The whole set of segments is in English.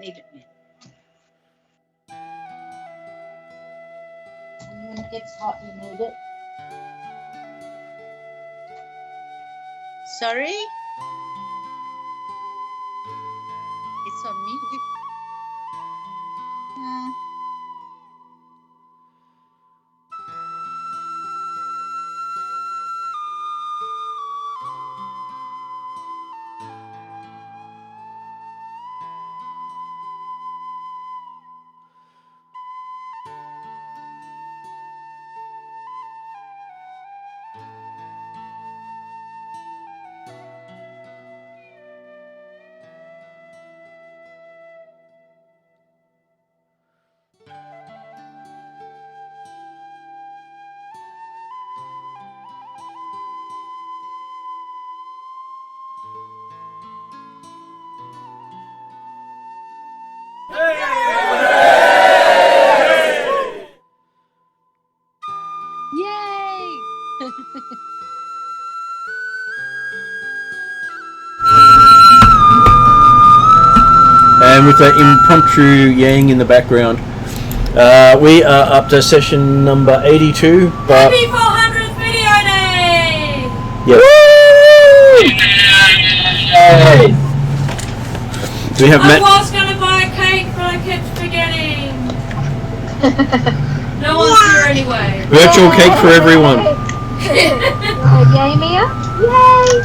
need it yet. And when it gets hot, you need it. Sorry? It's on mute. Yay! And with the impromptu yang in the background, we are up to session number 82. But Happy 400th video day! yeah. Hey! We have I was going to buy a cake, but I kept forgetting. No one's here anyway. virtual cake for everyone. Yay, Mia? Yay!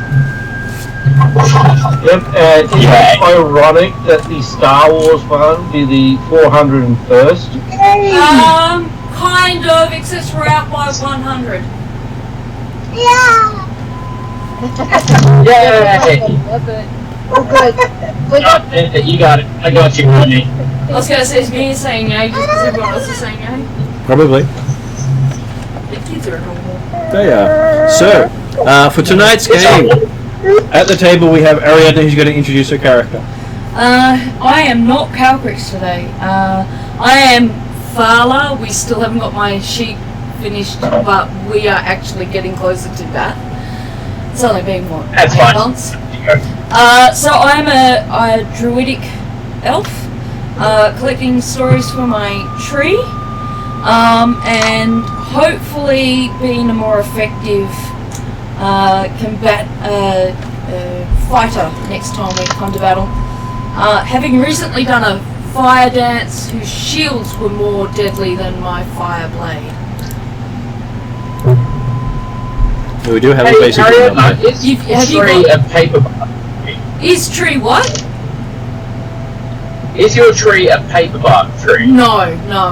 Yep, and it's ironic that the Star Wars one be the 401st. Kind of, except we're out by 100. Yeah! Yay! Oh, good. We got You got it. I got you, honey. I was going to say, it's me saying yay just because everyone else is saying yay. Probably. The kids are normal. They are. So, for tonight's game, at the table we have Ariadne who's going to introduce her character. I am not Calcrix today. I am Thala. We still haven't got my sheet finished, but we are actually getting closer to that. It's only been, what, That's 8 fine. months? So I'm a druidic elf, collecting stories for my tree, and hopefully being a more effective combat fighter next time we come to battle. Having recently done a fire dance whose shields were more deadly than my fire blade. We do have a basic Ariadne, one. is Have you tree got- a paperbark? Is tree what? Is your tree a paperbark tree? No,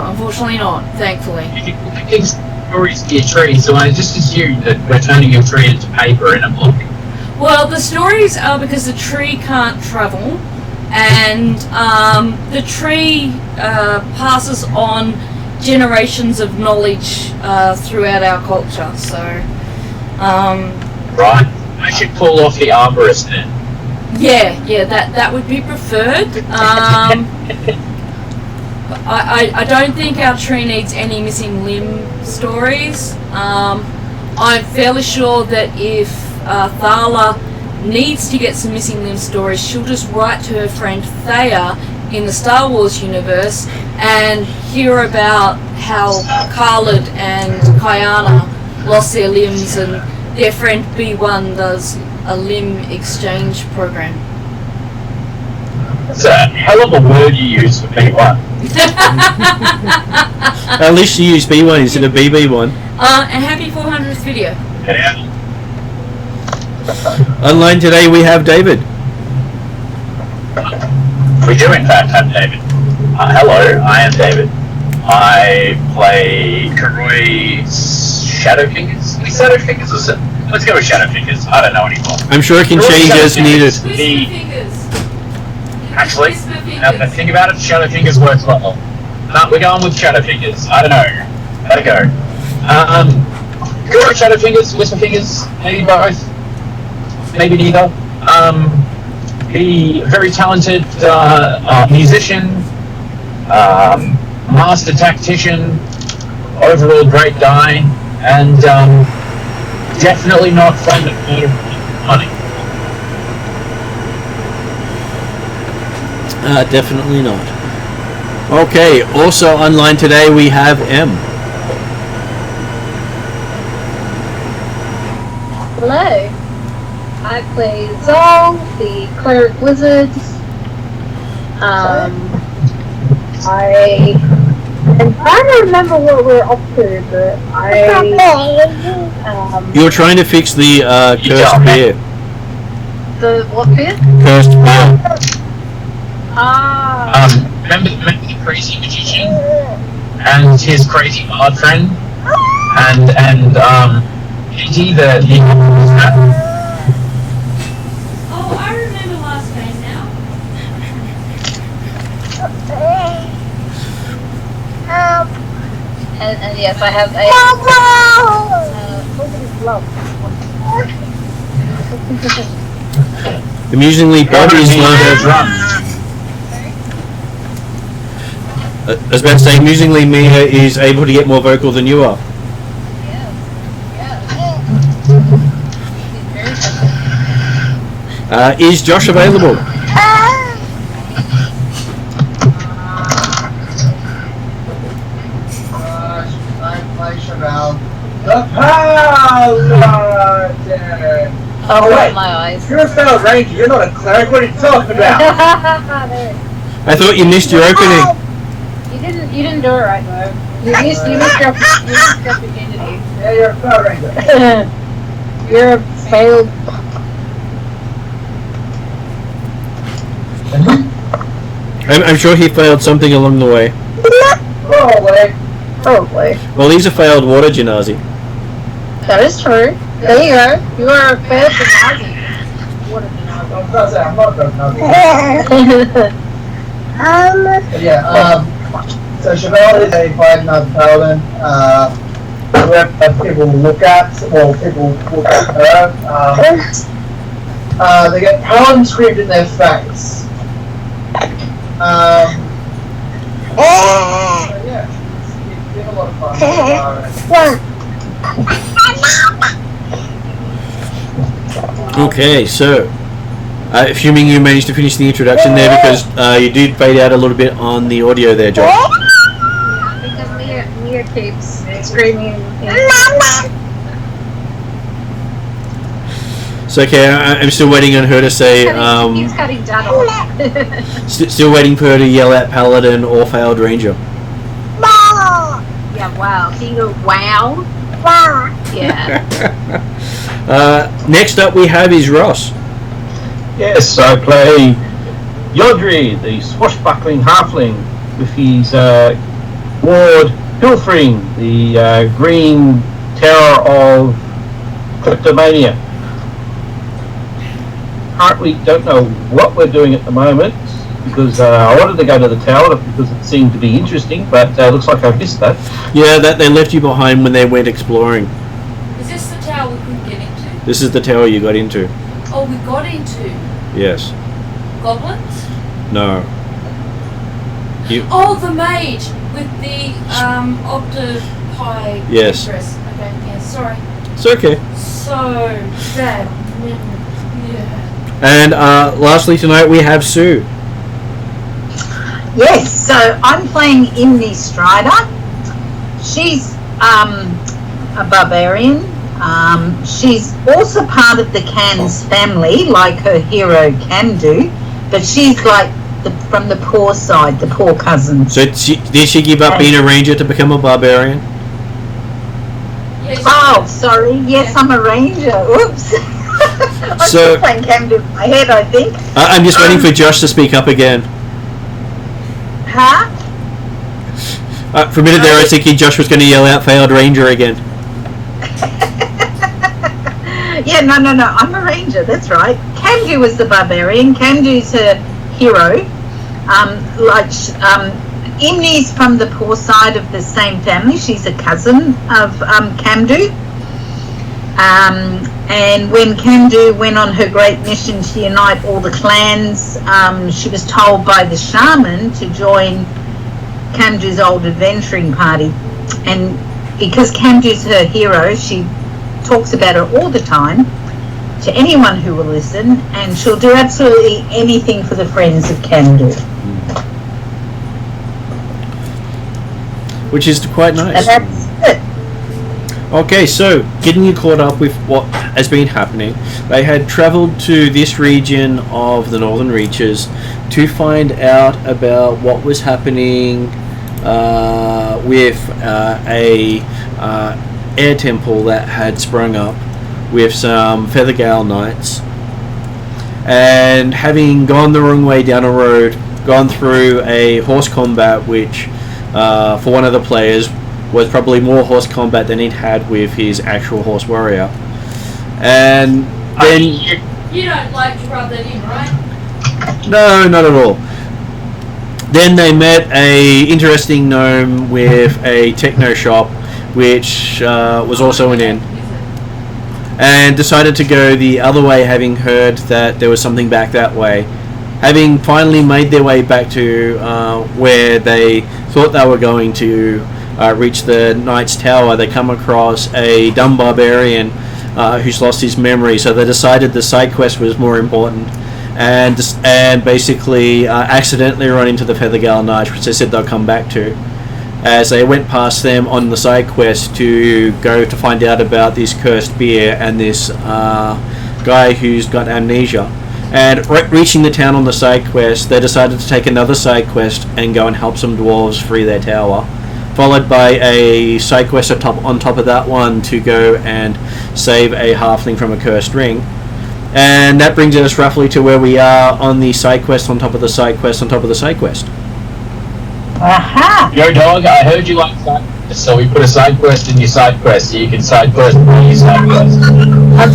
unfortunately not, thankfully. If you're collecting stories for your tree, so I just assumed that we're turning your tree into paper in a book. Well, the stories are because the tree can't travel, and the tree passes on generations of knowledge throughout our culture, so... Right. I should pull off the arborist then. Yeah, that would be preferred. I don't think our tree needs any missing limb stories. I'm fairly sure that if Thala needs to get some missing limb stories, she'll just write to her friend Thea in the Star Wars universe and hear about how Khalid and Kayana lost their limbs and their friend B1 does a limb exchange program. That's a hell of a word you use for B1. At least you use B1 instead of BB1. And happy 400th video. Yeah. Online today we have David. We do in fact have David. Hello, I am David. I play Karoi Shadowfingers? Is it Shadowfingers or is it? Let's go with Shadowfingers. I don't know anymore. I'm sure it can change as needed. Whisper fingers. Actually, Whisper now that I fingers. think about it, Shadowfingers works well. No, we're going with Shadowfingers. I don't know. Gotta go. Karoi Shadowfingers, Whisper Fingers, maybe both. Maybe neither. Be a very talented musician, master tactician, overall great guy, and definitely not fond of money. Definitely not. Okay, also online today we have M. Hello. I play Zol, the cleric wizard. I am trying to remember what we're up to, but You're trying to fix the cursed beer. the what bit? Cursed beer. Remember the crazy magician and his crazy bard friend, and Katie, the Oh, I remember last game now. And yes, I have Amusingly, Bob is I was about to say, amusingly, Mia is able to get more vocal than you are. Is Josh available? Oh, wait. my eyes. You're a fellow ranger, you're not a cleric, what are you talking about? I thought you missed your opening. You didn't do it right though. You missed your opportunity. Yeah, you're a fellow ranger. You're a failed. I'm sure he failed something along the way. Probably. Well, he's a failed water genasi. That is true. There you go. You are a failed Nazi. What a I'm not saying I'm not a But yeah, so Chevelle is a 5-9 paladin. Where people look at, well, people look at her. They get paladin screamed in their face. So yeah, it's been a lot of fun. Okay, so assuming you managed to finish the introduction there, because you did fade out a little bit on the audio there, Josh. Yeah, because Mia keeps screaming. So okay, I'm still waiting on her to say. He's cutting down a lot. Still waiting for her to yell out Paladin or failed Ranger. Yeah, wow. Can you go wow? Yeah. Next up we have is Ross. Yes, I play Yodri, the swashbuckling halfling, with his ward Pilfering, the green terror of kleptomania. Currently don't know what we're doing at the moment, because I wanted to go to the tower because it seemed to be interesting, but looks like I've missed that. Yeah, that they left you behind when they went exploring. Is this the tower we couldn't get into? This is the tower you got into. Oh, we got into Yes. goblins? No. You. Oh, the mage with the octopi Yes. dress. Okay, yeah, sorry. It's okay. So bad. Yeah. And lastly tonight we have Sue. Yes, so I'm playing Mystara. She's a barbarian. She's also part of the Can's family, like her hero Candu, but she's like from the poor side, the poor cousin. So did she give up being a ranger to become a barbarian? Yes. Oh, sorry. Yes, I'm a ranger. Oops. I'm So- still playing Candu in my head, I think. I'm just waiting for Josh to speak up again. Huh? For a minute there I was thinking Josh was going to yell out failed ranger again. Yeah, no. I'm a ranger. That's right. Candu is the barbarian. Candu's her hero. Imni's from the poor side of the same family. She's a cousin of Candu. And when Candu went on her great mission to unite all the clans, she was told by the shaman to join Candu's old adventuring party. And because Candu's her hero, she talks about her all the time. to anyone who will listen, and she'll do absolutely anything for the friends of Candu. Which is quite nice. And that's it. Okay, so getting you caught up with what has been happening, they had travelled to this region of the Northern Reaches to find out about what was happening with a air temple that had sprung up with some Feathergale knights, and having gone the wrong way down a road, gone through a horse combat, which for one of the players was probably more horse combat than he'd had with his actual horse warrior. And then You don't like to rub that in, right? no, not at all. Then they met a interesting gnome with a techno shop, which was also an inn, and decided to go the other way, having heard that there was something back that way. Having finally made their way back to where they thought they were going to reach the Knight's Tower, they come across a dumb barbarian who's lost his memory, so they decided the side quest was more important, and basically accidentally run into the Feathergale Knights, which they said they'll come back to, as they went past them on the side quest to go to find out about this cursed beer and this guy who's got amnesia. And reaching the town on the side quest, they decided to take another side quest and go and help some dwarves free their tower, followed by a side quest on top of that one to go and save a halfling from a cursed ring. And that brings us roughly to where we are on the side quest on top of the side quest on top of the side quest. Aha! Yo, dog, I heard you like side quests, so we put a side quest in your side quest, so you can side quest for your side quest.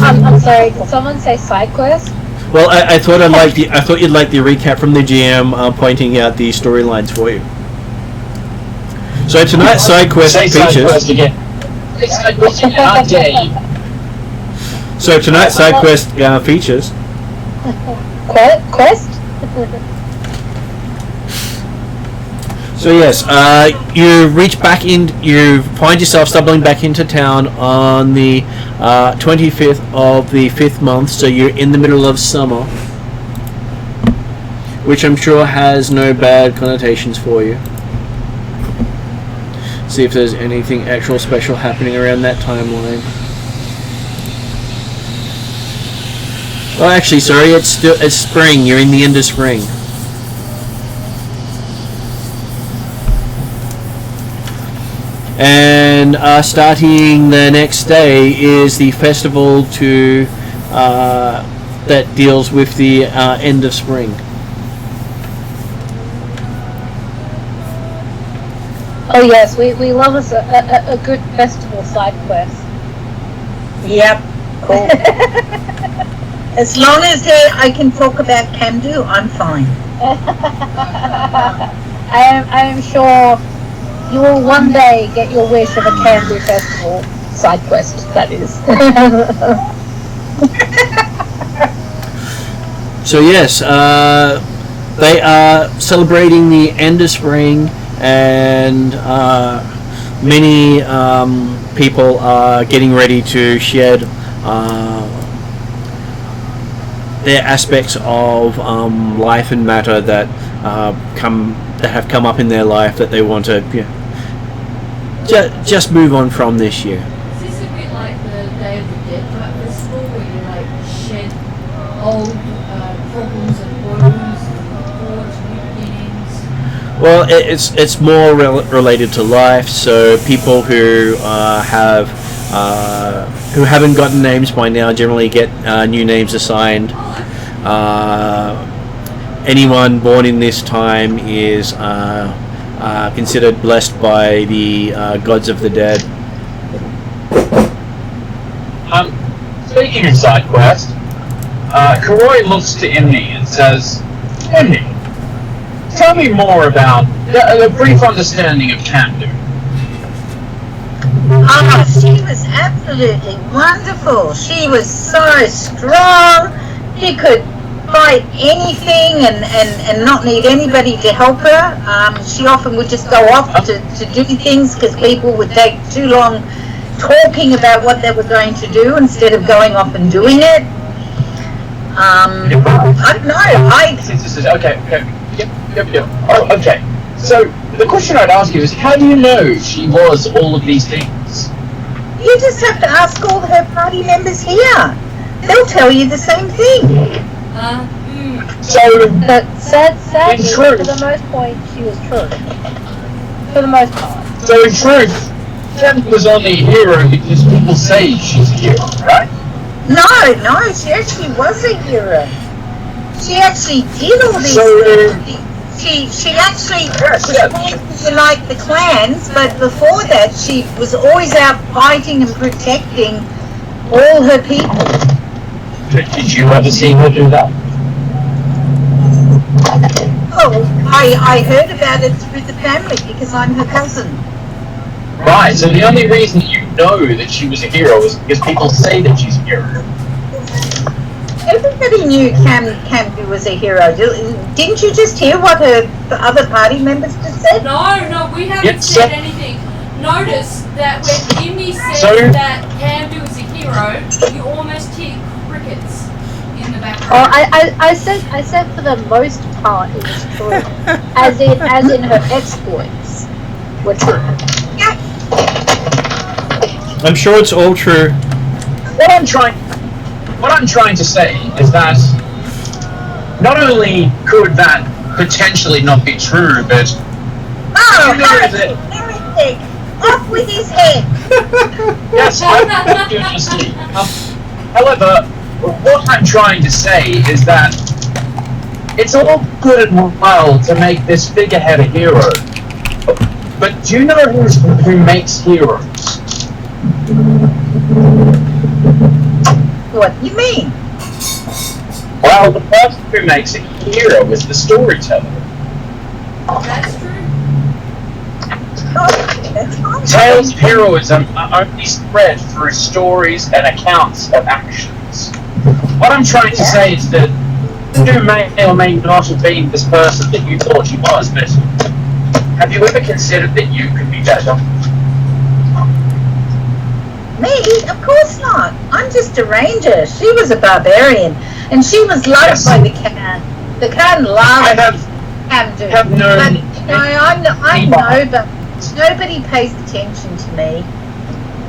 I'm sorry, did someone say side quest? Well, I thought I thought you'd like the recap from the GM pointing out the storylines for you. So tonight's side quest Say side features. quest again. Say side quest again, I dare you. So tonight's side quest features. Quest? So yes, you reach back in. You find yourself stumbling back into town on the 25th of the 5th month. So you're in the middle of summer, which I'm sure has no bad connotations for you. See if there's anything actual special happening around that timeline. Oh, actually, sorry, it's spring. You're in the end of spring. And starting the next day is the festival that deals with the end of spring. Oh yes, we love us a good festival side quest. Yep, cool. As long as I can talk about Camdu, I'm fine. I am sure you will one day get your wish of a Camdu festival side quest, that is. So yes, they are celebrating the end of spring, and many people are getting ready to shed their aspects of life and matter that have come up in their life that they want to just move on from this year. Is this a bit like the Day of the Dead type festival where you like shed old problems and woes and forge new beginnings? Well, it's more related to life. So people who haven't gotten names by now generally get new names assigned. Anyone born in this time is considered blessed by the gods of the dead. Speaking of side quest, Karoi looks to Imni and says, Imni, tell me more about a brief understanding of Camdu. Oh, she was absolutely wonderful. She was so strong. She could fight anything and not need anybody to help her. She often would just go off to do things because people would take too long talking about what they were going to do instead of going off and doing it. I don't know. Okay. Yep. Oh, okay. So the question I'd ask you is, how do you know she was all of these things? You just have to ask all her party members here. They'll tell you the same thing. So, But sadly, in truth, for the most point, she was true. For the most part. So in truth, Jen was only a hero because people say she's a hero, right? No, she actually was a hero. She actually did all these things. She actually unite the clans, but before that she was always out fighting and protecting all her people. Did you ever see her do that? Oh, I heard about it through the family because I'm her cousin. Right, so the only reason you know that she was a hero is because people say that she's a hero. Everybody knew Camby was a hero. Didn't you just hear what the other party members just said? No, we haven't said anything. Notice that when Imi said that Camby was a hero, you almost hear crickets in the background. Oh, I said for the most part it was true, as in her exploits were true. I'm sure it's all true. What I'm trying to say is that not only could that potentially not be true, but heretic! Off with his head! yes, I do honestly. However, what I'm trying to say is that it's all good and well to make this figurehead a hero, but do you know who makes heroes? What do you mean? Well, the person who makes a hero is the storyteller. That's true. Oh, that's fine. Tales of heroism are only spread through stories and accounts of actions. What I'm trying to say is that you may or may not have been this person that you thought you was, but have you ever considered that you could be better? Me? Of course not. I'm just a ranger. She was a barbarian, and she was loved by the Khan. The Khan loved Camdu. Have known. But I know, but nobody pays attention to me.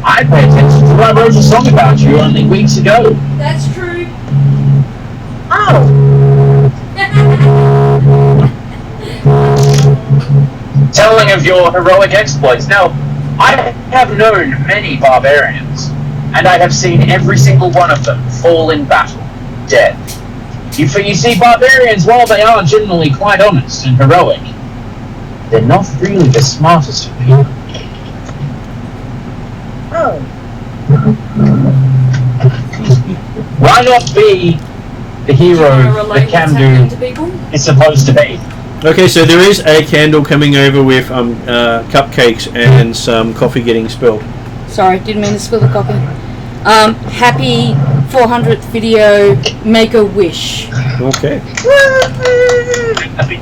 I pay attention to I wrote a song about you only weeks ago. That's true. Oh, Telling of your heroic exploits. Now, I have known many barbarians, and I have seen every single one of them fall in battle, dead. You see, barbarians, while they are generally quite honest and heroic, they're not really the smartest of people. oh. Why not be the hero that Camdu is supposed to be? Okay, so there is a candle coming over with cupcakes and some coffee getting spilled. Sorry, didn't mean to spill the coffee. Happy 400th video, make a wish. Okay. Happy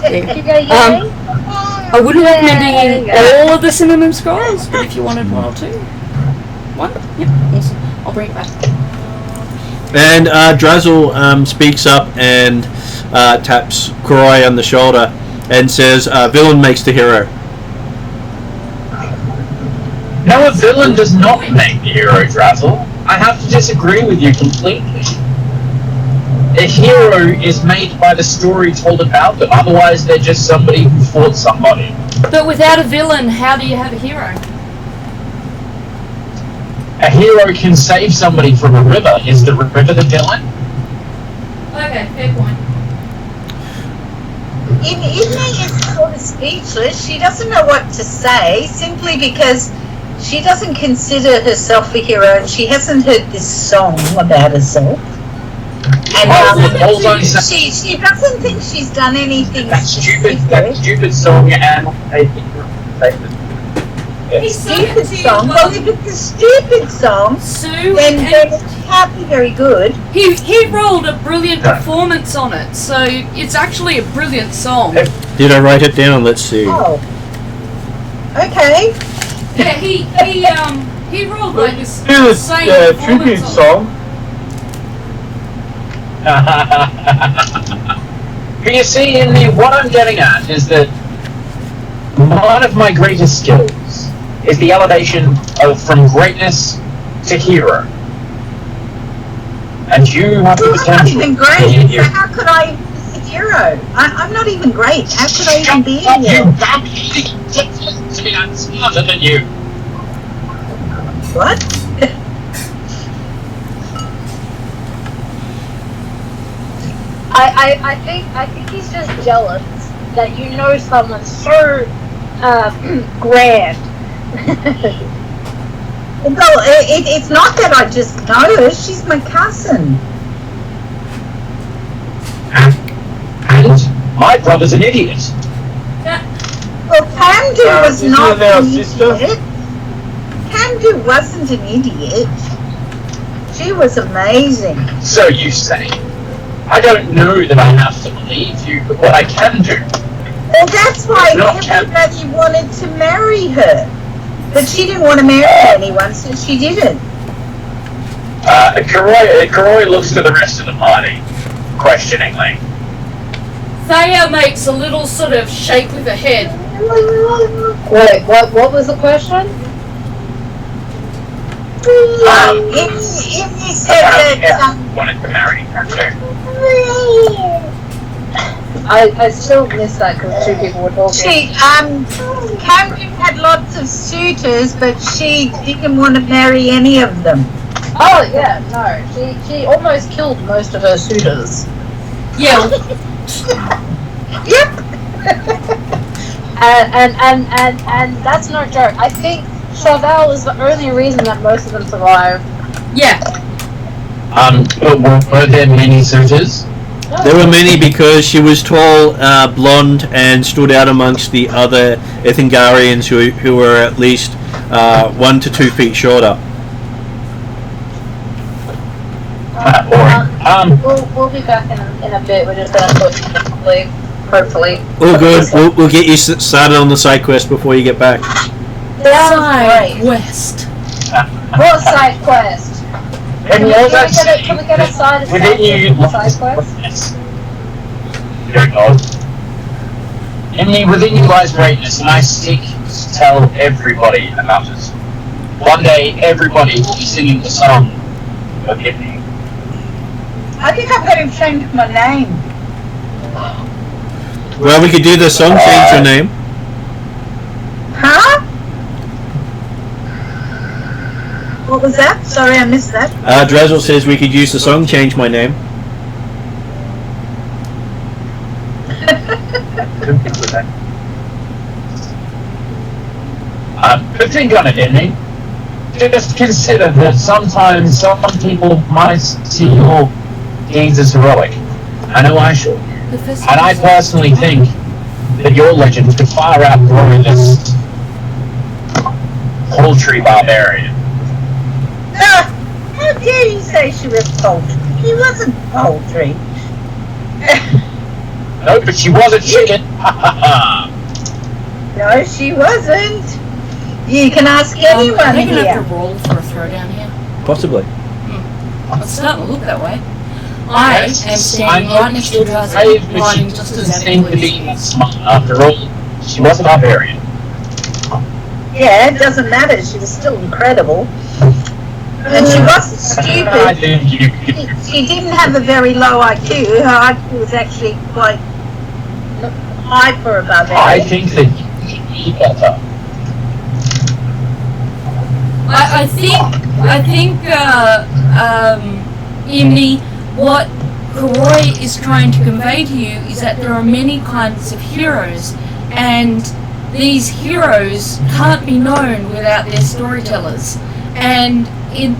Thank you. I wouldn't recommend eating all of the cinnamon scrolls, but if you wanted one or two. One? Yep, awesome. I'll bring it back. And Drazzle speaks up and taps Koroi on the shoulder and says, villain makes the hero. No, a villain does not make the hero, Drazzle. I have to disagree with you completely. A hero is made by the story told about them, otherwise they're just somebody who fought somebody. But without a villain, how do you have a hero? A hero can save somebody from a river. Is the river the villain? Okay, fair point. Idne is sort of speechless. She doesn't know what to say, simply because she doesn't consider herself a hero and she hasn't heard this song about herself. And she doesn't think she's done anything That stupid song and stupid song. Well, if it's a stupid song, Sue, then it can't be very good. he rolled a brilliant performance on it, so it's actually a brilliant song. Did I write it down? Let's see. Oh. Okay. Yeah, He rolled like this Do this insane tribute performance on- song. But you see, what I'm getting at is that one of my greatest skills is the elevation from greatness to hero. And you have the Well, I'm not potential even to be a great. hero. So how could I be a hero? I'm not even great. How could I even be a You hero? I'm smarter than you. What? I think he's just jealous that you know someone so grand. Well, it's not that I just know her. She's my cousin. And my brother's an idiot. Well, Camdu was isn't not it our an sister? idiot. Camdu wasn't an idiot. She was amazing. So you say. I don't know that I have to believe you, but what I can do. Well, that's why Not everybody wanted to marry her. But she didn't want to marry anyone, so she didn't. Karoi looks to the rest of the party, questioningly. Uh-huh. Thea makes a little sort of shake with her head. Wait, what was the question? If you said that, Wanted to marry her too. I still missed that because two people were talking. Camden had lots of suitors, but she didn't want to marry any of them. Oh yeah, no, she almost killed most of her suitors. Yeah, Yep. And that's no joke. I think Chauvel is the only reason that most of them survived. yeah. But were there many suitors? There were many because she was tall, blonde, and stood out amongst the other Ethengarians who were at least 1 to 2 feet shorter. We'll be back in a bit. We're just gonna look quickly, hopefully. Oh, good. We'll get you started on the side quest before you get back. That was great. West. What side quest? Can we get a side quest? Within you lies greatness, and I seek to tell everybody about it. One day, everybody will be singing the song of Hipney. I think I've got him change my name. Well, we could do the song change your name. Huh? What was that? Sorry, I missed that. Drezel says we could use the song change my name. But think on it, Hipney. Just consider that sometimes some people might see your deeds as heroic. I know I should. And I personally think that your legend could far outgrow this paltry barbarian. How dare you say she was poultry? She wasn't poultry. No, but she was a chicken. No, she wasn't. You can ask anyone Are they gonna here. have to roll for a throwdown here? Possibly. It's starting to look that way. I am standing right next to Drazen, But riding she just doesn't as seem to be that smart. After all, she was a barbarian. Yeah, it doesn't matter. She was still incredible. And she wasn't I stupid. think you She didn't have a very low IQ. Her IQ was actually quite high for a I barbarian. think that you should be better. I think, Imni, what Karoi is trying to convey to you is that there are many kinds of heroes, and these heroes can't be known without their storytellers, and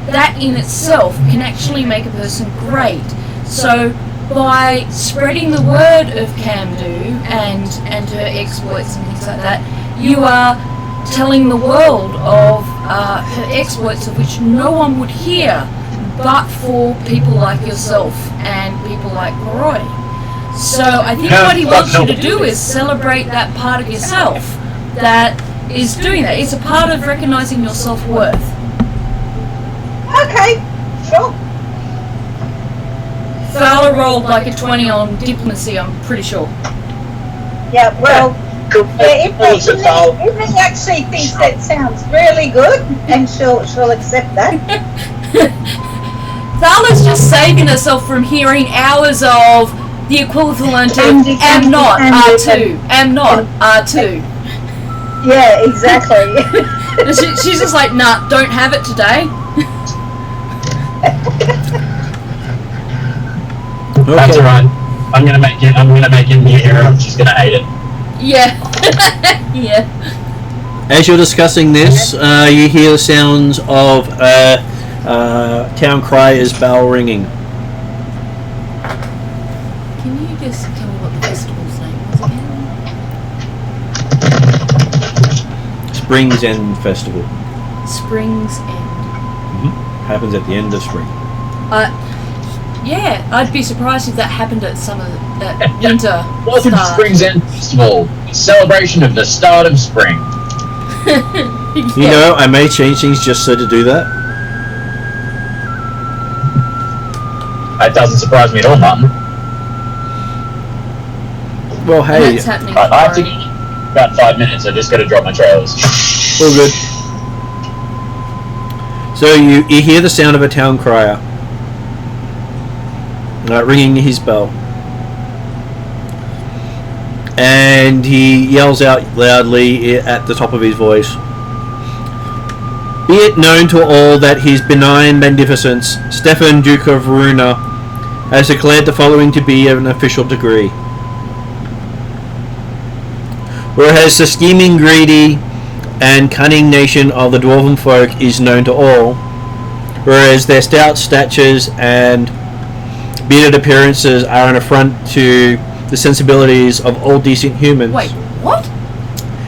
that in itself can actually make a person great. So by spreading the word of Camdu and her exploits and things like that, you are telling the world of her exploits of which no one would hear but for people like yourself and people like Karoi. So I think what he wants you to do is celebrate that part of yourself that is doing that. It's a part of recognizing your self-worth. sure. Thala rolled like a 20 on diplomacy, I'm pretty sure. Yeah, well, Cool. yeah, What's it, Thal? if he actually thinks that sounds really good, and she'll accept that. Thala's just saving herself from hearing hours of the equivalent of am not, R2, am not, R2. Yeah, exactly. And she's just like, nah, don't have it today. That's alright. I'm gonna make it new era. I'm just gonna hate it. Yeah. Yeah. As you're discussing this, you hear the sounds of town crier's bell ringing. Can you just tell me what the festival's name was again? Springs End Festival. Springs End. Happens at the end of spring. Yeah, I'd be surprised if that happened at summer, at winter. Welcome to start. Spring's End Festival, a celebration of the start of spring. You know, I may change things just so to do that. That doesn't surprise me at all, Martin. Well, And hey, that's happening Right, I have to tomorrow. go about 5 minutes. I just got to drop my trailers. all good. So you hear the sound of a town crier ringing his bell, and he yells out loudly at the top of his voice, "Be it known to all that His Benign Magnificence, Stefan, Duke of Verona, has declared the following to be an official decree. Whereas the scheming, greedy, and cunning nation of the Dwarven folk is known to all, whereas their stout statures and bearded appearances are an affront to the sensibilities of all decent humans. Wait, what?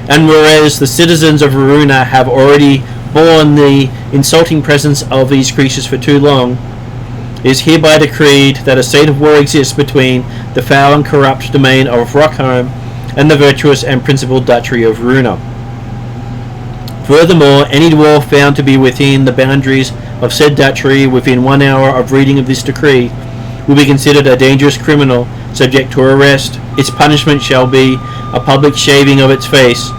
And whereas the citizens of Verona have already borne the insulting presence of these creatures for too long, it is hereby decreed that a state of war exists between the foul and corrupt domain of Rockholm and the virtuous and principled duchy of Verona. Furthermore, any dwarf found to be within the boundaries of said duchy within 1 hour of reading of this decree will be considered a dangerous criminal subject to arrest. Its punishment shall be a public shaving of its face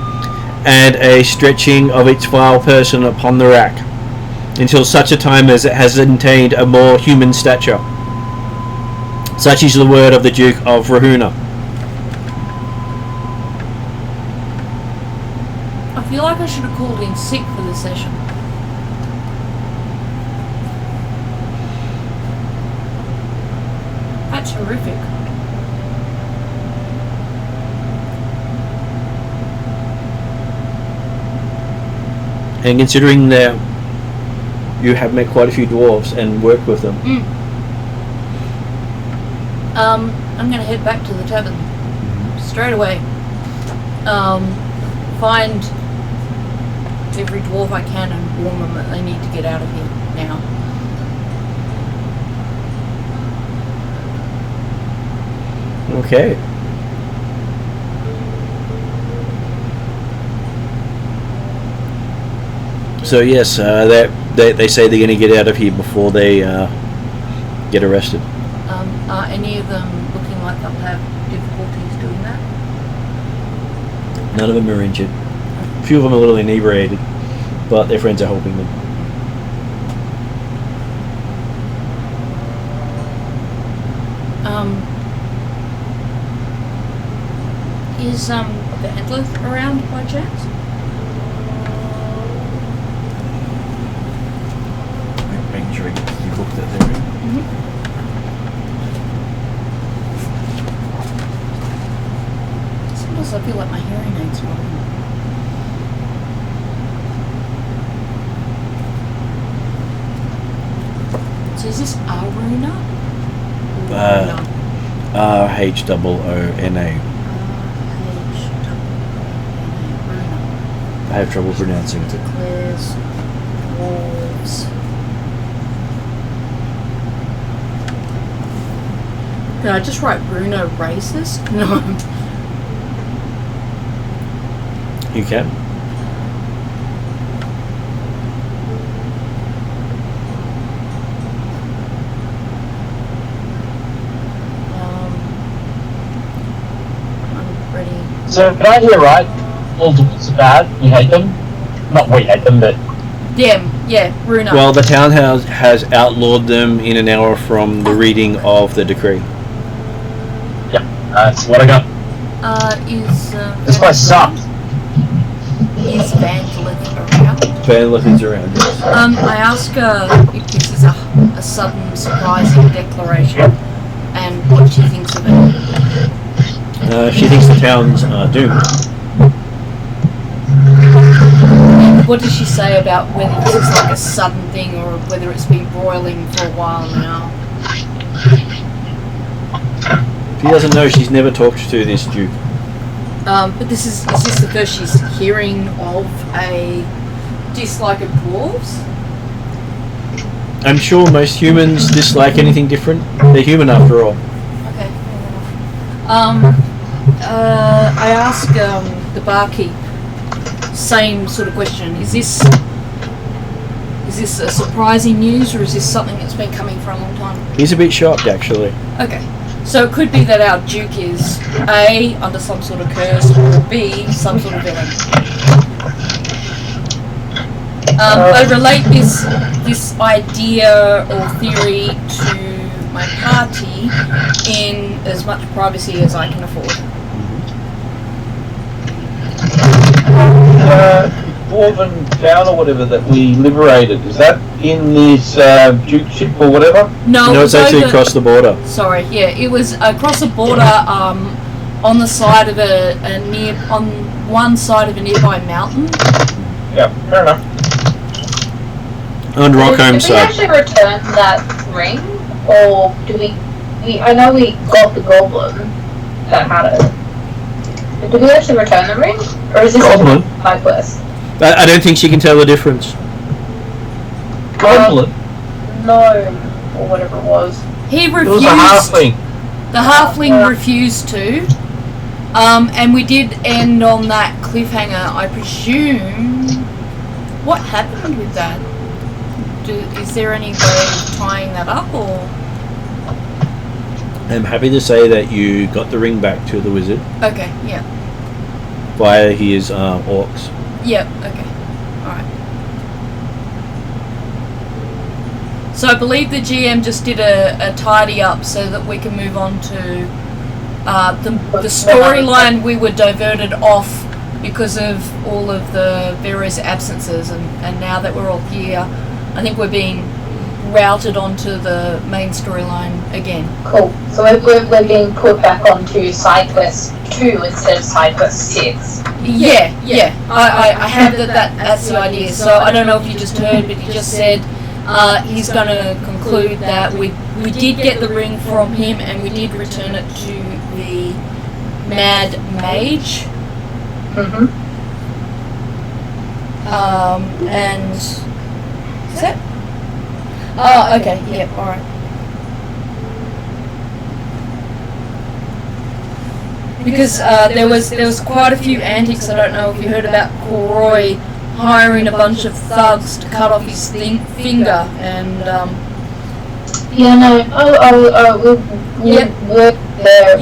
and a stretching of its vile person upon the rack until such a time as it has attained a more human stature. Such is the word of the Duke of Verona." I feel like I should have called in sick for this session. That's horrific. And considering that you have met quite a few dwarves and worked with them, I'm gonna head back to the tavern straight away. Find every dwarf I can and warn them that they need to get out of here now. okay. So yes, they say they're going to get out of here before they get arrested. Are any of them looking like they'll have difficulties doing that? None of them are injured. A few of them are a little inebriated, but their friends are helping them. Is the Headless around by chance? Making sure you book that there. Sometimes I feel like my hearing aids are on. So is this Aruna? R-H-O-O-N-A. I have trouble pronouncing it. Declares dwarves. Can I just write Bruno racist? No. You can. So, can I hear right? All dwarves are bad. We hate them. Not we hate them, but Yeah, Runa. Well, the town has outlawed them in an hour from the reading of the decree. That's what I got. This place sucks. Is Vandalith around? Vandalith is around, yes. I ask her if this is a sudden, surprising declaration and what she thinks of it. She thinks the town's doomed. What does she say about whether this is like a sudden thing or whether it's been broiling for a while now? She doesn't know. She's never talked to this Duke. But is this the first she's hearing of a dislike of dwarves? I'm sure most humans dislike anything different. They're human after all. Okay. I ask the barkeep same sort of question. Is this a surprising news, or is this something that's been coming for a long time? He's a bit shocked, actually. Okay. So it could be that our Duke is A, under some sort of curse, or B, some sort of villain. I relate this idea or theory to my party in as much privacy as I can afford. Dwarven town or whatever that we liberated, is that in this Duke ship or whatever? No, it's actually across the border. Sorry, yeah, it was across the border, on the side of on one side of a nearby mountain. Yeah, fair enough. On Rockholm's Did we side. actually return that ring, or do we? I know we got the goblin that had it. But did we actually return the ring, or is this Goblin? a high quest? I don't think she can tell the difference. Goblin? No, or whatever it was. He It was refused. a halfling. The halfling refused to. And we did end on that cliffhanger, I presume. What happened with that? Is there any way of tying that up, or? I'm happy to say that you got the ring back to the wizard Okay, yeah. via his orcs. Yep, okay. Alright. So I believe the GM just did a tidy up so that we can move on to the storyline we were diverted off because of all of the various absences, and now that we're all here, I think we're being routed onto the main storyline again. Cool. So we're being put back onto side quest 2 instead of side quest 6. Yeah. I have that's the idea. So I don't know if you just heard, but he just said he's going to conclude that we did get the ring from him and we did return it to the Mad Mage. Mm-hmm. And is that? Oh, okay. Yep. All right. Because there was quite a few antics. I don't know if you heard about Corroy hiring a bunch of thugs to cut off his finger, and Yeah, no. We worked there.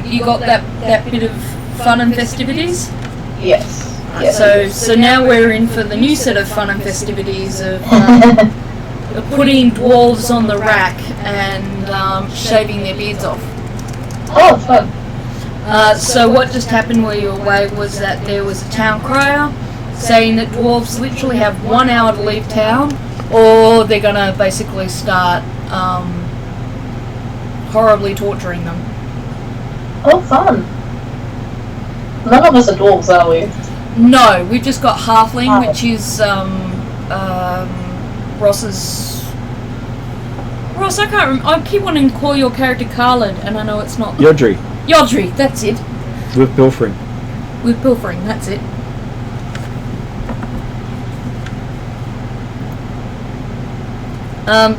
you got that bit of fun and festivities. Yes. So now we're in for the new set of fun and festivities of putting dwarves on the rack and shaving their beards off. Oh, fun. So what just happened while you were away was that there was a town crier saying that dwarves literally have 1 hour to leave town, or they're gonna basically start horribly torturing them. Oh, fun. None of us are dwarves, are we? No, we've just got halfling, which is Ross's. Ross, I can't remember. I keep wanting to call your character Khalid, and I know it's not. Yodri, Yodri, that's it. with pilfering. With pilfering, that's it.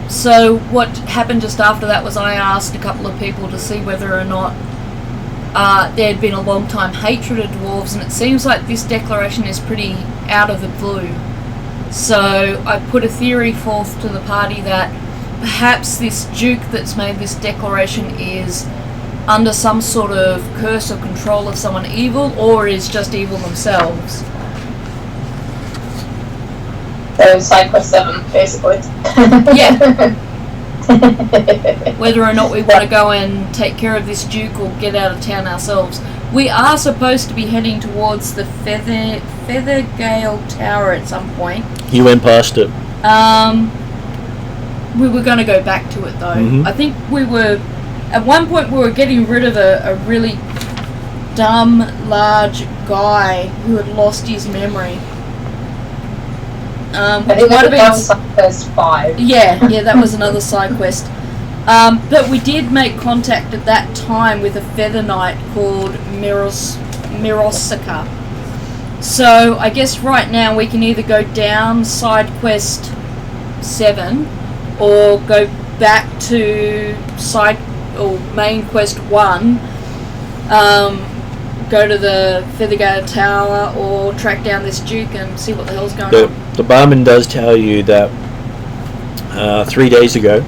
So what happened just after that was I asked a couple of people to see whether or not there had been a long time hatred of dwarves, and it seems like this declaration is pretty out of the blue. So I put a theory forth to the party that perhaps this Duke that's made this declaration is under some sort of curse or control of someone evil, or is just evil themselves. So side quest 7, basically. Yeah. Whether or not we want to go and take care of this duke or get out of town ourselves. We are supposed to be heading towards the Feathergale Tower at some point. You went past it. We were going to go back to it though. Mhm. I think we were, at one point we were getting rid of a really dumb, large guy who had lost his memory. I Which think might have that been... was side quest 5. Yeah, that was another side quest. But we did make contact at that time with a feather knight called Mirosaka. So I guess right now we can either go down side quest 7 or go back to side or main quest 1, go to the Feathergate Tower or track down this duke and see what the hell's going on. The barman does tell you that 3 days ago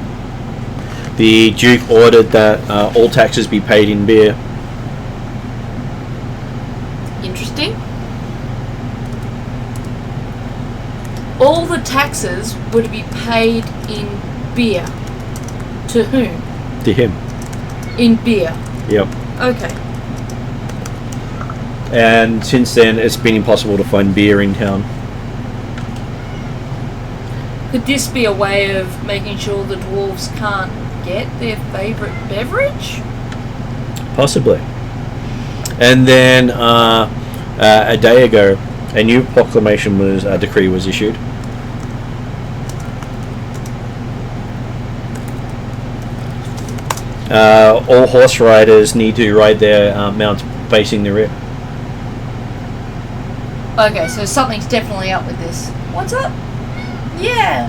the Duke ordered that all taxes be paid in beer. Interesting. All the taxes were to be paid in beer. To whom? To him. In beer. Yep. Okay. And since then it's been impossible to find beer in town. Could this be a way of making sure the dwarves can't get their favourite beverage? Possibly. And then a day ago a new proclamation was decree was issued. All horse riders need to ride their mounts facing the rear. Okay, so something's definitely up with this. What's up? Yeah.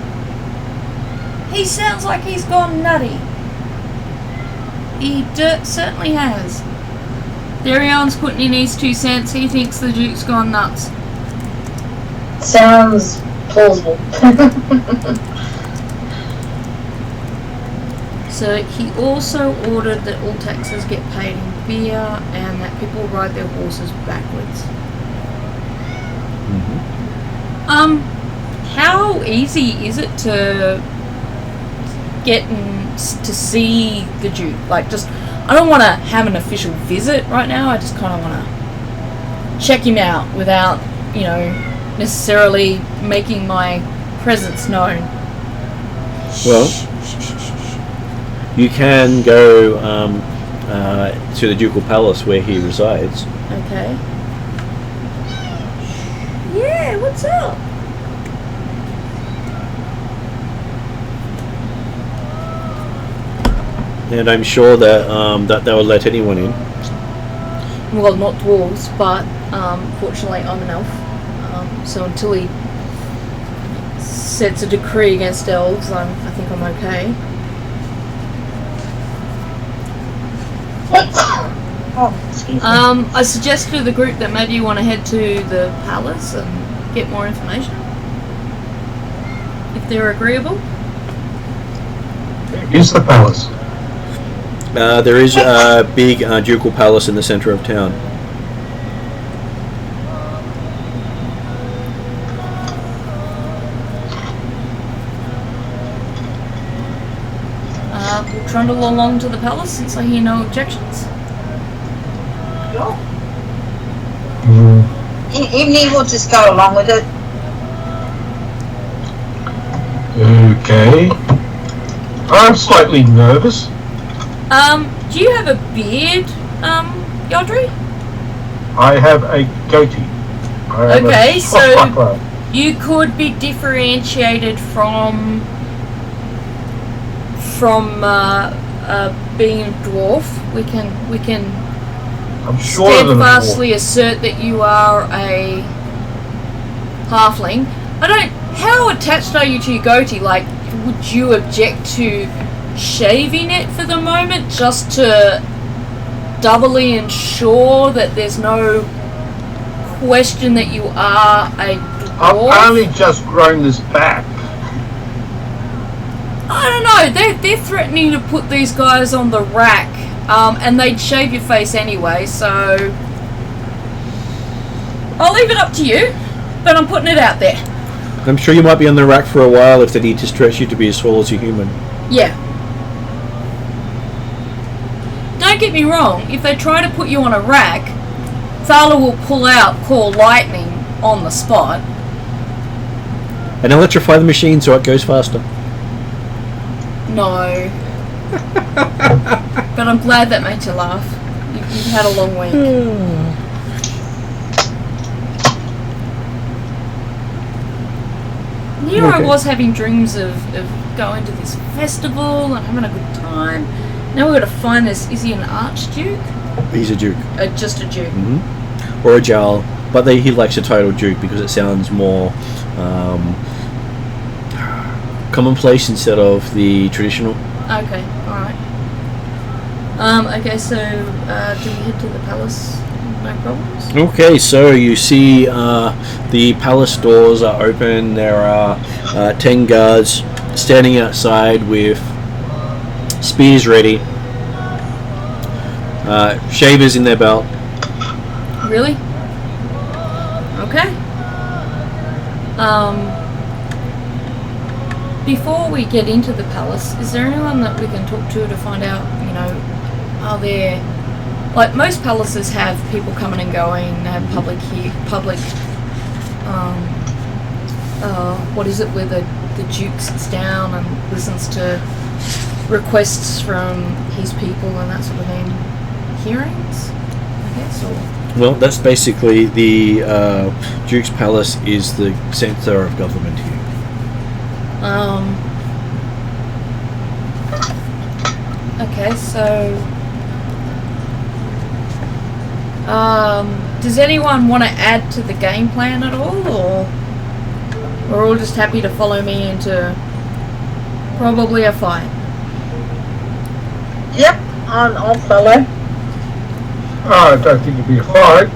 He sounds like he's gone nutty. He certainly has. Darion's putting in his 2 cents. He thinks the Duke's gone nuts. Sounds plausible. So he also ordered that all taxes get paid in beer and that people ride their horses backwards. Mm-hmm. How easy is it to get to see the Duke? Like, just, I don't want to have an official visit right now. I just kind of want to check him out without, you know, necessarily making my presence known. Well, you can go to the Ducal Palace where he resides. Okay. Yeah, what's up? And I'm sure that that they will let anyone in. Well, not dwarves, but fortunately I'm an elf. So until he sets a decree against elves, I think I'm okay. Oh, excuse me. I suggested to the group that maybe you want to head to the palace and get more information, if they're agreeable. Here's the palace. There is a big ducal palace in the centre of town. We'll trundle along to the palace since I hear no objections. Evening, we'll just go along with it. Okay. I'm slightly nervous. Do you have a beard, Yodri? I have a goatee. I have Okay, a so- swashbuckler. You could be differentiated from being a dwarf. We can I'm shorter than a dwarf. steadfastly assert that you are a halfling. How attached are you to your goatee? Like, would you object to shaving it for the moment just to doubly ensure that there's no question that you are a dwarf? I've only just grown this back. I don't know. They're threatening to put these guys on the rack And they'd shave your face anyway, so I'll leave it up to you, but I'm putting it out there. I'm sure you might be on the rack for a while if they need to stretch you to be as tall as a human. Yeah. Don't get me wrong, if they try to put you on a rack, Thala will pull out Call Lightning on the spot. And electrify the machine so it goes faster. No. But I'm glad that made you laugh. You've had a long week. Here I was having dreams of going to this festival and having a good time. Now we've got to find this. Is he an archduke? He's a duke. Just a duke. Mm-hmm. Or a jarl. But he likes the title duke because it sounds more commonplace instead of the traditional. Okay, alright. Okay, so do we head to the palace? No problems? Okay, so you see the palace doors are open. There are 10 guards standing outside with spears ready. Shavers in their belt. Really? Okay. Before we get into the palace, is there anyone that we can talk to find out, you know, are there, like most palaces have people coming and going, they have public, what is it, where the Duke sits down and listens to requests from his people and that sort of thing? Hearings, I guess, or? Well, that's basically the Duke's Palace is the centre of government here. Okay, so does anyone want to add to the game plan at all, or we're all just happy to follow me into probably a fight? Yep, I'll follow. I don't think it'd be a fight.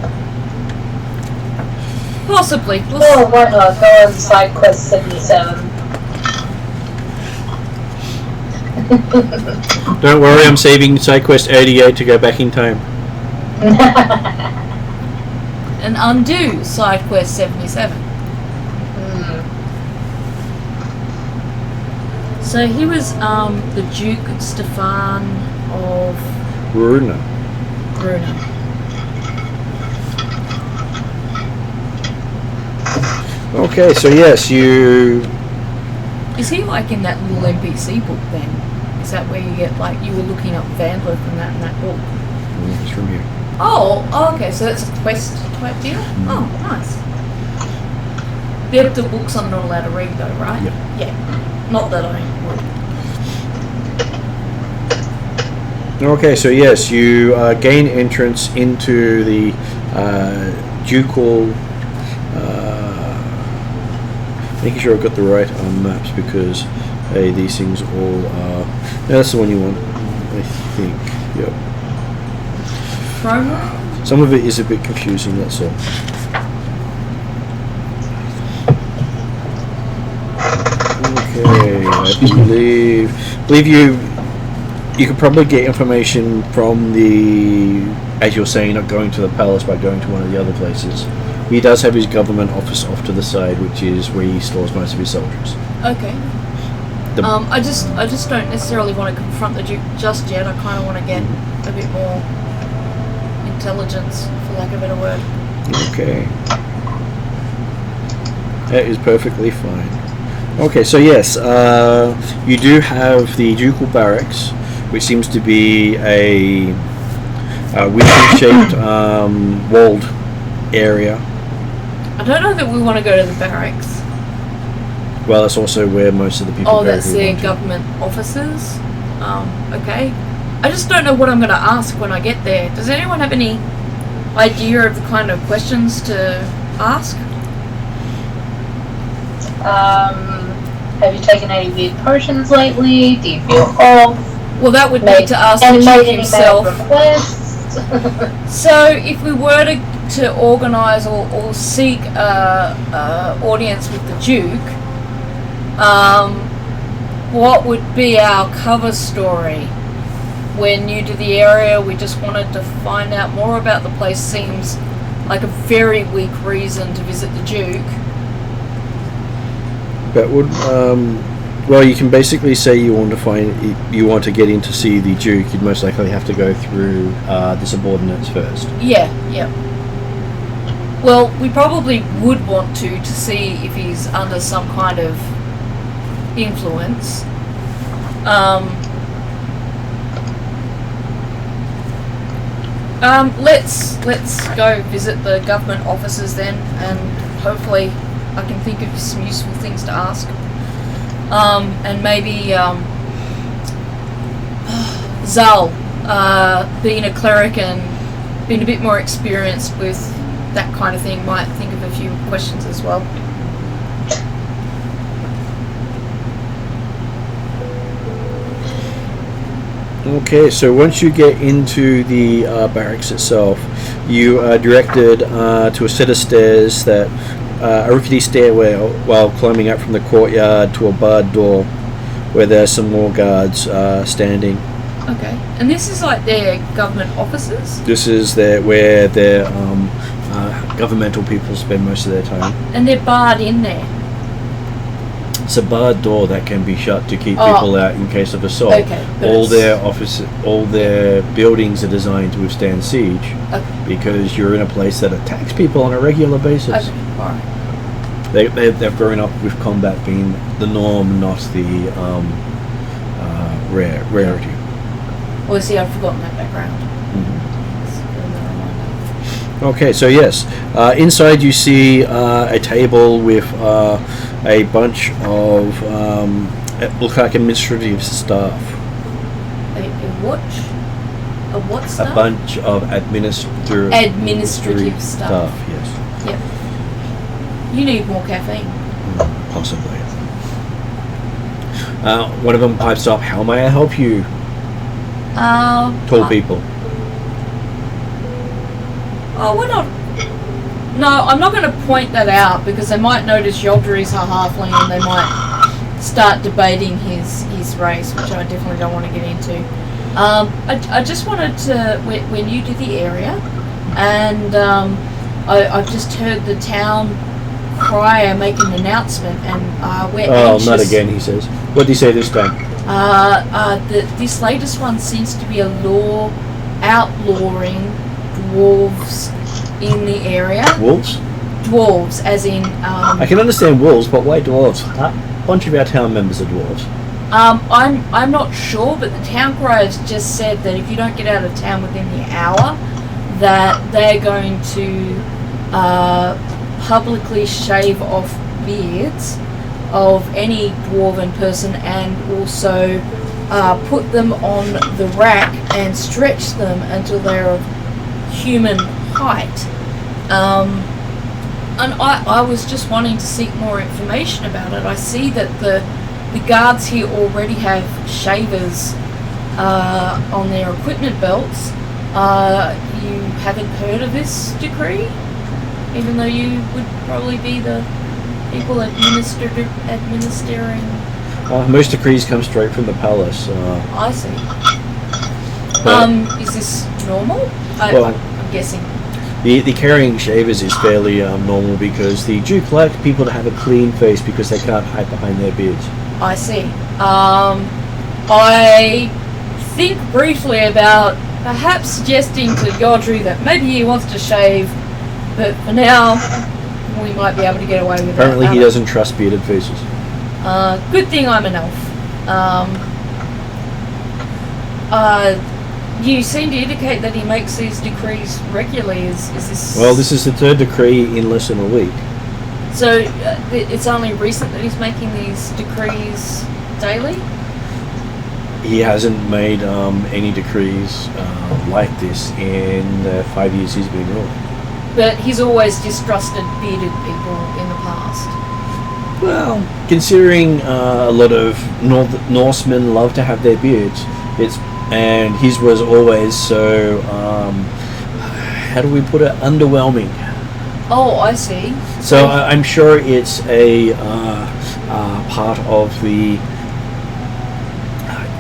Possibly. Oh, why not? Go on side quest 77. Don't worry, I'm saving side quest 88 to go back in time. And undo side quest 77. So he was the Duke Stefan of Bruna. Okay, so yes, you... Is he like in that little NPC book then? Is that where you get, like, you were looking up Vandalith and that in that book? It's from here. Oh, okay, so that's a quest type deal? Oh, nice. The books I'm not allowed to read though, right? Yep. Yeah. Not that I would. Okay, so yes, you gain entrance into the ducal... making sure I've got the right maps because these things all are... that's the one you want, I think. Yep. Promo? Some of it is a bit confusing, that's all. Okay, I believe you could probably get information from the, as you're saying, not going to the palace, but going to one of the other places. He does have his government office off to the side, which is where he stores most of his soldiers. Okay. I just don't necessarily want to confront the Duke just yet. I kind of want to get a bit more intelligence, for lack of a better word. Okay. That is perfectly fine. Okay, so yes, you do have the ducal barracks, which seems to be a wishing-shaped walled area. I don't know that we want to go to the barracks. Well, that's also where most of the people go. Oh, that's who their want to. government offices? Okay. I just don't know what I'm going to ask when I get there. Does anyone have any idea of the kind of questions to ask? Have you taken any weird potions lately? Do you feel off? Well, that would be to ask the Duke himself. Requests? So, if we were to organise or seek audience with the Duke, what would be our cover story? we're new to the area. We just wanted to find out more about the place. Seems like a very weak reason to visit the Duke. That would, well, you can basically say you want to get in to see the Duke. You'd most likely have to go through the subordinates first. Yeah. Well, we probably would want to see if he's under some kind of influence. Let's go visit the government offices then, and hopefully I can think of some useful things to ask. And maybe Zal, being a cleric and being a bit more experienced with that kind of thing, might think of a few questions as well. Okay, so once you get into the barracks itself, you are directed to a set of stairs that a rickety stairway while climbing up from the courtyard to a barred door where there's some more guards standing. Okay, and this is like their government offices? This is where their governmental people spend most of their time. And they're barred in there? It's a barred door that can be shut to keep people out in case of assault. Okay, all their buildings are designed to withstand siege because you're in a place that attacks people on a regular basis. Okay, alright. They've grown up with combat being the norm, not the rarity. Well, see, I've forgotten that background. Okay, so yes, inside you see a table with a bunch of look like administrative staff. A what staff? A bunch of administrative staff. Yes. Yep. You need more caffeine. Possibly. One of them pipes up. How may I help you? Tall people. Oh, we're not. No, I'm not going to point that out because they might notice Yogdri's a halfling and they might start debating his race, which I definitely don't want to get into. I just wanted to. We're new to the area, and I've just heard the town crier make an announcement, and we're anxious. Not again, he says. What did he say this time? This latest one seems to be a law outlawing dwarves in the area. Wolves? Dwarves, as in... I can understand wolves, but why dwarves? A bunch of our town members are dwarves. I'm not sure, but the town criers just said that if you don't get out of town within the hour, that they're going to publicly shave off beards of any dwarven person and also put them on the rack and stretch them until they're of human height. And I was just wanting to seek more information about it. I see that the guards here already have shavers on their equipment belts. You haven't heard of this decree? Even though you would probably be the people administering... Most decrees come straight from the palace. I see. Is this normal? I'm guessing. The carrying shavers is fairly normal because the Duke likes people to have a clean face because they can't hide behind their beards. I see. I think briefly about perhaps suggesting to Yodri that maybe he wants to shave, but for now we might be able to get away with it. Apparently he doesn't trust bearded faces. Good thing I'm an elf. You seem to indicate that he makes these decrees regularly. Is this... Well, this is the third decree in less than a week. So it's only recent that he's making these decrees daily? He hasn't made any decrees like this in the 5 years he's been ruling. But he's always distrusted bearded people in the past. Well, considering a lot of Norsemen love to have their beards, and his was always so, how do we put it, underwhelming. Oh, I see. So I'm sure it's a part of the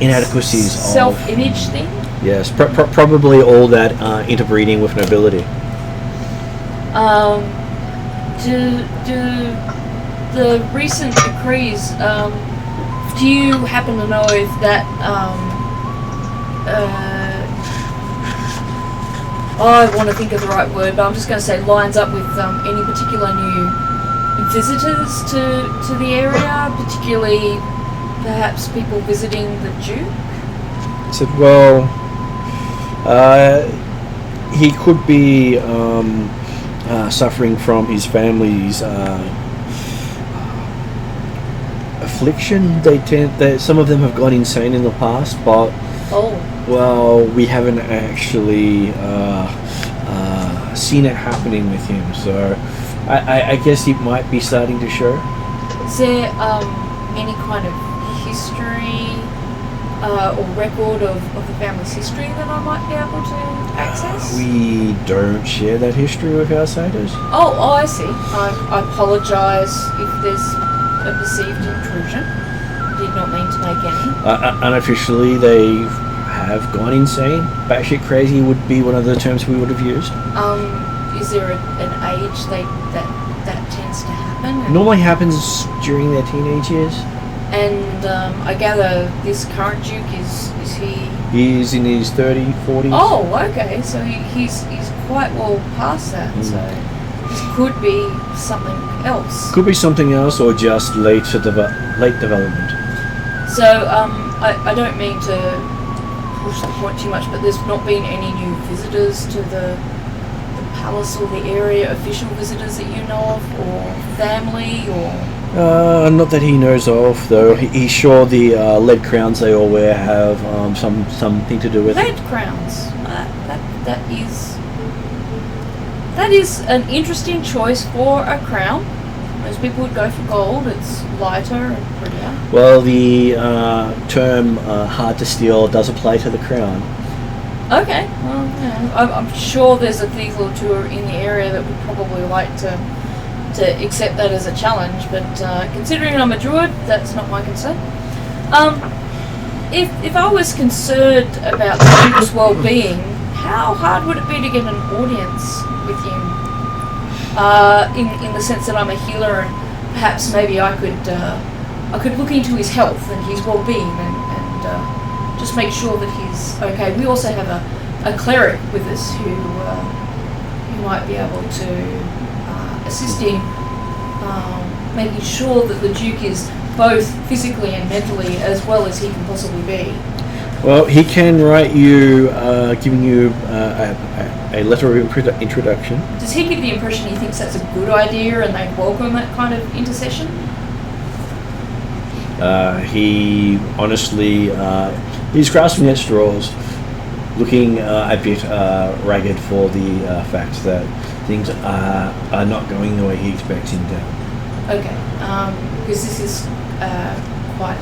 inadequacies self-image thing? Yes, probably all that interbreeding with nobility. Do the recent decrees, do you happen to know if that, I want to think of the right word, but I'm just going to say lines up with any particular new visitors to the area, particularly perhaps people visiting the Duke? I said, well, he could be suffering from his family's affliction. Some of them have gone insane in the past, but well, we haven't actually seen it happening with him. So I guess it might be starting to show. Is there any kind of history or record of the family's history that I might be able to access? We don't share that history with outsiders. Oh, I see. I apologise if there's a perceived intrusion. Did not mean to make any. Unofficially, they have gone insane. Batshit crazy would be one of the terms we would have used. Is there an age that tends to happen? It normally happens during their teenage years. And I gather this current Duke is he? He's in his 30s, 40s. Oh, okay. So he's quite well past that. So this could be something else. Could be something else, or just late development. So I don't mean to push the point too much, but there's not been any new visitors to the palace or the area, official visitors that you know of, or family, or. Not that he knows of, though. He's sure the lead crowns they all wear have something to do with lead it. crowns. That is an interesting choice for a crown. Most people would go for gold. It's lighter and prettier. Well, the term hard to steal does apply to the crown. Okay. Well, yeah. I'm sure there's a thief or two in the area that would probably like to accept that as a challenge, but considering I'm a druid, that's not my concern. If I was concerned about the Duke's well-being, how hard would it be to get an audience with him? In the sense that I'm a healer, and perhaps maybe I could look into his health and his well-being and just make sure that he's okay. We also have a cleric with us who might be able to assist in making sure that the Duke is both physically and mentally as well as he can possibly be. Well, he can write you, giving you a letter of introduction. Does he give the impression he thinks that's a good idea and they'd welcome that kind of intercession? He honestly, he's grasping at straws, looking a bit ragged for the fact that things are not going the way he expects him to. Okay, because this is quite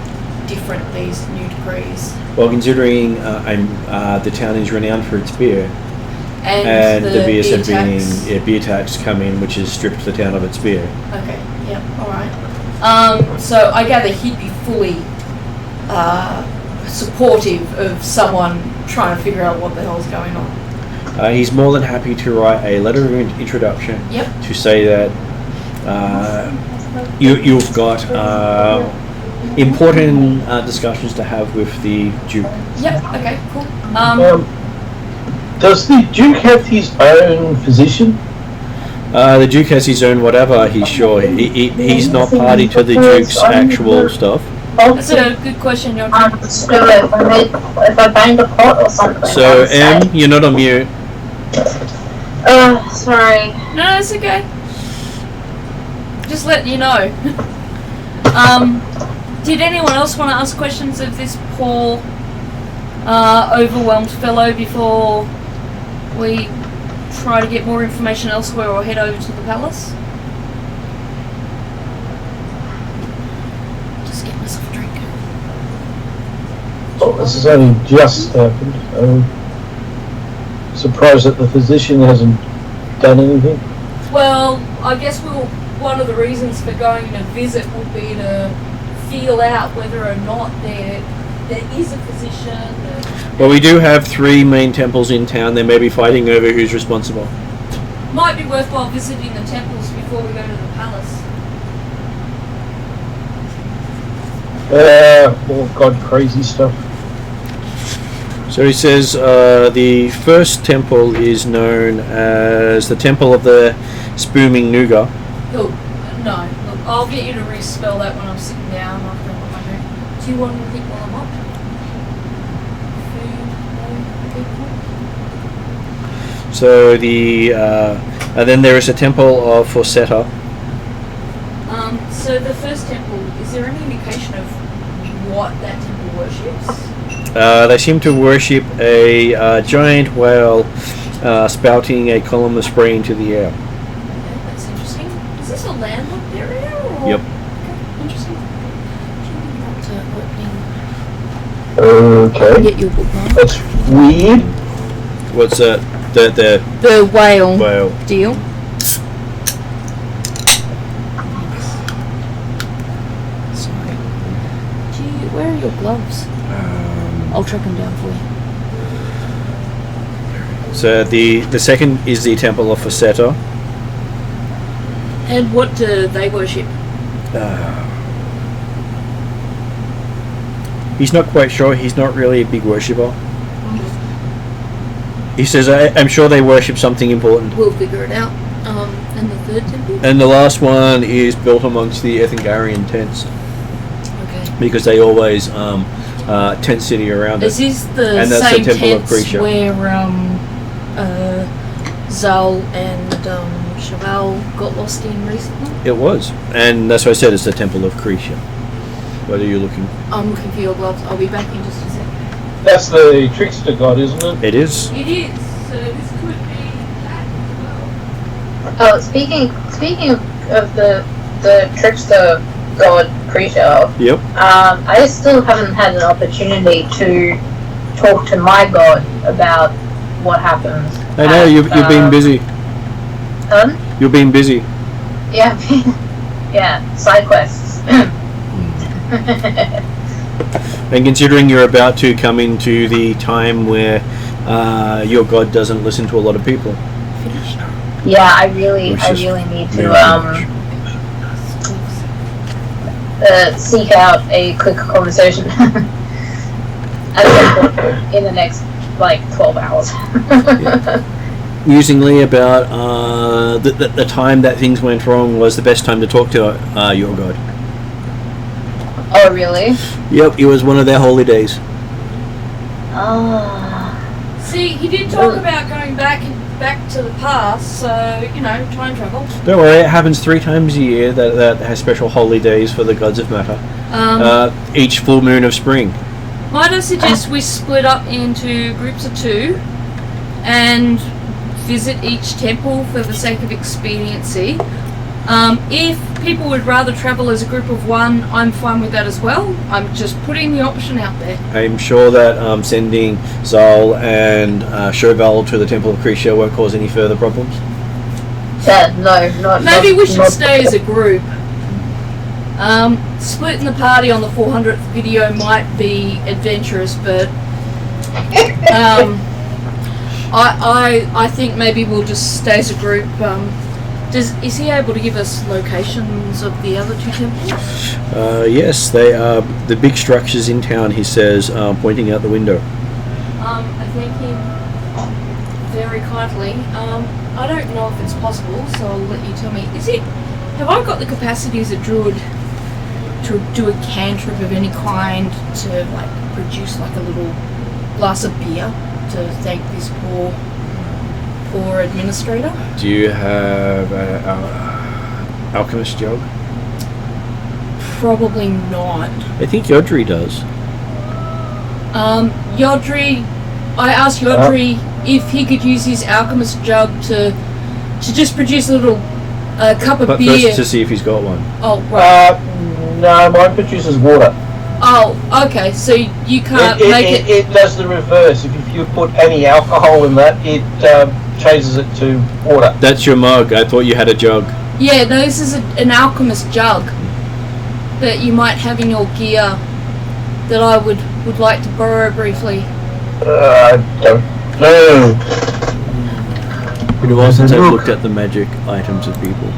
different, these new decrees. Well, considering the town is renowned for its beer, and the beer beer tax. Beer tax come in, which has stripped the town of its beer. Okay, yeah, alright. So I gather he'd be fully supportive of someone trying to figure out what the hell's going on. He's more than happy to write a letter of introduction to say that you've got important discussions to have with the Duke. Yep, okay, cool. Does the Duke have his own physician? The Duke has his own whatever, he's sure. He's not party to the Duke's actual stuff. That's a good question, you're trying to if I banged a pot or something. So, Em, you're not on mute. Sorry. No, it's okay. Just letting you know. Did anyone else want to ask questions of this poor, overwhelmed fellow before we try to get more information elsewhere or head over to the palace? Just get myself a drink. Oh, this has only just happened. I'm surprised that the physician hasn't done anything. Well, I guess one of the reasons for going to visit would be to feel out whether or not they're there is a physician. Well, we do have 3 main temples in town. They may be fighting over who's responsible. Might be worthwhile visiting the temples before we go to the palace. More god crazy stuff. So he says the first temple is known as the Temple of the Spooming Nuga. Oh, no. Look, I'll get you to respell that when I'm sitting down after I'm on my drink. Do you want anything while I'm up? Food? No? So the and then there is a Temple of Forsetta. So the first temple, is there any indication of what that temple worships? They seem to worship a giant whale spouting a column of spray into the air. Okay, that's interesting. Is this a landlocked area? Or? Yep. Okay, interesting. Okay. Get your bookmark. That's weird. What's that? The whale Whale. deal. Sorry. Gee, where are your gloves? I'll track them down for you. So the second is the Temple of Forsetta. And what do they worship? He's not quite sure. He's not really a big worshipper. He says, I'm sure they worship something important. We'll figure it out. And the third temple? And the last one is built amongst the Ethengarian tents Okay. because they always tent city around Is it. this the And that's the same Temple of tents Grisha. where Zal and Cheval got lost in recently? It was, and that's why I said it's the Temple of Grisha. What are you looking? I'm looking for your gloves. I'll be back in just a sec. That's the trickster god, isn't it? It is. It is. So this could be that as well. Oh, speaking of the trickster god creature, Yep. I still haven't had an opportunity to talk to my god about what happened. I know you've been busy. You've been busy. Yeah, yeah, side quests. And considering you're about to come into the time where your god doesn't listen to a lot of people. Yeah, I really Which is need very to much. Seek out a quick conversation in the next 12 hours. Musingly, about the time that things went wrong was the best time to talk to your god. Oh, really? Yep, it was one of their holy days. See, he did talk about going back to the past, so, time travel. Don't worry, it happens 3 times a year that has special holy days for the gods of matter. Each full moon of spring. Might I suggest we split up into groups of 2 and visit each temple for the sake of expediency. If people would rather travel as a group of 1, I'm fine with that as well. I'm just putting the option out there. I'm sure that sending Zal and Chauvel to the Temple of Grisha won't cause any further problems. Yeah, no, not. Maybe not, we should not, stay as a group. Splitting the party on the 400th video might be adventurous, but I think maybe we'll just stay as a group. Is he able to give us locations of the other 2 temples? Yes, they are the big structures in town, he says, pointing out the window. I thank him very kindly. I don't know if it's possible, so I'll let you tell me. Have I got the capacity as a druid to do a cantrip of any kind to produce a little glass of beer to thank this poor administrator? Do you have an alchemist jug? Probably not. I think Yodri does. Yodri, I asked Yodri if he could use his alchemist jug to just produce a little cup of But beer. first to see if he's got one. Oh, right. No, mine produces water. Oh, okay, so you can't make it... It does the reverse. If you put any alcohol in that, it changes it to water. That's your mug. I thought you had a jug. Yeah, no, this is an alchemist jug that you might have in your gear that I would would like to borrow briefly? I don't know. Been a while since I've looked at the magic items of people.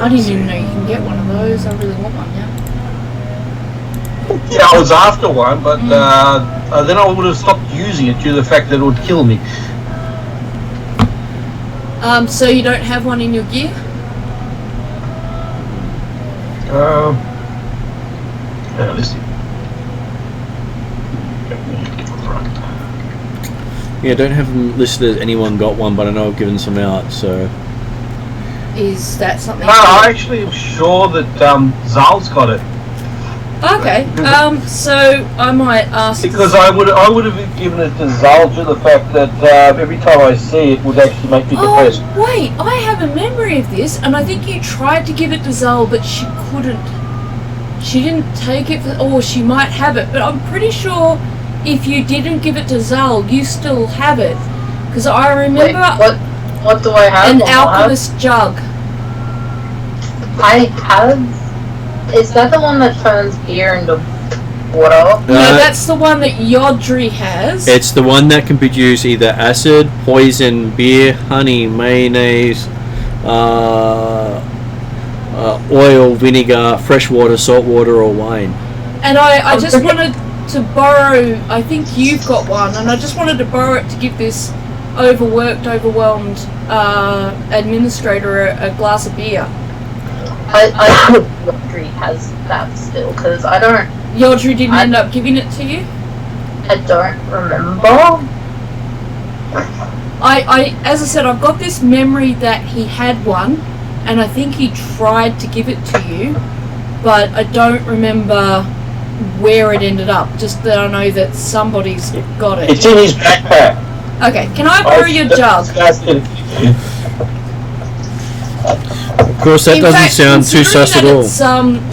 I didn't even know you can get one of those. I really want one now. Yeah, I was after one, but then I would have stopped using it due to the fact that it would kill me. So you don't have one in your gear? Let's see. Yeah, I don't have them listed as anyone got one, but I know I've given some out, so... Is that something? No, I actually am sure that Zal's got it. Okay. So I might ask. Because I would have given it to Zal due to the fact that every time I see it would actually make me depressed. Oh wait, I have a memory of this, and I think you tried to give it to Zal, but she couldn't. She didn't take it, or she might have it, but I'm pretty sure if you didn't give it to Zal, you still have it. Because I remember. Wait, what do I have? An alchemist jug. I have. Is that the one that turns beer into water? No, that's the one that Yodri has. It's the one that can produce either acid, poison, beer, honey, mayonnaise, oil, vinegar, fresh water, salt water, or wine. And I just wanted to borrow, I think you've got one, and I just wanted to borrow it to give this overwhelmed administrator a glass of beer. I hope Yodri has that still, because I don't... Yodri didn't end up giving it to you? I don't remember. As I said, I've got this memory that he had one, and I think he tried to give it to you, but I don't remember where it ended up, just that I know that somebody's got it. It's in his backpack. Okay, can I borrow your jug? Of course, that doesn't sound too sus at all. It's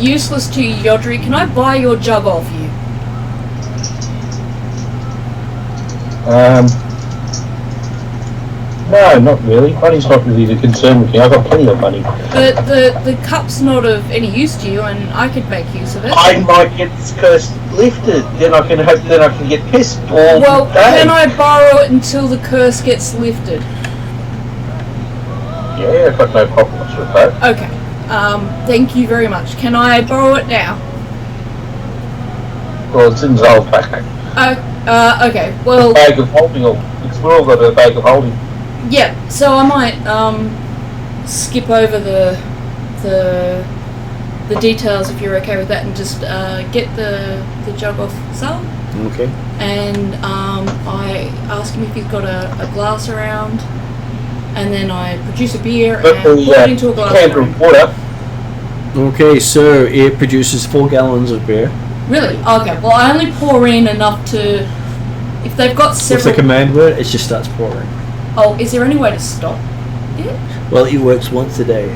useless to you, Yodri. Can I buy your jug off you? No, not really. Money's not really the concern with me. I've got plenty of money. But the cup's not of any use to you, and I could make use of it. I might get this curse lifted. Then I can hope. Then I can get pissed all Well, day. can I borrow it until the curse gets lifted? Yeah, I've got no problems with that. Okay. Thank you very much. Can I borrow it now? Well, it's in Zal's backpack. Okay. Well, Bag of holding. We're all got a bag of holding. yeah. So I might skip over the details if you're okay with that, and just get the jug off Zal. Okay. And I ask him if he's got a glass around, and then I produce a beer and pour it into a glass. Can of water. Okay, so it produces 4 gallons of beer. Really? Okay. Well, I only pour in enough to. If they've got What's several. the command word? It just starts pouring. Oh, is there any way to stop it? Well, it works once a day.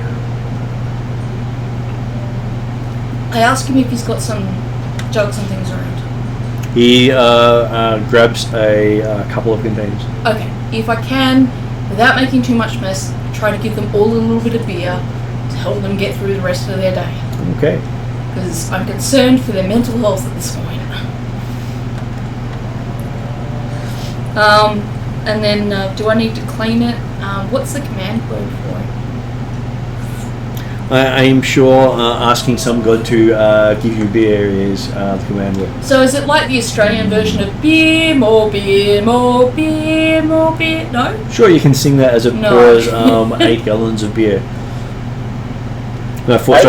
I ask him if he's got some jugs and things around. He grabs a couple of containers. Okay. If I can, without making too much mess, try to give them all a little bit of beer to help them get through the rest of their day. Okay. Because I'm concerned for their mental health at this point. And then, do I need to clean it? What's the command word for it? I am sure asking some god to give you beer is the command word. So is it like the Australian version of beer, more beer, more beer, more beer? No? Sure, you can sing that as it No. pours 8 gallons of beer. No, 4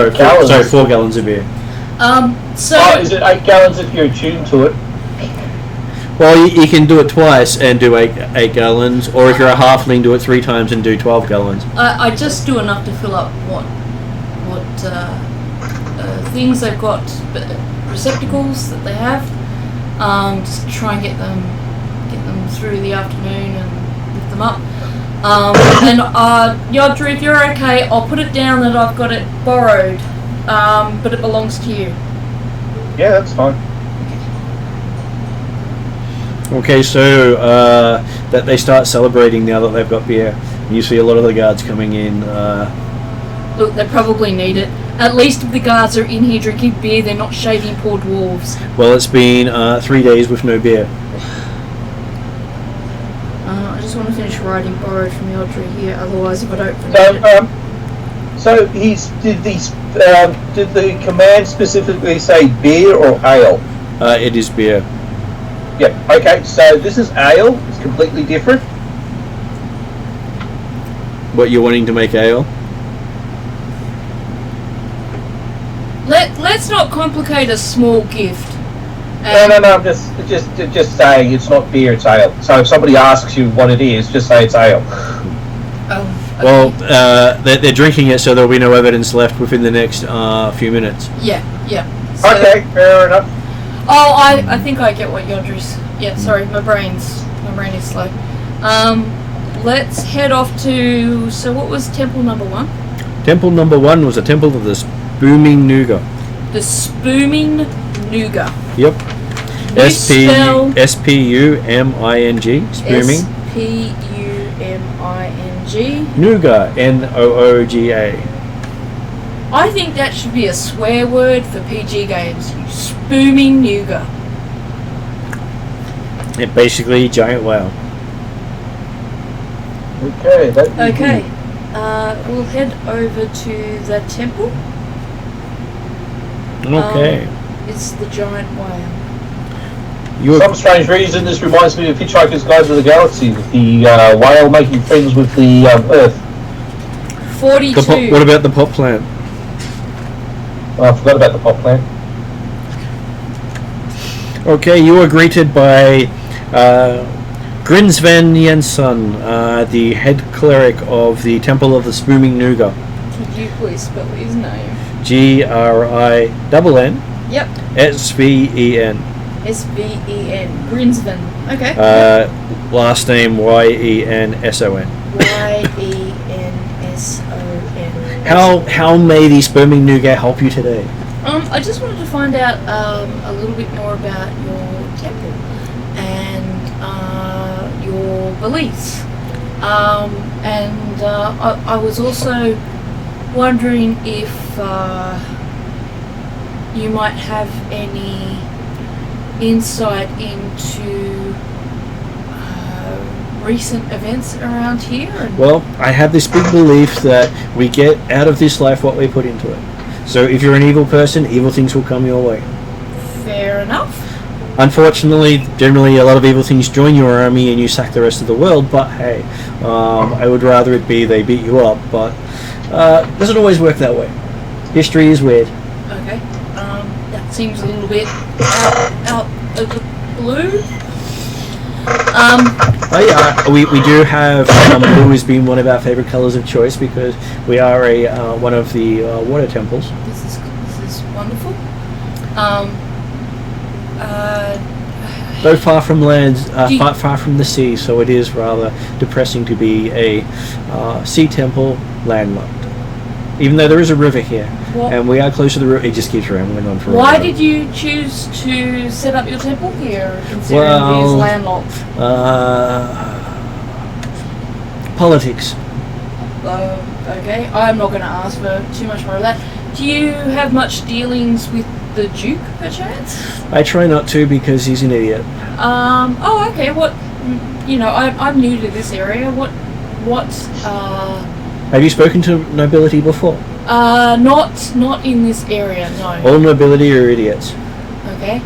gallons of beer. So... Oh, is it 8 gallons if you're attuned to it? Well, you can do it twice and do 8 gallons, or if you're a halfling, do it 3 times and do 12 gallons. I just do enough to fill up what things they've got, receptacles that they have. Just try and get them through the afternoon and lift them up. And Yodri, if you're okay, I'll put it down that I've got it borrowed, but it belongs to you. Yeah, that's fine. Okay, so that they start celebrating now that they've got beer. And you see a lot of the guards coming in. Look, they probably need it. At least if the guards are in here drinking beer, they're not shaving poor dwarves. Well, it's been 3 days with no beer. I just want to finish writing borrowed from Yodri here, otherwise if I don't finish So, it... so did the command specifically say beer or ale? It is beer. Yeah. Okay. So this is ale. It's completely different. What, you're wanting to make ale? Let's not complicate a small gift. No. I'm just saying it's not beer. It's ale. So if somebody asks you what it is, just say it's ale. Okay. Well, they're drinking it, so there'll be no evidence left within the next few minutes. Yeah. So, Okay. Fair enough. Oh, I think I get what Yodri's... Yeah, sorry, my brain is slow. Let's head off to... So what was temple number 1? Temple number 1 was a temple of the Spooming Nuga. The Spooming Nuga. Yep. You spell S-P-U-M-I-N-G. Spooming. S-P-U-M-I-N-G. Nuga. N-O-O-G-A. I think that should be a swear word for PG games. You Spooming Nuga. It basically giant wow. Okay. Okay. We'll head over to the temple. Okay. It's the giant whale. You For some strange reason, this reminds me of Hitchhiker's Guide to the Galaxy, with the whale making friends with the Earth. 42. what about the pot plant? Oh, I forgot about the pot plant. Okay, you are greeted by Grinsven Jensen, the head cleric of the Temple of the Spooming Nuga. Could you please spell his name? G-R-I-N-N Yep. S-V-E-N. S-V-E-N. Grinsven. Okay. Last name Y-E-N-S-O-N. Y-E-N-S-O-N. How may the Spooming Nuga help you today? I just wanted to find out a little bit more about your temple and your beliefs. I was also wondering if you might have any insight into recent events around here. And Well, I have this big belief that we get out of this life what we put into it. So if you're an evil person, evil things will come your way. fair enough. Unfortunately, generally a lot of evil things join your army and you sack the rest of the world, but hey, I would rather it be they beat you up, but doesn't always work that way. History is weird. Okay. That seems a little bit out of the blue. We do have blue has been one of our favourite colours of choice because we are one of the water temples. This is wonderful. Though far from lands, far from the sea, so it is rather depressing to be a sea temple landlocked. Even though there is a river here, and we are close to the river, it just keeps rambling on forever. Why did you choose to set up your temple here, considering it is landlocked? Politics. Okay, I'm not going to ask for too much more of that. Do you have much dealings with the Duke, perchance? I try not to because he's an idiot. Oh, okay. What? You know, I'm new to this area. What? Have you spoken to nobility before? Not in this area. No. All nobility are idiots. Okay.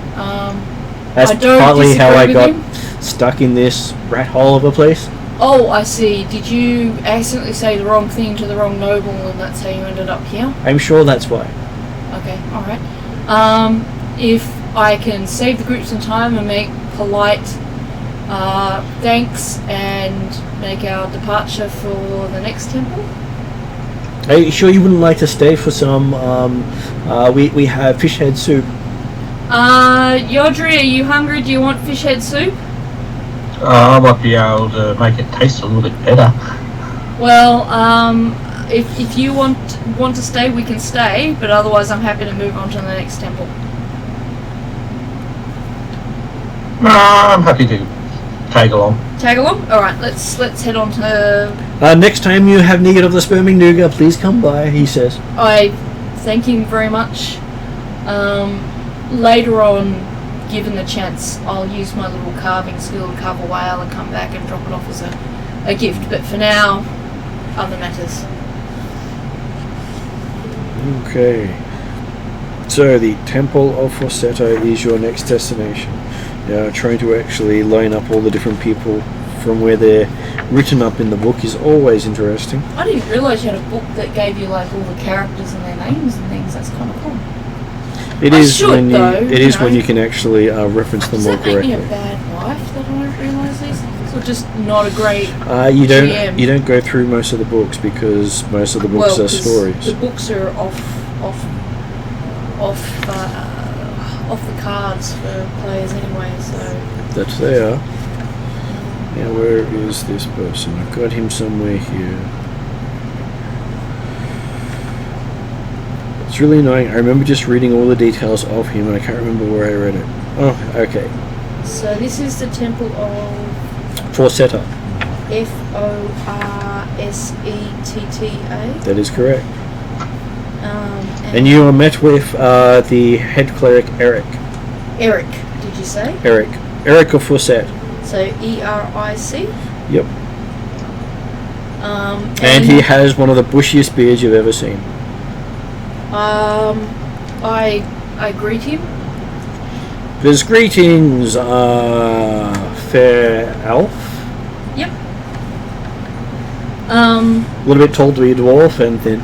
That's I don't partly how I disagree got with stuck in this rat hole of a place. Oh, I see. Did you accidentally say the wrong thing to the wrong noble, and that's how you ended up here? I'm sure that's why. Okay. All right. If I can save the group some time and make polite thanks and make our departure for the next temple. Are you sure you wouldn't like to stay for some? We have fish head soup. Yodri, are you hungry? Do you want fish head soup? I might be able to make it taste a little bit better. Well, if you want to stay, we can stay. But otherwise, I'm happy to move on to the next temple. I'm happy to tag along. Tag along. All right. Let's head on to. Next time you have need of the Sperming Nougat, please come by. He says. I thank him very much. Later on, given the chance, I'll use my little carving skill to carve a whale and come back and drop it off as a gift. But for now, other matters. Okay. So the Temple of Forsetto is your next destination. Trying to actually line up all the different people from where they're written up in the book is always interesting. I didn't realise you had a book that gave you like all the characters and their names and things. That's kind of cool. It I is should, when you, though, it is you when know. you can actually reference them Does more that make me correctly. a bad wife that I don't realise these things, or just not a great? You GM? don't go through most of the books because most of the books are 'cause stories. The books are off the cards for players anyway. So That's there. Now where is this person? I've got him somewhere here. It's really annoying. I remember just reading all the details of him and I can't remember where I read it. Oh, okay. so this is the Temple of Forsetto. Forsetta. That is correct. And And you are met with the head cleric Eric. Eric, did you say? Eric of Forset. So ERIC. Yep. And And he has one of the bushiest beards you've ever seen. I greet him. His greetings, fair elf. Yep. A little bit tall to be a dwarf and thin.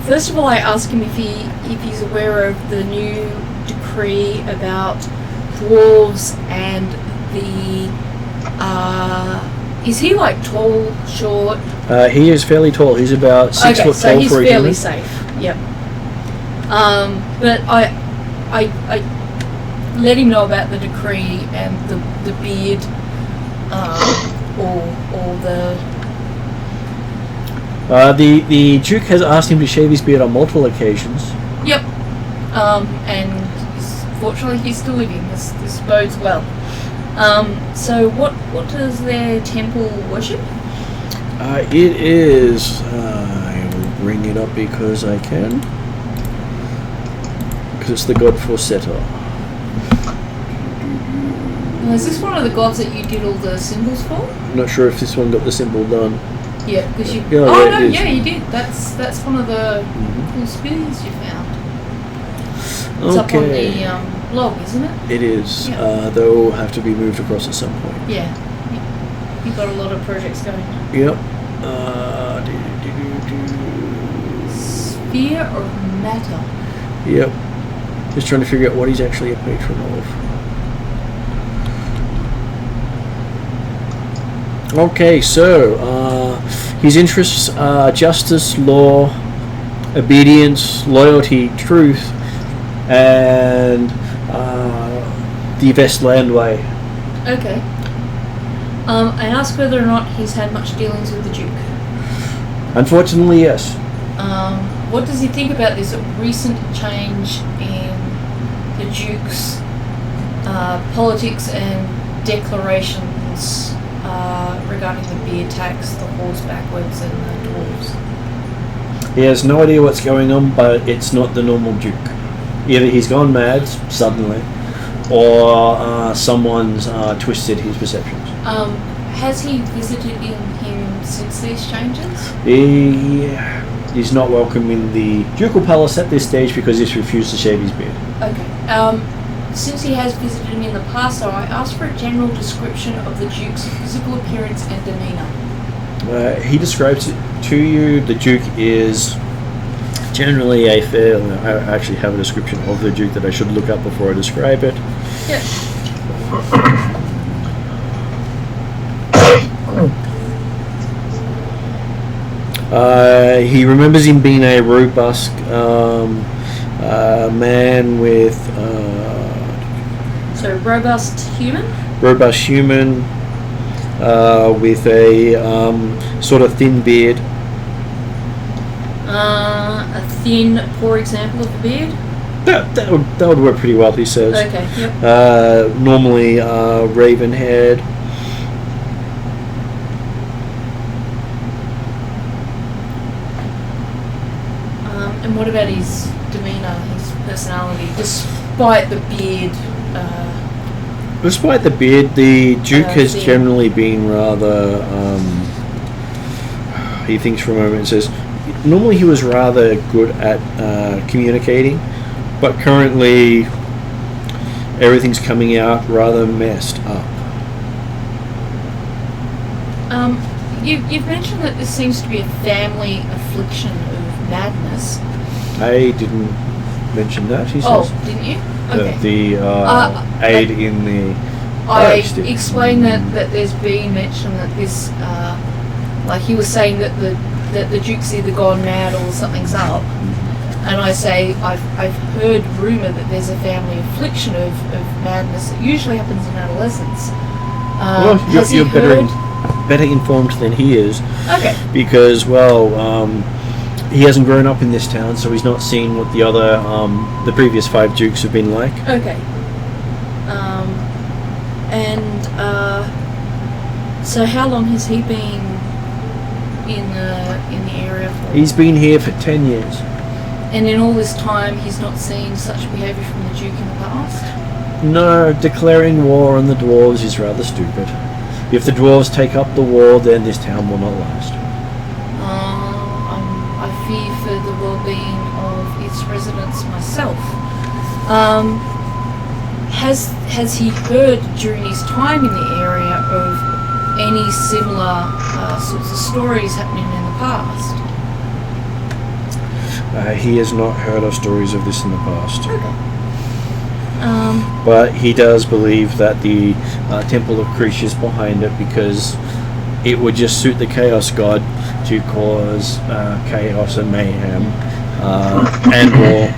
First of all, I ask him if he's aware of the new decree about dwarves and the. Is he like tall, short? He is fairly tall. He's about 6 foot so tall he's for a fairly human. safe. Yep. But I let him know about the decree and the beard, or The Duke has asked him to shave his beard on multiple occasions. Yep. And fortunately he's still living. This bodes well. So what does their temple worship? It is. I will bring it up because I can. Because it's the god Forsetto. Now, is this one of the gods that you did all the symbols for? I'm not sure if this one got the symbol done. Yeah, because you. Yeah, oh yeah, no, it is. yeah, you did. That's one of the cool spears you found. It's up on the blog, isn't it? It is. Yeah. They'll have to be moved across at some point. Yeah. You've got a lot of projects going. Yep. Sphere of matter. Yep. Just trying to figure out what he's actually a patron of. Okay, so his interests are justice, law, obedience, loyalty, truth, and the Vestland Way. Okay. I asked whether or not he's had much dealings with the Duke. Unfortunately, yes. What does he think about this recent change in the Duke's politics and declarations regarding the beer tax, the horse backwards, and the dwarves? He has no idea what's going on, but it's not the normal Duke. Either he's gone mad suddenly, or someone's twisted his perceptions. Has he visited him since these changes? He's not welcome in the Ducal Palace at this stage because he's refused to shave his beard. Okay. Since he has visited him in the past, though, I asked for a general description of the Duke's physical appearance and demeanour. He describes it to you. The Duke is generally a fair... I actually have a description of the Duke that I should look up before I describe it. Yeah. He remembers him being a robust man with... So, robust human? robust human with a sort of thin beard. A thin, poor example of the beard? That would work pretty well, he says. Okay, yep. Normally raven haired. And what about his demeanour, his personality, despite the beard? Despite the beard, the Duke has thing. generally been rather. He thinks for a moment and says, normally he was rather good at communicating, but currently everything's coming out rather messed up. You've mentioned that this seems to be a family affliction of madness. I didn't mention that, he says. Oh, didn't you? Okay. The aid in the... I explained that there's been mention that this, like he was saying that the Duke's either gone mad or something's up. And I say, I've heard rumour that there's a family affliction of madness that usually happens in adolescence. Well, you're better informed than he is. Okay. Because, he hasn't grown up in this town, so he's not seen what the other, the previous 5 Dukes have been like. Okay. So how long has he been in the area for? He's been here for 10 years. And in all this time, he's not seen such behaviour from the Duke in the past? No, declaring war on the Dwarves is rather stupid. If the Dwarves take up the war, then this town will not last. I fear for the well-being of its residents myself. Has he heard during his time in the area of any similar sorts of stories happening in the past? He has not heard of stories of this in the past. Okay. But he does believe that the Temple of Krish is behind it because it would just suit the Chaos God to cause chaos and mayhem and war.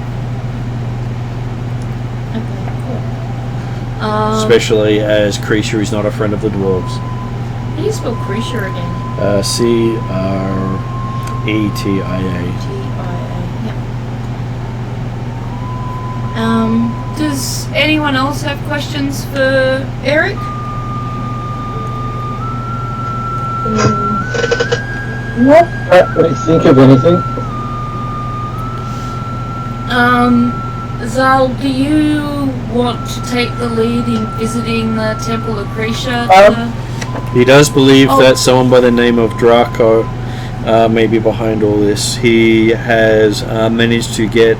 Okay, cool. Especially as Kreischer is not a friend of the Dwarves. How do you spell Kreischer again? C-R-E-T-I-A. Does anyone else have questions for Eric? Not really think of anything. Zal, do you want to take the lead in visiting the Temple of Krisha? He does believe that someone by the name of Draco may be behind all this. He has managed to get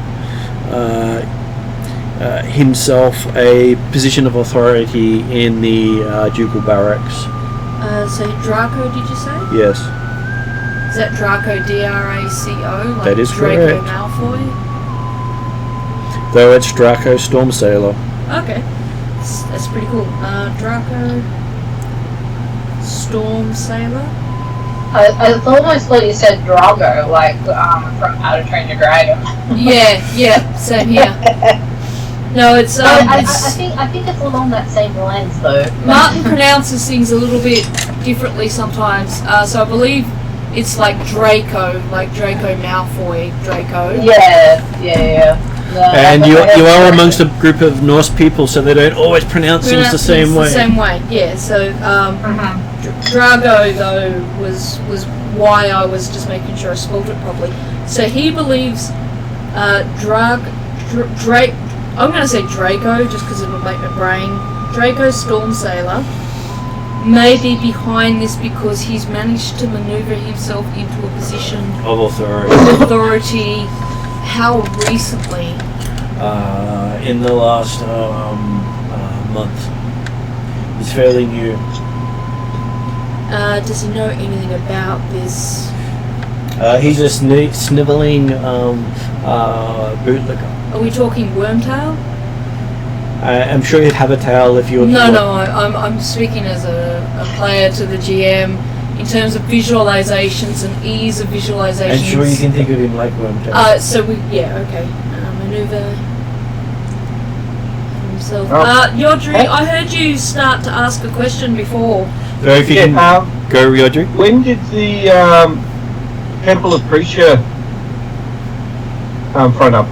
himself a position of authority in the ducal barracks. So Draco, did you say? Yes. Is that Draco, D-R-A-C-O? Like That is Draco correct. Malfoy? Though it's Draco Stormsailor. Okay. That's pretty cool. Draco Stormsailor? It's almost like you said Drago, like from How to Train Your Dragon. Yeah, same here. No, it's I think it's along that same lines though. Martin pronounces things a little bit differently sometimes. So I believe it's like Draco Malfoy, Draco. Yeah. No, And you are amongst a group of Norse people, so they don't always pronounce things the same way. The same way, yeah. So Drago though was why I was just making sure I spelled it properly. So he believes I'm going to say Draco just because it'll make my brain. Draco Stormsailor may be behind this because he's managed to maneuver himself into a position Of authority. authority. How recently? In the last month. It's fairly new. Does he know anything about this? He's a snivelling bootlicker. Are we talking Wormtail? I'm sure you'd have a tail if you were... No, I'm speaking as a player to the GM in terms of visualizations and ease of visualizations. I'm sure you can think of him like Wormtail. Maneuver himself. Yodri, I heard you start to ask a question before. So if you can go, Yodri. When did the Temple of Krisha front up?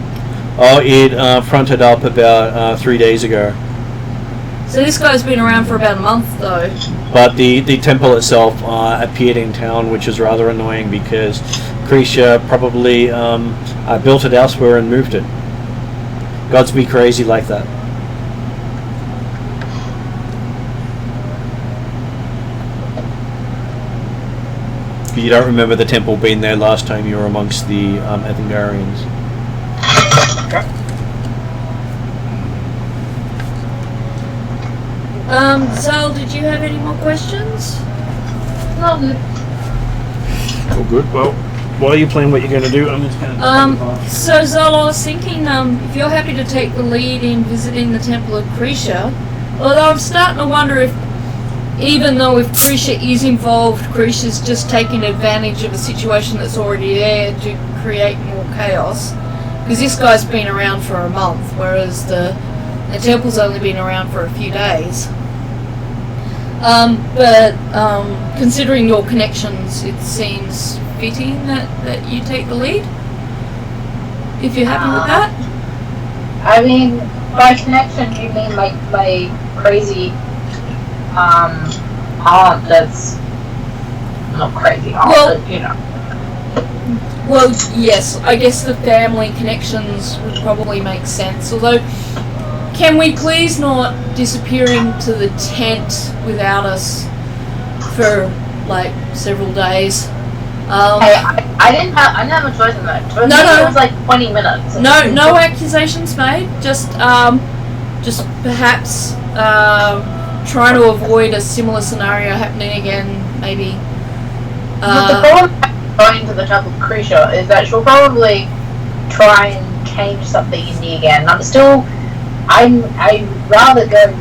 Oh, it fronted up about 3 days ago. So this guy's been around for about a month though. But the temple itself appeared in town, which is rather annoying because Krisha probably built it elsewhere and moved it. Gods be crazy like that. You don't remember the temple being there last time you were amongst the Ethengarians. Zal, did you have any more questions? No, good. Oh, good. Well, while you plan what you're going to do, I'm just going to... So Zal, I was thinking, if you're happy to take the lead in visiting the Temple of Krisha, although I'm starting to wonder if, even though if Krisha is involved, Krisha's just taking advantage of a situation that's already there to create more chaos. Because this guy's been around for a month, whereas the temple's only been around for a few days. But considering your connections, it seems fitting that you take the lead. If you're happy with that. I mean, by connection, you mean like my crazy aunt that's not crazy aunt, Well, but you know. Well, yes, I guess the family connections would probably make sense. Although, can we please not disappear into the tent without us for like several days? Hey, I didn't have a choice in that. No. It was like 20 minutes. No accusations made. Just perhaps trying to avoid a similar scenario happening again. Maybe. But the problem with going to the Temple of Krisha is that she'll probably try and change something in me again. I'd rather go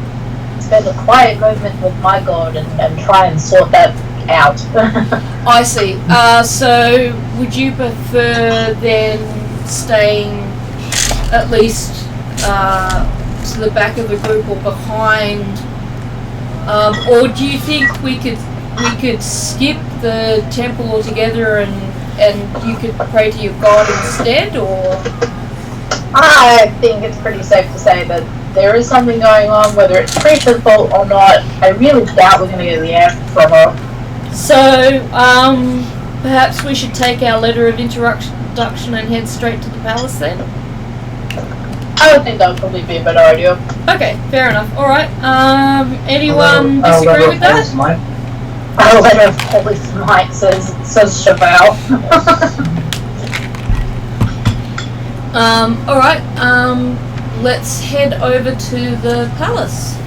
spend a quiet moment with my god and try and sort that out. I see. So would you prefer then staying at least to the back of the group or behind? Or do you think we could skip the temple altogether and you could pray to your god instead, or? I think it's pretty safe to say that there is something going on, whether it's Krisha's fault or not. I really doubt we're going to get the answer from her. So, perhaps we should take our letter of introduction and head straight to the palace then? I would think that would probably be a better idea. Okay, fair enough. Alright, anyone disagree with that? A letter of holy smite, says Chevelle. Alright, let's head over to the palace.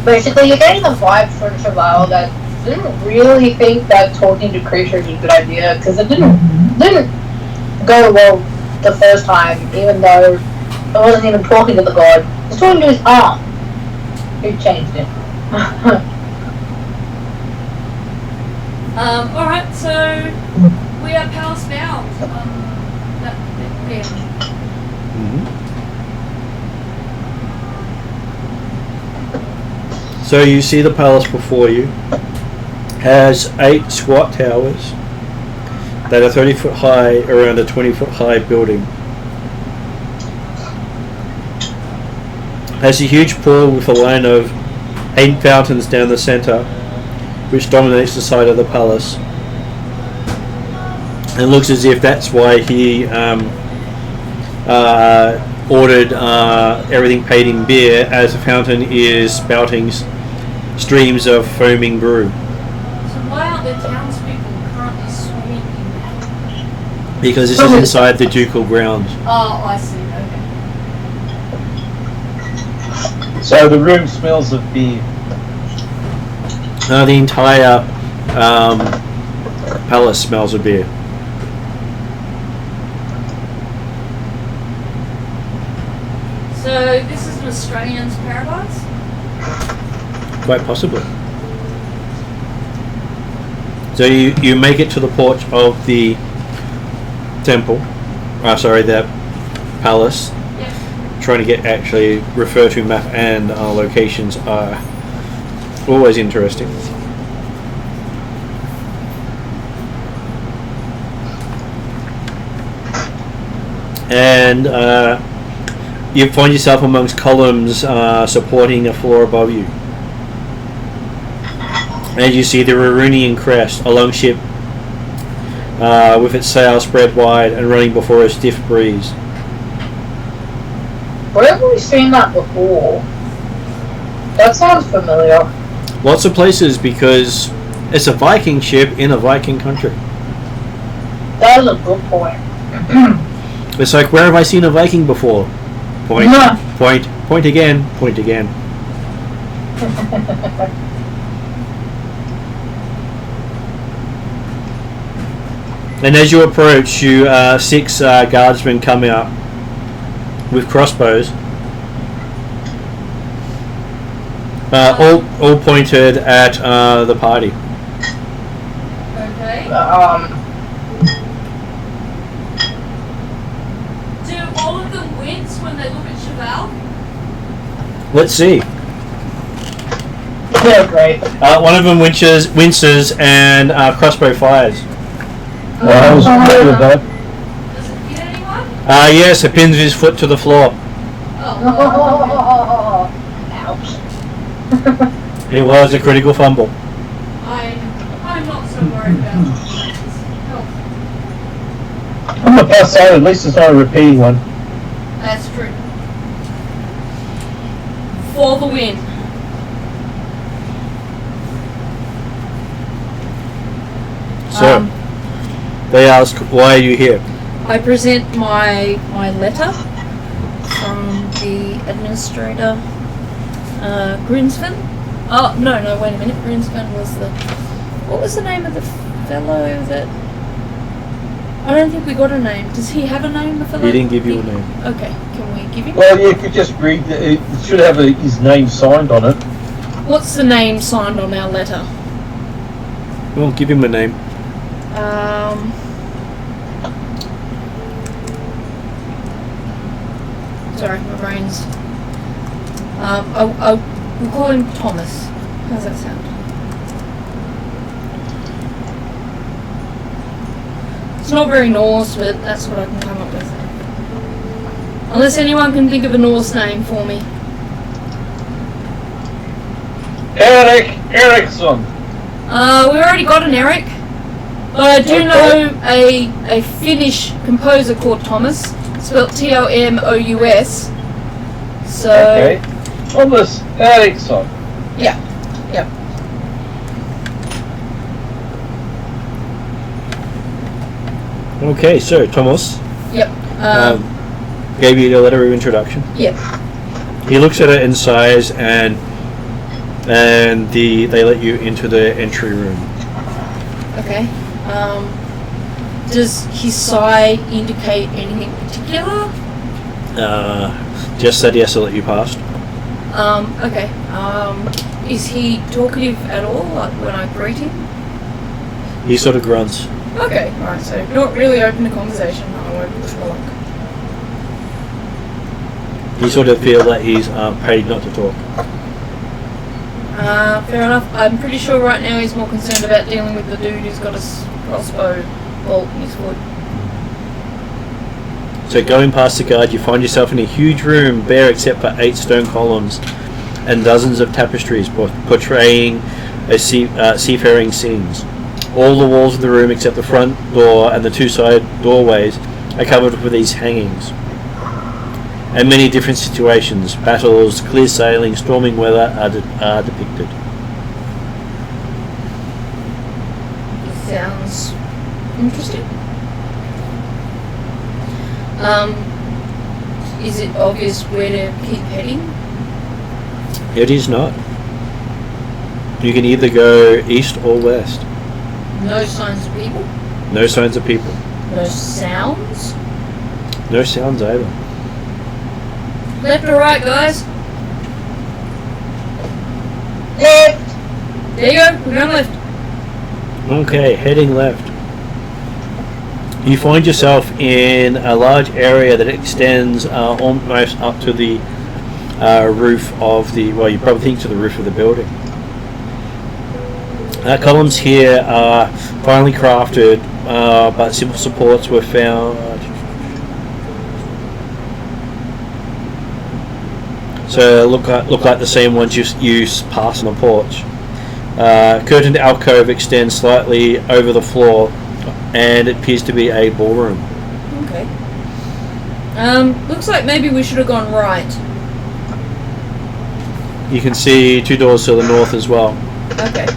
Basically, you're getting the vibe from Chevelle that didn't really think that talking to Krisha was a good idea, because it didn't go well the first time, even though it wasn't even talking to the god. It was talking to his aunt, who changed it. Alright, so we are palace bound. So you see the palace before you. Has 8 squat towers that are 30 foot high around a 20 foot high building. Has a huge pool with a line of 8 fountains down the center, which dominates the side of the palace. And looks as if that's why he ordered everything paid in beer, as the fountain is spouting streams of foaming brew. So why aren't the townspeople currently swimming in that? Because this is inside the ducal grounds. Oh, I see, okay. So the room smells of beer. The entire palace smells of beer. So this is an Australian's paradise? Quite possibly. So you make it to the porch of the temple. The palace. Yeah. Trying to get actually refer to map and locations are always interesting. And you find yourself amongst columns supporting a floor above you. And you see the Rurunian crest, a longship with its sails spread wide and running before a stiff breeze. Where have we seen that before? That sounds familiar. Lots of places, because it's a Viking ship in a Viking country. That is a good point. It's like, where have I seen a Viking before? Point, point, point again, point again. And as you approach, you 6 guardsmen come out with crossbows, all pointed at the party. Okay. Do all of them wince when they look at Cheval? Let's see. They're great. One of them winces and crossbow fires. I was afraid of that. Does it hit anyone? Yes, it pins his foot to the floor. Oh. Ouch. It was a critical fumble. I'm not so worried about it. I'm a plus side, at least it's not a repeating one. That's true. For the win. So, they ask, why are you here? I present my letter from the administrator, Grinspan. Oh, no, wait a minute. Grinspan was what was the name of the fellow that... I don't think we got a name. Does he have a name, the fellow? He didn't give you a name. Okay, can we give him? Well, you could just read, it should have his name signed on it. What's the name signed on our letter? Well, give him a name. Sorry, my brain's... we'll call him Thomas. How's that sound? It's not very Norse, but that's what I can come up with. Unless anyone can think of a Norse name for me. Eric Eriksson. We already got an Eric. But I do know a Finnish composer called Thomas, spelled Tomous. So... Okay. Thomas Eriksson. Yeah. Yep. Okay, so Thomas Yep. gave you the letter of introduction. Yep. He looks at it and sighs, and they let you into the entry room. Okay. Does his sigh indicate anything particular? Just said yes to let you past. Okay. Is he talkative at all, like when I greet him? He sort of grunts. Okay, alright, so not really open to conversation. I won't push my luck. You sort of feel that he's paid not to talk. Fair enough. I'm pretty sure right now he's more concerned about dealing with the dude who's got a crossbow bolt in his foot. So going past the guard, you find yourself in a huge room, bare except for 8 stone columns and dozens of tapestries portraying seafaring scenes. All the walls of the room except the front door and the 2 side doorways are covered with these hangings. And many different situations, battles, clear sailing, storming weather are depicted. Sounds interesting. Is it obvious where to keep heading? It is not. You can either go east or west. No signs of people? No signs of people. No sounds? No sounds either. Left or right, guys? Left. There you go, we're going left. Okay, heading left. You find yourself in a large area that extends almost up to the roof of the, well, you probably think to the roof of the building. Columns here are finely crafted, but simple supports were found. So look like the same ones you pass on the porch. Curtained alcove extends slightly over the floor and it appears to be a ballroom. Okay. Looks like maybe we should have gone right. You can see 2 doors to the north as well. Okay.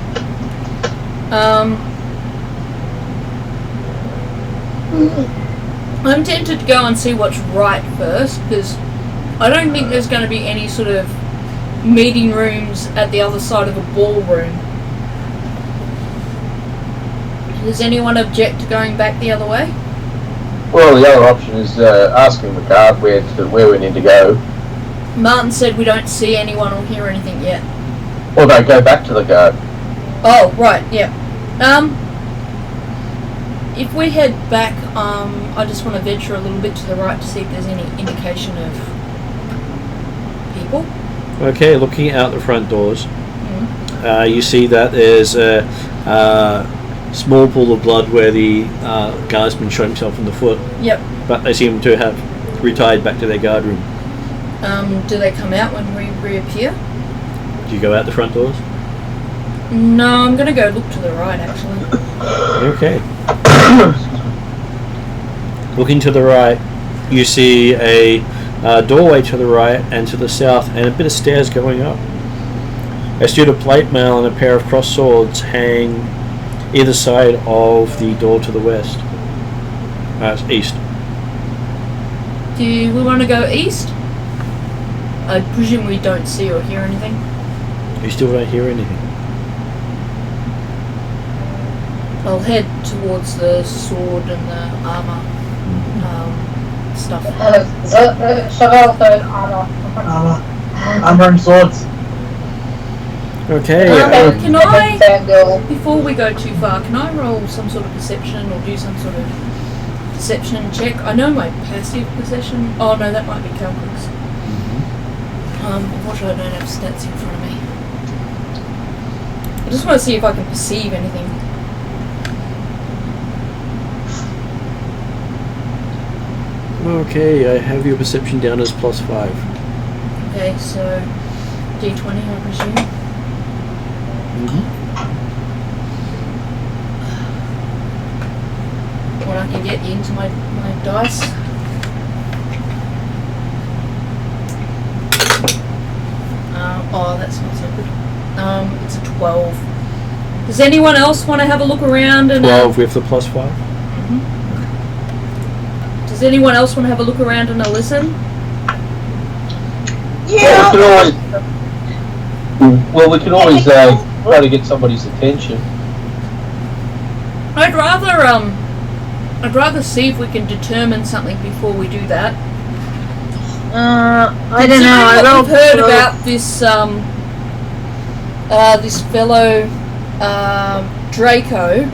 I'm tempted to go and see what's right first, because I don't think there's going to be any sort of meeting rooms at the other side of a ballroom. Does anyone object to going back the other way? Well, the other option is asking the guard where we need to go. Martin said we don't see anyone or hear anything yet. Or no, go back to the guard. Oh, right, yeah. If we head back, I just want to venture a little bit to the right to see if there's any indication of people. Okay, looking out the front doors, you see that there's a small pool of blood where the guardsman shot himself in the foot. Yep. But they seem to have retired back to their guard room. Do they come out when we reappear? Do you go out the front doors? No, I'm going to go look to the right, actually. Okay. Looking to the right, you see a doorway to the right and to the south, and a bit of stairs going up. A suit of plate mail and a pair of crossed swords hang either side of the door to the west. East. Do we want to go east? I presume we don't see or hear anything. You still don't hear anything. I'll head towards the sword and the armor stuff. Chevelle third armor. Armor and swords. Okay. Can I, Fangirl. before we go too far, can I roll some sort of perception or do some sort of perception check? I know my passive perception. Oh no, that might be Calcux. Unfortunately, I don't have stats in front of me. I just want to see if I can perceive anything. Okay, I have your perception down as +5. Okay, so D20, I presume. What I can get into my dice. Oh, that's not so good. It's a 12. Does anyone else want to have a look around? And 12 with the +5? Does anyone else want to have a look around and a listen? Yeah. Well, we can always try to get somebody's attention. I'd rather see if we can determine something before we do that. I don't know. I rolled We've heard 12. about this this fellow Draco.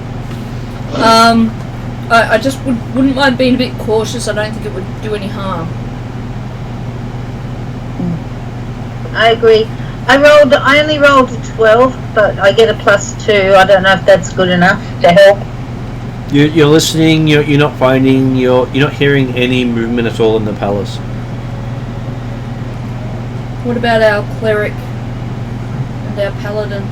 I just wouldn't mind being a bit cautious. I don't think it would do any harm. I agree. I only rolled a 12, but I get a +2. I don't know if that's good enough to help. You're listening. You're not finding. You're not hearing any movement at all in the palace. What about our cleric and our paladin?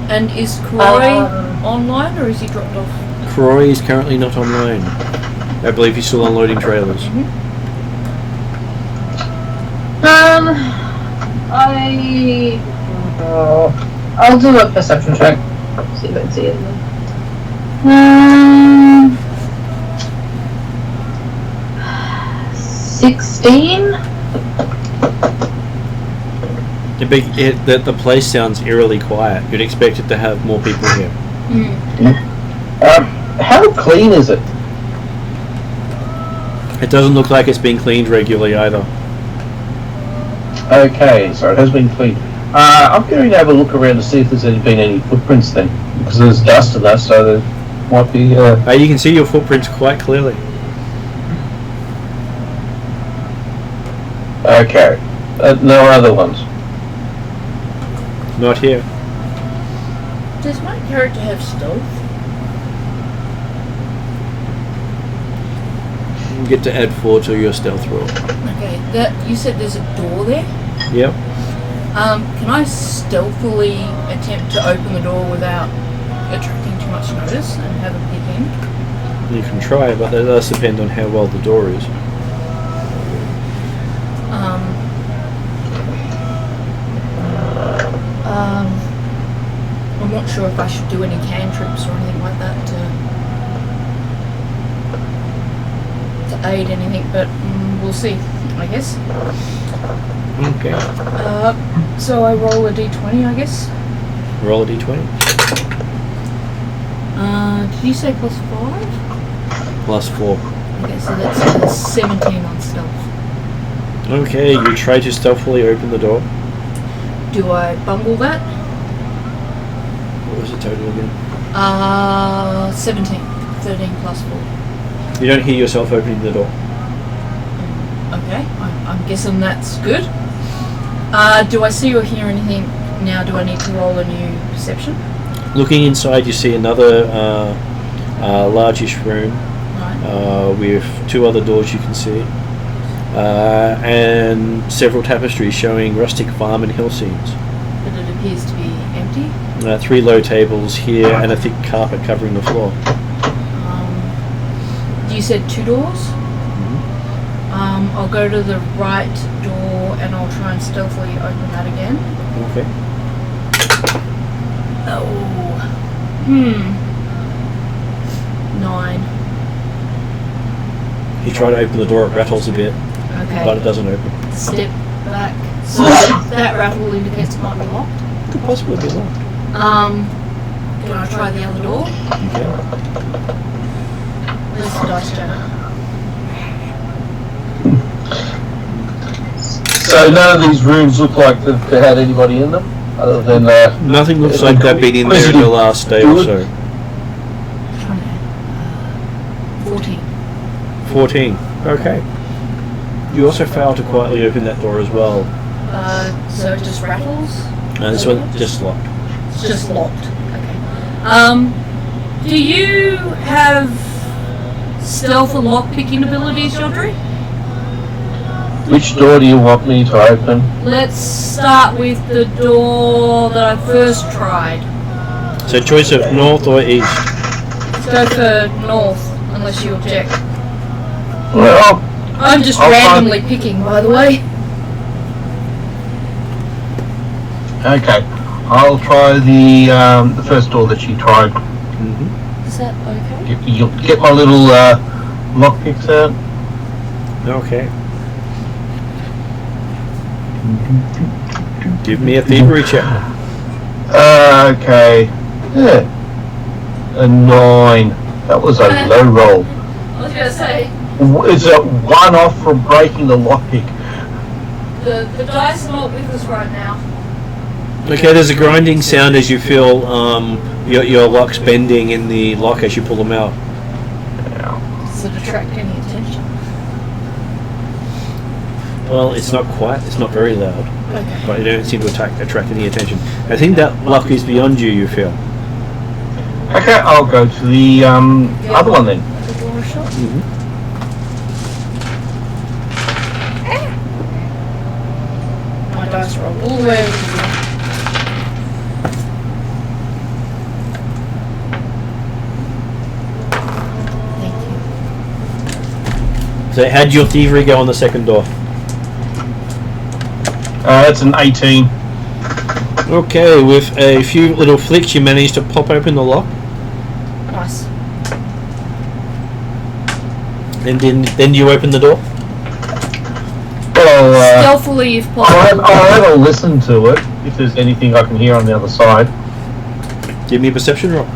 And is Croy online, or is he dropped off? Croy is currently not online. I believe he's still unloading trailers. I'll do a perception check. See if I can see it. 16. The place sounds eerily quiet. You'd expect it to have more people here. How clean is it? It doesn't look like it's being cleaned regularly either. Okay, so it has been cleaned. I'm going to have a look around to see if there's been any footprints then, because there's dust and that, so there might be. You can see your footprints quite clearly. Okay, no other ones. Not here. Does my character have stealth? You get to add 4 to your stealth roll. Okay, you said there's a door there? Yep. Can I stealthily attempt to open the door without attracting too much notice and have a peek in. You can try, but that does depend on how well the door is. I'm not sure if I should do any cantrips or anything like that to aid anything, but we'll see, I guess. Okay. So I roll a d20, I guess. Roll a d20. Did you say +5? +4. Okay, so that's 17 on stealth. Okay, you try to stealthily open the door. Do I bungle that? What was the total again? 17. 13 +4. You don't hear yourself opening the door. Okay, I'm guessing that's good. Do I see or hear anything now? Do I need to roll a new perception? Looking inside, you see another largish room Right. with 2 other doors you can see, and several tapestries showing rustic farm and hill scenes. But it appears to be empty. 3 low tables here and a thick carpet covering the floor. You said 2 doors? I'll go to the right door and I'll try and stealthily open that again. Okay. Oh. 9. You try to open the door, it rattles a bit, Okay. but it doesn't open. Step back. So that rattle indicates it might be locked. Could possibly be locked. Can I try the other door? Okay. Where's the dice jack? So none of these rooms look like they've had anybody in them, other than Nothing looks like they've been in there in the last day or so. 14. 14. Okay. You also fail to quietly open that door as well. So it just rattles? And this one just locked. It's just locked. Okay. Do you have stealth and lockpicking abilities, Jodri? which door do you want me to open? Let's start with the door that I first tried. So choice of north or east. Let's go for north, unless you object. Well, I'm just I'll randomly picking, by the way. okay. I'll try the first door that you tried. Is that okay? You'll get my little lockpicks out. Okay. Give me a thievery check. Okay. Yeah. A 9. That was a low roll. I was going to say, Is it 1 off from breaking the lockpick? the dice are not with us right now. Okay, there's a grinding sound as you feel your locks bending in the lock as you pull them out. Does it attract any attention? Well, it's not very loud, Okay. but you don't seem to attract any attention. I think that lock is beyond you, you feel. Okay, I'll go to the other one then. The door shot? My dice rolled all the way over to the Thank you. So how'd your thievery go on the second door? That's an 18. Okay, with a few little flicks you managed to pop open the lock. Nice. And then you open the door? Well, Stealthily, if possible. I'll have a listen to it, if there's anything I can hear on the other side. Give me a perception roll.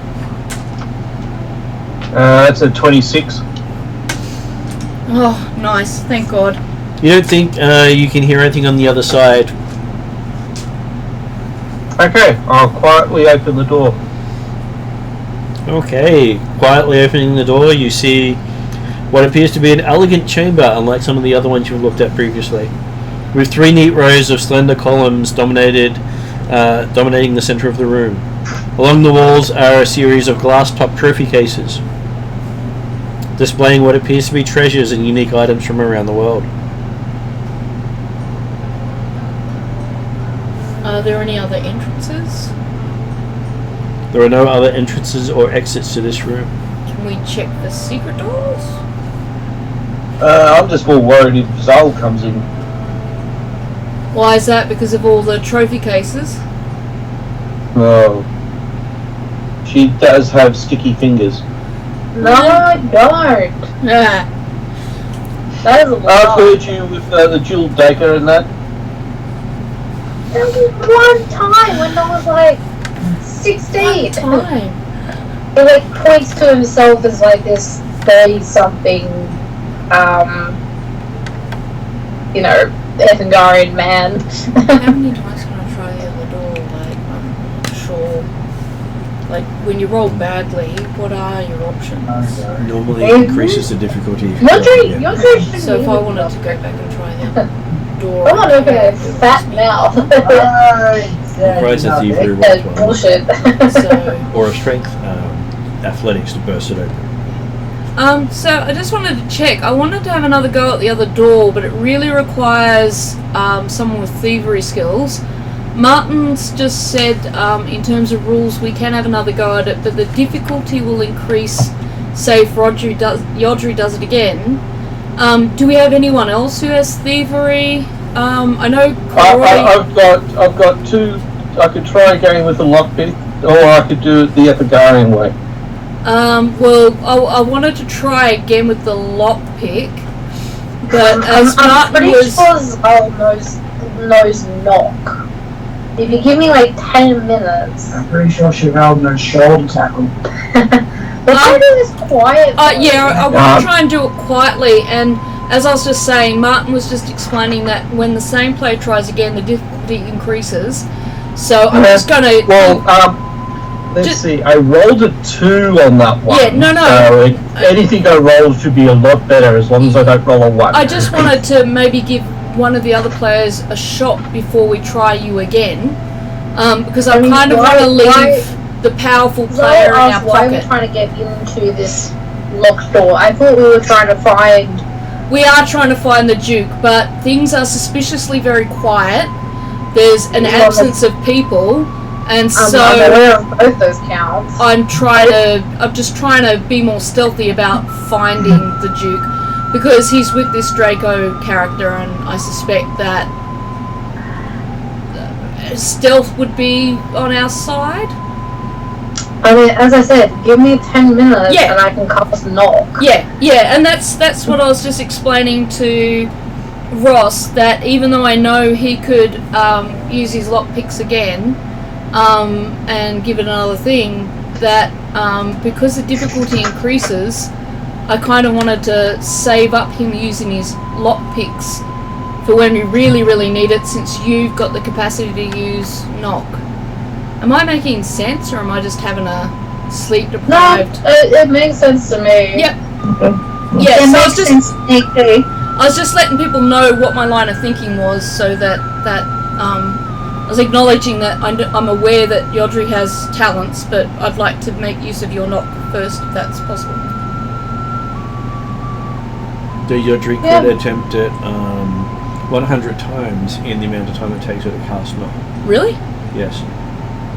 That's a 26. Oh, nice. Thank God. You don't think you can hear anything on the other side? Okay, I'll quietly open the door. Okay, quietly opening the door, you see what appears to be an elegant chamber, unlike some of the other ones you've looked at previously, with 3 neat rows of slender columns dominating the center of the room. Along the walls are a series of glass-topped trophy cases, displaying what appears to be treasures and unique items from around the world. Are there any other entrances? There are no other entrances or exits to this room. Can we check the secret doors? I'm just more worried if Zal comes in. Why is that? Because of all the trophy cases? No. She does have sticky fingers. No, I don't. Yeah. That is a I've lot. heard you with the dual Dacre and that. There was one time when I was like 16. Time. He like points to himself as like this 30-something, Ethengarian man. How many times can I try the other door? Like, I'm not sure. Like, when you roll badly, what are your options? Normally Mhm. increases the difficulty. if you Your roll tree again. shouldn't So if I even wanted be to go back and try the other door... I'm not opening a fat mouth. Rise of thievery roll That's 12. bullshit. So... Or a strength athletics to burst it open. So I just wanted to check. I wanted to have another go at the other door, but it really requires someone with thievery skills. Martin's just said, in terms of rules, we can have another go at it, but the difficulty will increase, say, if Yodri does it again. Do we have anyone else who has thievery? I know I've got two. I could try again with the lockpick, or I could do it the Ethengarian way. Well, I wanted to try again with the lockpick, but as I'm Martin pretty was... sure Zal knows knock. If you give me like 10 minutes. I'm pretty sure Chevelle knows shoulder tackle. We're trying to do this quiet. Yeah, I want to try and do it quietly, and as I was just saying, Martin was just explaining that when the same player tries again, the difficulty increases. So I'm just going to... Let's see. I rolled a 2 on that one. Yeah, no. So anything I roll should be a lot better as long as I don't roll a 1. I just wanted to maybe give one of the other players a shot before we try you again, because I kind of want to leave the powerful player in our Why are we pocket. trying to get into this locked door? I thought we were trying to find... We are trying to find the Duke, but things are suspiciously very quiet. There's an absence of people, and so I'm aware of both those counts. I'm just trying to be more stealthy about finding the Duke, because he's with this Draco character, and I suspect that stealth would be on our side. I mean, as I said, give me 10 minutes Yeah. and I can cast knock. Yeah, and that's what I was just explaining to Ross, that even though I know he could use his lockpicks again and give it another thing, that because the difficulty increases, I kind of wanted to save up him using his lockpicks for when we really, really need it, since you've got the capacity to use knock. Am I making sense, or am I just having a sleep No, deprived? it makes sense to me. Yep. It Yeah, so makes sense to me too. I was just letting people know what my line of thinking was, so that I was acknowledging that I'm aware that Yodri has talents, but I'd like to make use of your knock first, if that's possible. The Yodri could Yeah. attempt it 100 times in the amount of time it takes her to cast knock. Really? Yes.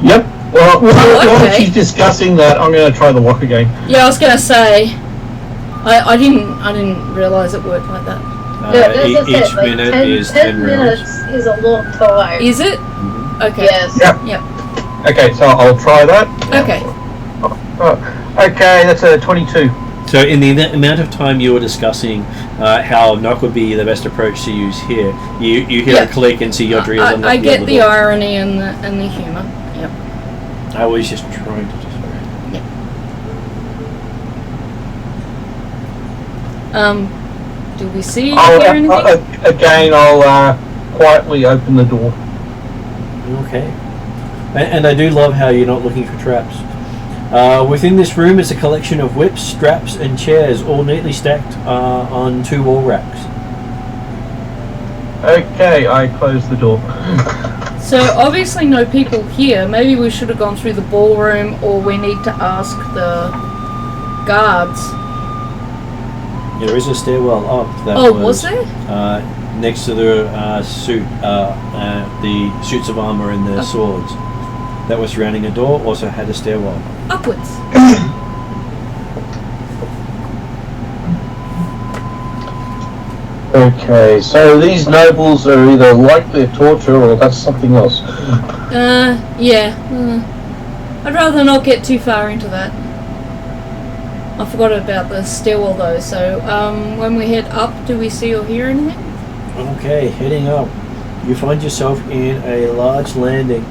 Yep. Well, while okay. she's discussing that, I'm going to try the lock again. Yeah, I was gonna say. I didn't realise it worked like that. Each minute is 10 rounds. minutes is a long time. Is it? Okay. Yes. Yep. Okay, so I'll try that. Okay. Okay, that's a 22. So in the amount of time you were discussing how knock would be the best approach to use here, you hear Yeah. a click and see Yodri is on I the get other the door. irony and the humour. Yep. I was just trying to just... Do we see or I'll, hear anything? again, I'll quietly open the door. Okay. And I do love how you're not looking for traps. Within this room is a collection of whips, straps, and chairs, all neatly stacked on 2 wall racks. Okay, I close the door. So obviously no people here. Maybe we should have gone through the ballroom, or we need to ask the guards. Yeah, there is a stairwell up. That Was there? Next to the suits of armor and the swords. that was surrounding a door also had a stairwell. Upwards. Okay, so these nobles are either likely to torture or that's something else. Yeah. I'd rather not get too far into that. I forgot about the stairwell though, so when we head up, do we see or hear anything? Okay, heading up, you find yourself in a large landing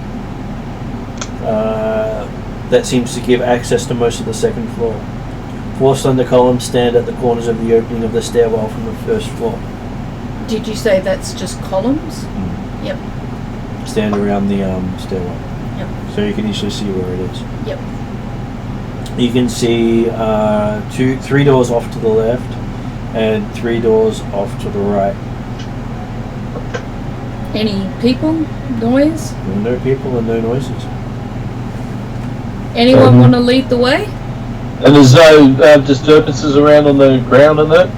that seems to give access to most of the second floor. 4 slender columns stand at the corners of the opening of the stairwell from the first floor. Did you say that's just columns? Yep. Stand around the stairwell. Yep. So you can easily see where it is. Yep. You can see 3 doors off to the left and 3 doors off to the right. Any people? Noise? No people and no noises. Anyone want to lead the way? And there's no disturbances around on the ground and that?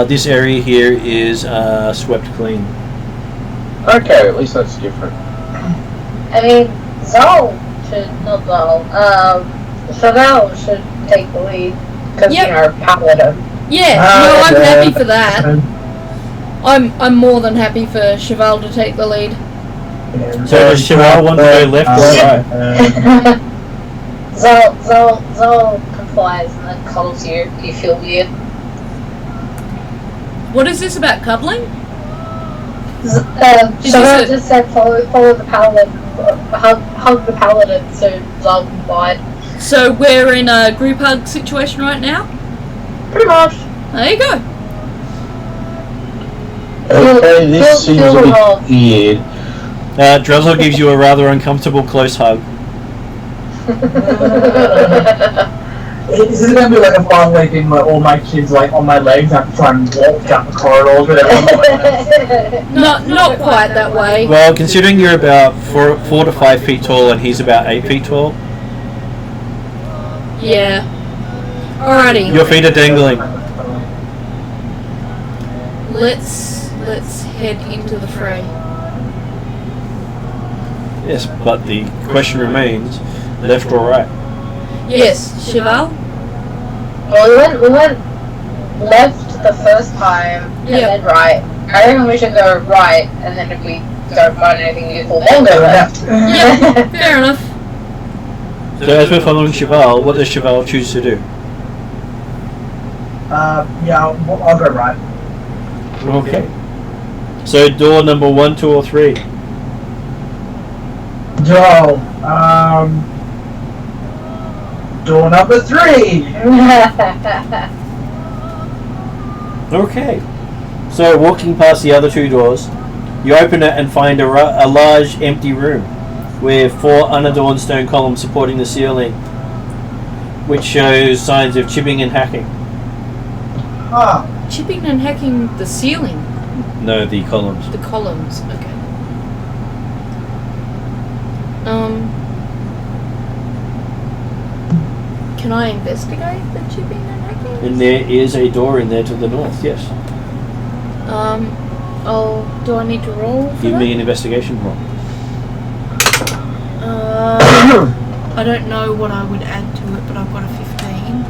This area here is swept clean. Okay, at least that's different. I mean, Chevelle should take the lead because Yep. you know paladin. Yeah, no, I'm happy for that. I'm more than happy for Cheval to take the lead. So does Cheval want to go left or right? Zol complies and then cuddles you. You feel weird. What is this about cuddling? Chevelle just said follow the paladin, hug the paladin, so Zol complied. So we're in a group hug situation right now? Pretty much. There you go. Okay, this seems a bit weird. Drezzel gives you a rather uncomfortable close hug. Is it gonna be like a fun like thing where all my kids like on my legs have to try and walk down the corridors with everyone? Not quite that way. Well, considering you're about 4 to 5 feet tall and he's about 8 feet tall, Yeah. Alrighty. your feet are dangling. Let's head into the fray. Yes, but the question remains, left or right? Yes, Cheval? Well, we went left the first time and Yep. then right. I reckon we should go right, and then if we don't find anything useful, then go left. Yep, fair enough. So as we're following Cheval, what does Cheval choose to do? Yeah, I'll go right. Okay. So door number 1, 2, or 3? Joe, door number 3. Okay. So walking past the other 2 doors, you open it and find a large empty room with 4 unadorned stone columns supporting the ceiling, which shows signs of chipping and hacking. Ah, Chipping and hacking the ceiling. No, the columns. The columns, okay. Can I investigate the chipping and hacking? And there is a door in there to the north, yes. Do I need to roll for Give that? me an investigation roll. I don't know what I would add to it, but I've got a 15.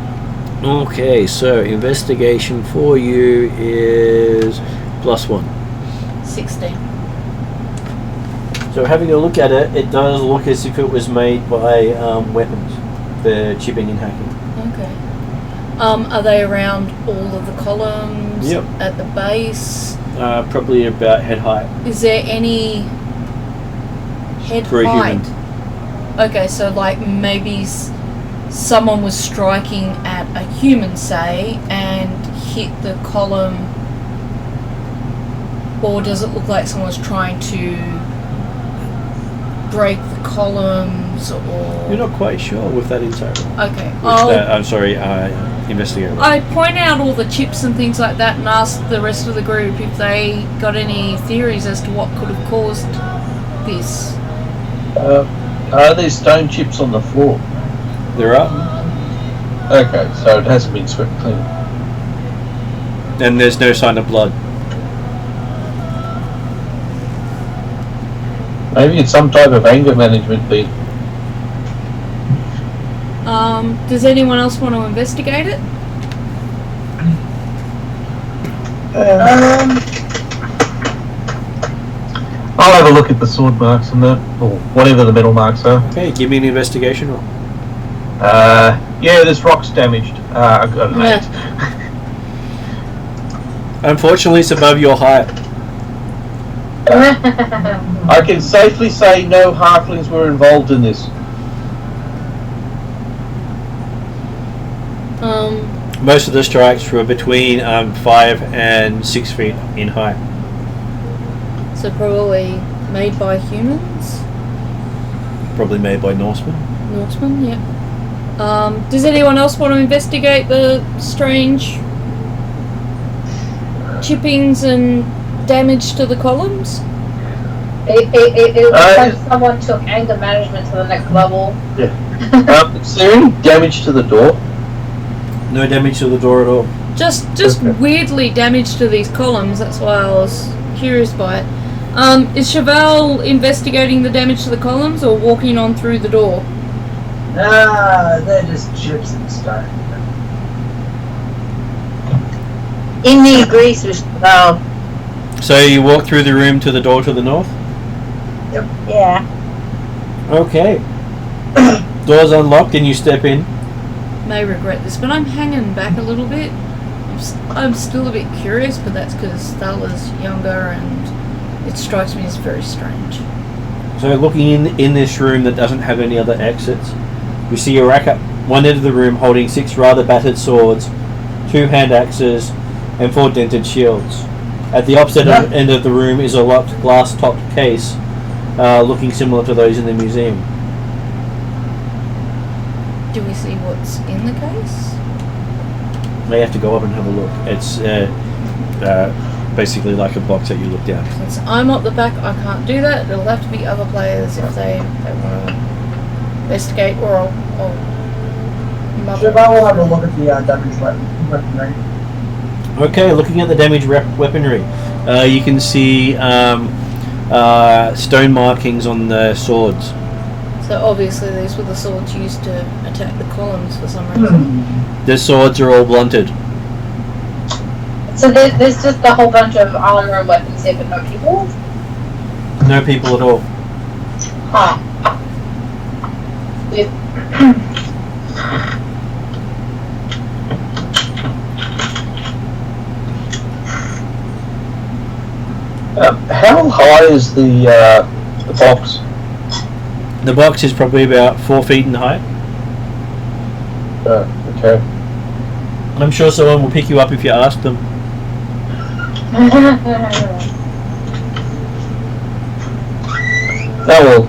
Okay, so investigation for you is +1. 16. So having a look at it, it does look as if it was made by weapons, the chipping and hacking. Okay. Are they around all of the columns? Yep. At the base? Probably about head height. Is there any head For a height? human. Okay, so like maybe someone was striking at a human, say, and hit the column, or does it look like someone's trying to break the columns, or... You're not quite sure with that insight roll. Okay. I'm sorry, investigate roll. I point out all the chips and things like that and ask the rest of the group if they got any theories as to what could have caused this. Are there stone chips on the floor? They're up, Okay, so it hasn't been swept clean. and there's no sign of blood. Maybe it's some type of anger management thing. Does anyone else want to investigate it? I'll have a look at the sword marks on that, or whatever the metal marks are. Okay, give me an investigation roll. Yeah, this rock's damaged. I've got an 8. Unfortunately, it's above your height. I can safely say no halflings were involved in this. Most of the strikes were between 5 and 6 feet in height. So probably made by humans? Probably made by Norsemen. Norsemen, yeah. Does anyone else want to investigate the strange chippings and damage to the columns? It looks like someone took anger management to the next level. Is there any damage to the door? No damage to the door at all. Just weirdly damage to these columns, that's why I was curious by it. Is Chevelle investigating the damage to the columns or walking on through the door? Nah, they're just chips and stuff. Indy agrees with Chevelle. So you walk through the room to the door to the north? Yeah. Okay. Door's unlocked and you step in. May regret this, but I'm hanging back a little bit. I'm still a bit curious, but that's because Thala's younger and it strikes me as very strange. So looking in this room that doesn't have any other exits, you see a rack at one end of the room holding 6 rather battered swords, 2 hand axes, and 4 dented shields. At the opposite end of the room is a locked glass-topped case, looking similar to those in the museum. Do we see what's in the case? They have to go up and have a look. It's basically like a box that you look down. Since I'm up the back, I can't do that. It'll have to be other players if they want to investigate, or I'll Chevelle will have a look at the damaged weaponry. Okay, looking at the damaged weaponry, you can see stone markings on the swords. So obviously these were the swords used to attack the columns for some reason. The swords are all blunted. So there's just a whole bunch of armor and weapons here, but no people? No people at all. Huh. How high is the box? The box is probably about 4 feet in height. Okay. I'm sure someone will pick you up if you ask them. Oh well.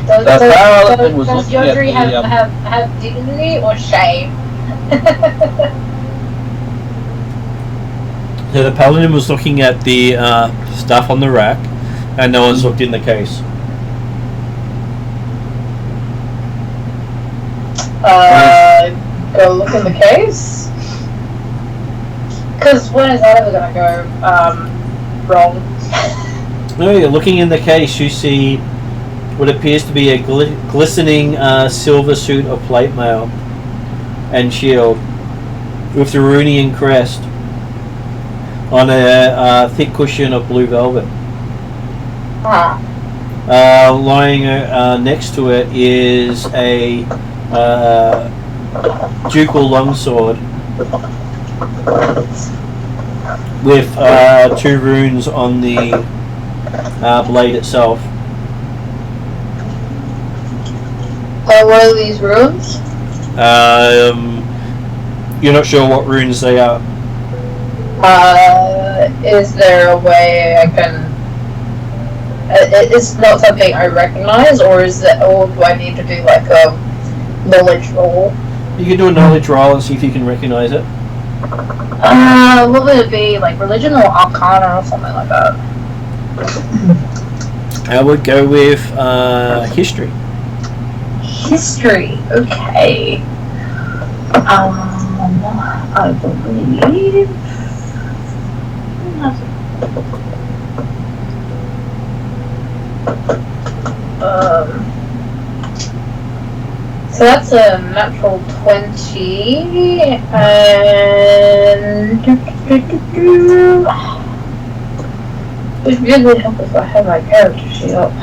Does Yodri have dignity or shame? So the paladin was looking at the stuff on the rack, and no one's looked in the case. Go look in the case? Because when is that ever gonna go wrong? No, you're looking in the case, you see what appears to be a glistening silver suit of plate mail and shield with the Runian crest on a thick cushion of blue velvet. Lying next to it is a ducal longsword with 2 runes on the blade itself. What are these runes? You're not sure what runes they are. Is there a way I can... It's not something I recognize, or is it, or do I need to do like a knowledge roll? You can do a knowledge roll and see if you can recognize it. What would it be? Like religion or arcana or something like that? I would go with history. History, okay. I believe... So that's a natural 20, and it would really help if I had my character sheet up.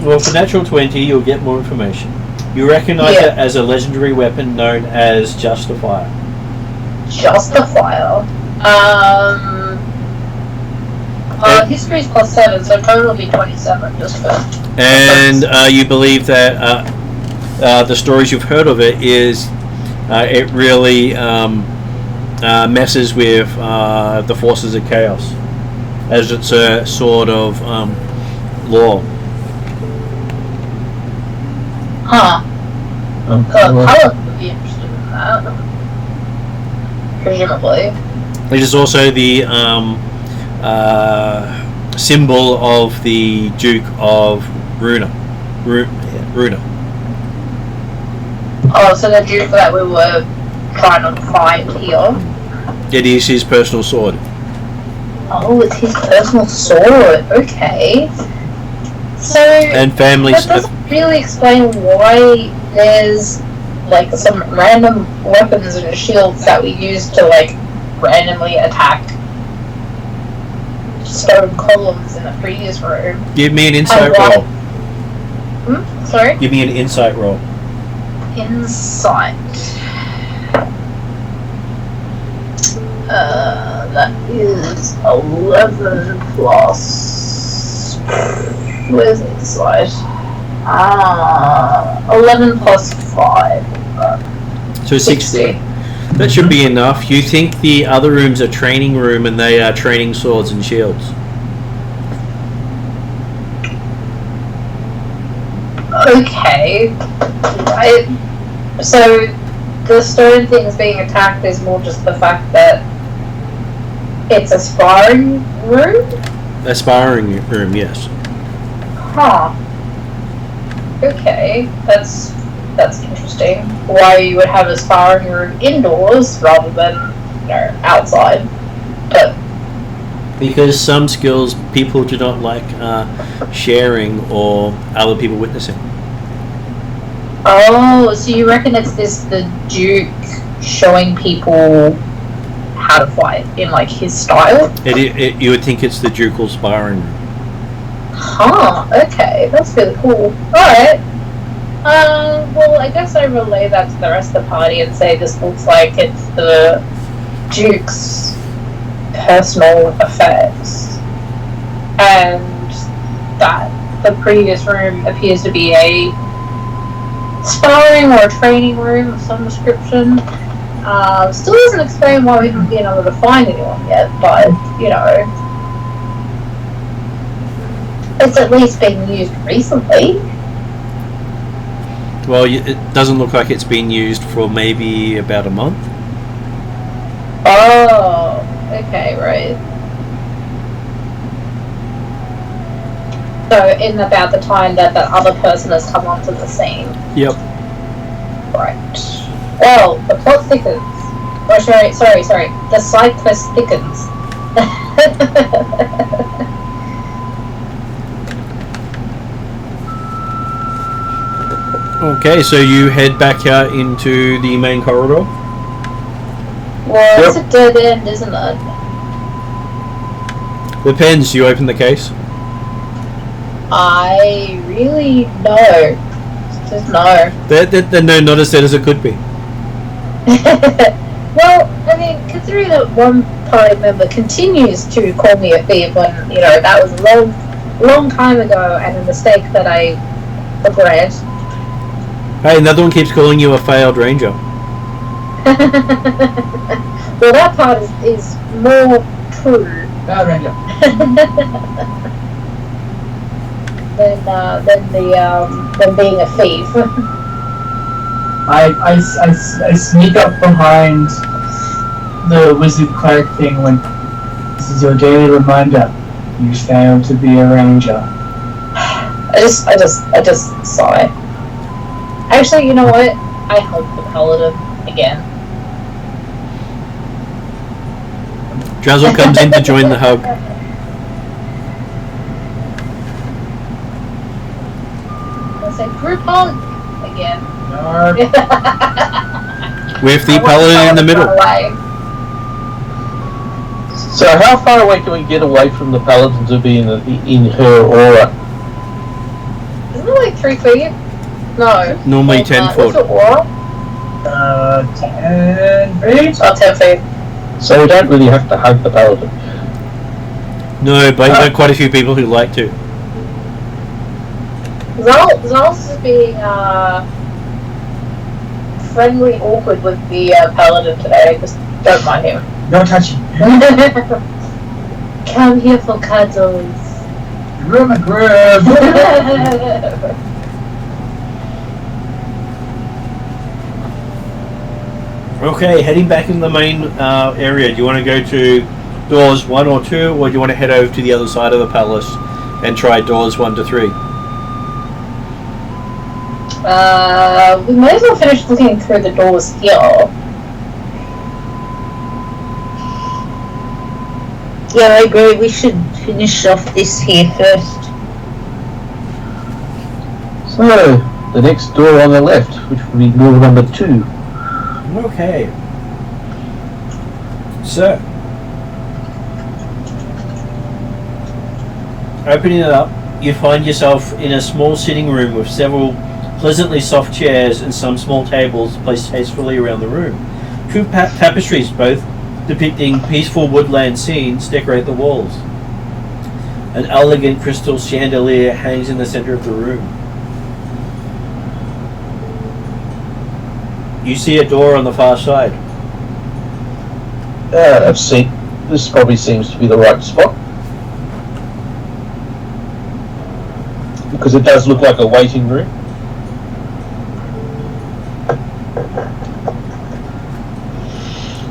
Well, for natural 20, you'll get more information. You recognise it as a legendary weapon known as Justifier. Justifier. History's +7, so total will be 27, just for... And you believe that the stories you've heard of it is it really messes with the forces of chaos, as it's a sort of law. Huh. Pilot would be interested in that. Presumably. It is also the symbol of the Duke of Runa. Oh, so the Duke that we were trying to find here. It is his personal sword. Oh, it's his personal sword. Okay. So And families. that doesn't really explain why there's like some random weapons and shields that we use to like randomly attack stone columns in the previous room. Give me an insight why- roll. Sorry? Give me an insight roll. Insight. That is 11 plus. Where's insight? 11 plus 5. So 60. That should be enough. You think the other rooms are training room and they are training swords and shields. Okay. So the stone things being attacked is more just the fact that it's a sparring room? A sparring room, yes. Huh. Okay. That's interesting. Why you would have a sparring room indoors rather than, outside. But Because some skills people do not like sharing or other people witnessing. oh, so you reckon it's the Duke showing people how to fight in like his style? You would think it's the ducal sparring room. Huh, okay, that's really cool. Alright. Well, I guess I relay that to the rest of the party and say this looks like it's the Duke's personal effects. And that the previous room appears to be a sparring or a training room of some description. Still doesn't explain why we haven't been able to find anyone yet, but, it's at least been used recently. Well, it doesn't look like it's been used for maybe about a month. Oh, okay, right. So, in about the time that that other person has come onto the scene. Yep. Right. Well, the plot thickens. Oh, sorry. The side quest thickens. Okay, so you head back out into the main corridor. Well, it's a dead end, isn't it? Depends. You open the case. I really no. Just no. No, not as dead as it could be. Well, I mean, considering that one party member continues to call me a thief when, that was a long time ago and a mistake that I regret. Hey, another one keeps calling you a failed ranger. Well, that part is more true Bad Ranger. than being a thief. I sneak up behind the wizard cleric thing when this is your daily reminder. You failed to be a ranger. I just sigh. Actually, you know what? I hug the paladin again. Drazzle comes in to join the hug. I say, group hug again. No. With the I want paladin in the middle. run away. So how far away can we get away from the paladin to be in her aura? Isn't it like 3 feet? No. Normally 10 What's foot. the aura? 10 feet. Oh, 10 feet. So we don't really have to hug the paladin. No, but you know quite a few people who like to. Zal's is being friendly awkward with the paladin today. Just don't mind him. No touching. Come here for cuddles. Room and groove. Okay, heading back in the main area. Do you want to go to doors 1 or 2, or do you want to head over to the other side of the palace and try doors 1 to 3? We might as well finish looking through the doors here. Yeah, I agree. We should finish off this here first. So the next door on the left, which would be door number 2. Okay. So, opening it up, you find yourself in a small sitting room with several pleasantly soft chairs and some small tables placed tastefully around the room. Two tapestries, both depicting peaceful woodland scenes, decorate the walls. An elegant crystal chandelier hangs in the center of the room. You see a door on the far side. I've seen. This probably seems to be the right spot. Because it does look like a waiting room.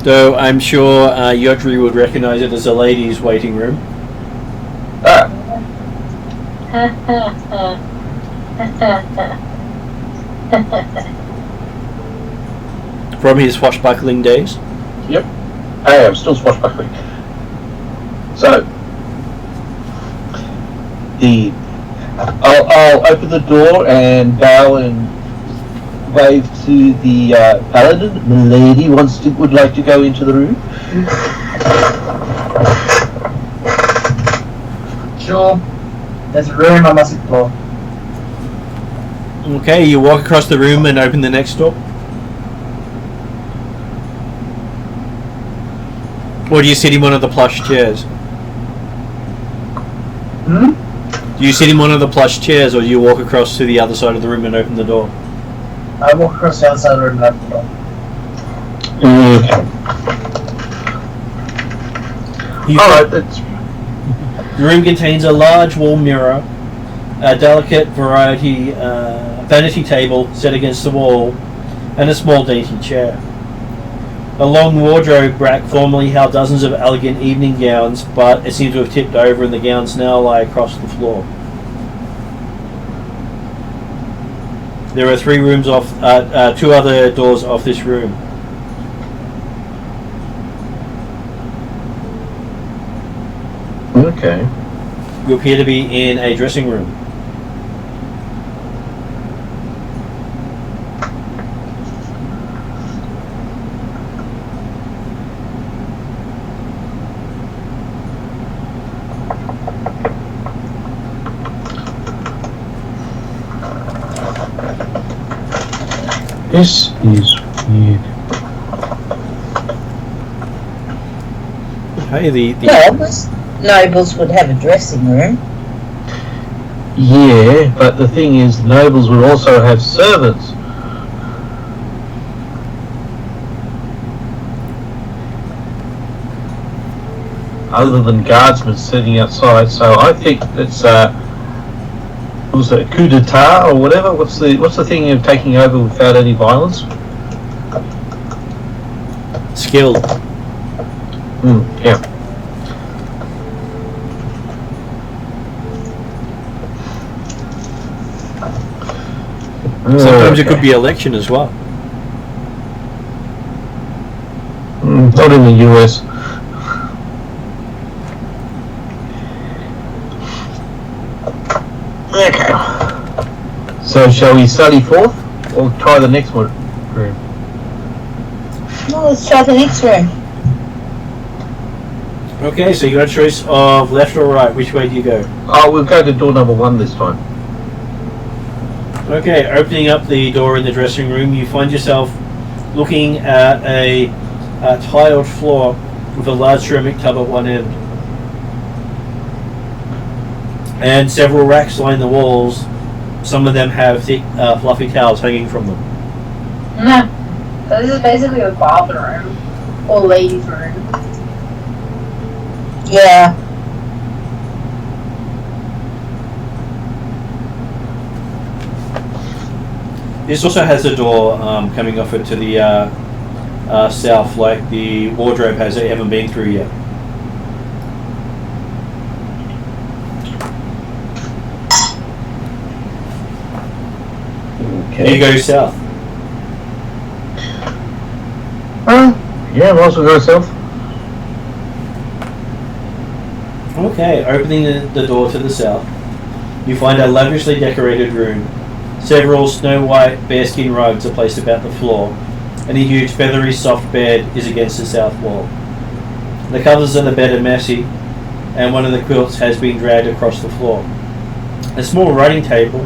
Though I'm sure Yodri would recognize it as a ladies' waiting room. Ah, From his swashbuckling days. yep. I am still swashbuckling. So, I'll open the door and bow and wave to the paladin. Milady would like to go into the room. Sure. There's a room I must explore. Okay, you walk across the room and open the next door. Or do you sit in one of the plush chairs? Hmm? Do you sit in one of the plush chairs, or do you walk across to the other side of the room and open the door? I walk across the other side of the room and open the door. Alright, that's... The room contains a large wall mirror, a delicate vanity table set against the wall, and a small dainty chair. A long wardrobe rack formerly held dozens of elegant evening gowns, but it seems to have tipped over and the gowns now lie across the floor. There are 3 rooms off, 2 other doors off this room. Okay. You appear to be in a dressing room. This is weird. Hey, the Nobles would have a dressing room. Yeah, but the thing is, nobles will also have servants. Other than guardsmen sitting outside, so I think it's was it a coup d'etat or whatever? What's the thing of taking over without any violence? skilled. Yeah. Sometimes it could be election as well. Not in the US. Okay. So shall we sally forth, or try the next one room? Well, let's try the next room. Okay, so you got a choice of left or right. Which way do you go? Oh, we'll go to door number 1 this time. Okay, opening up the door in the dressing room, you find yourself looking at a tiled floor with a large ceramic tub at one end. And several racks line the walls. Some of them have thick, fluffy towels hanging from them. No. So this is basically a bathroom. Or ladies' room. Yeah. This also has a door coming off it to the south, like the wardrobe has that you haven't been through yet. Okay. You go south. Yeah, might as well go south. Okay, opening the door to the south, you find a lavishly decorated room. Several snow white bearskin rugs are placed about the floor, and a huge feathery soft bed is against the south wall. The covers of the bed are messy, and one of the quilts has been dragged across the floor. A small writing table,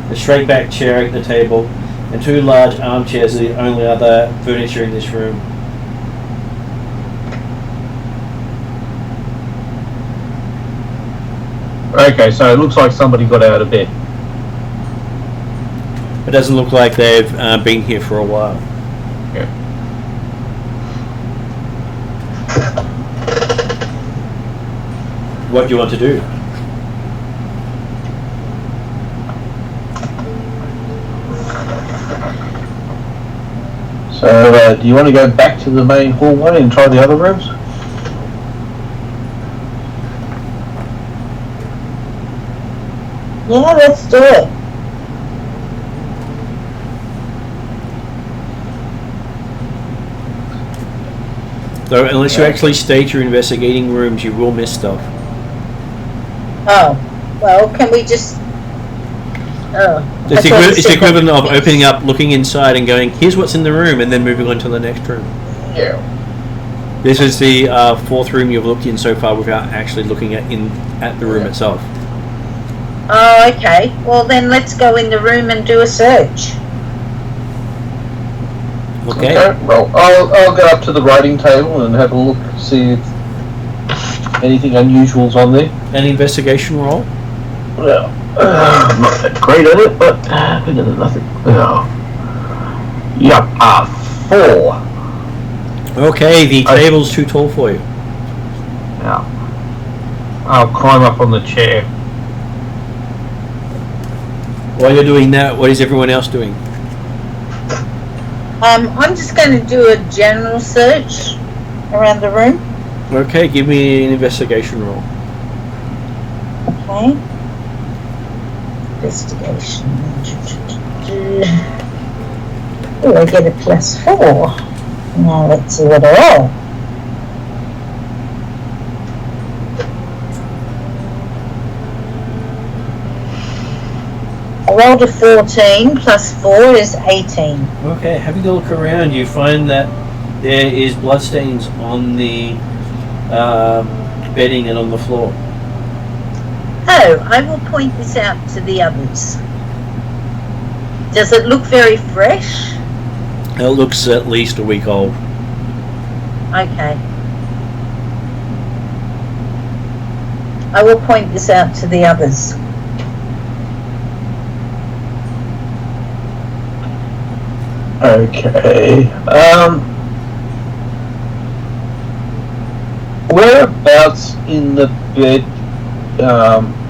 a straight back chair at the table, and 2 large armchairs are the only other furniture in this room. Okay, so it looks like somebody got out of bed. It doesn't look like they've been here for a while. Yeah. What do you want to do? So, do you want to go back to the main hallway and try the other rooms? Yeah, let's do it. Though, unless you actually state you're investigating rooms, you will miss stuff. Oh. Well, can we just... Oh. It's the equivalent of opening up, looking inside and going, here's what's in the room, and then moving on to the next room. Yeah. This is the 4th room you've looked in so far without actually looking at the room itself. Oh, okay. Well, then let's go in the room and do a search. Okay. Well, I'll go up to the writing table and have a look, see if anything unusual's on there. An investigation roll? Well, I'm not that great at it, but better than nothing. Yep, 4. Okay, the table's too tall for you. Yeah. I'll climb up on the chair. While you're doing that, what is everyone else doing? I'm just going to do a general search around the room. Okay, give me an investigation roll. Okay. Investigation. Oh, I get a +4. Now let's see what I roll. I rolled a 14 +4 is 18. Okay, having a look around, you find that there is bloodstains on the bedding and on the floor. Oh, I will point this out to the others. Does it look very fresh? It looks at least a week old. Okay. I will point this out to the others. Okay. Whereabouts in the bed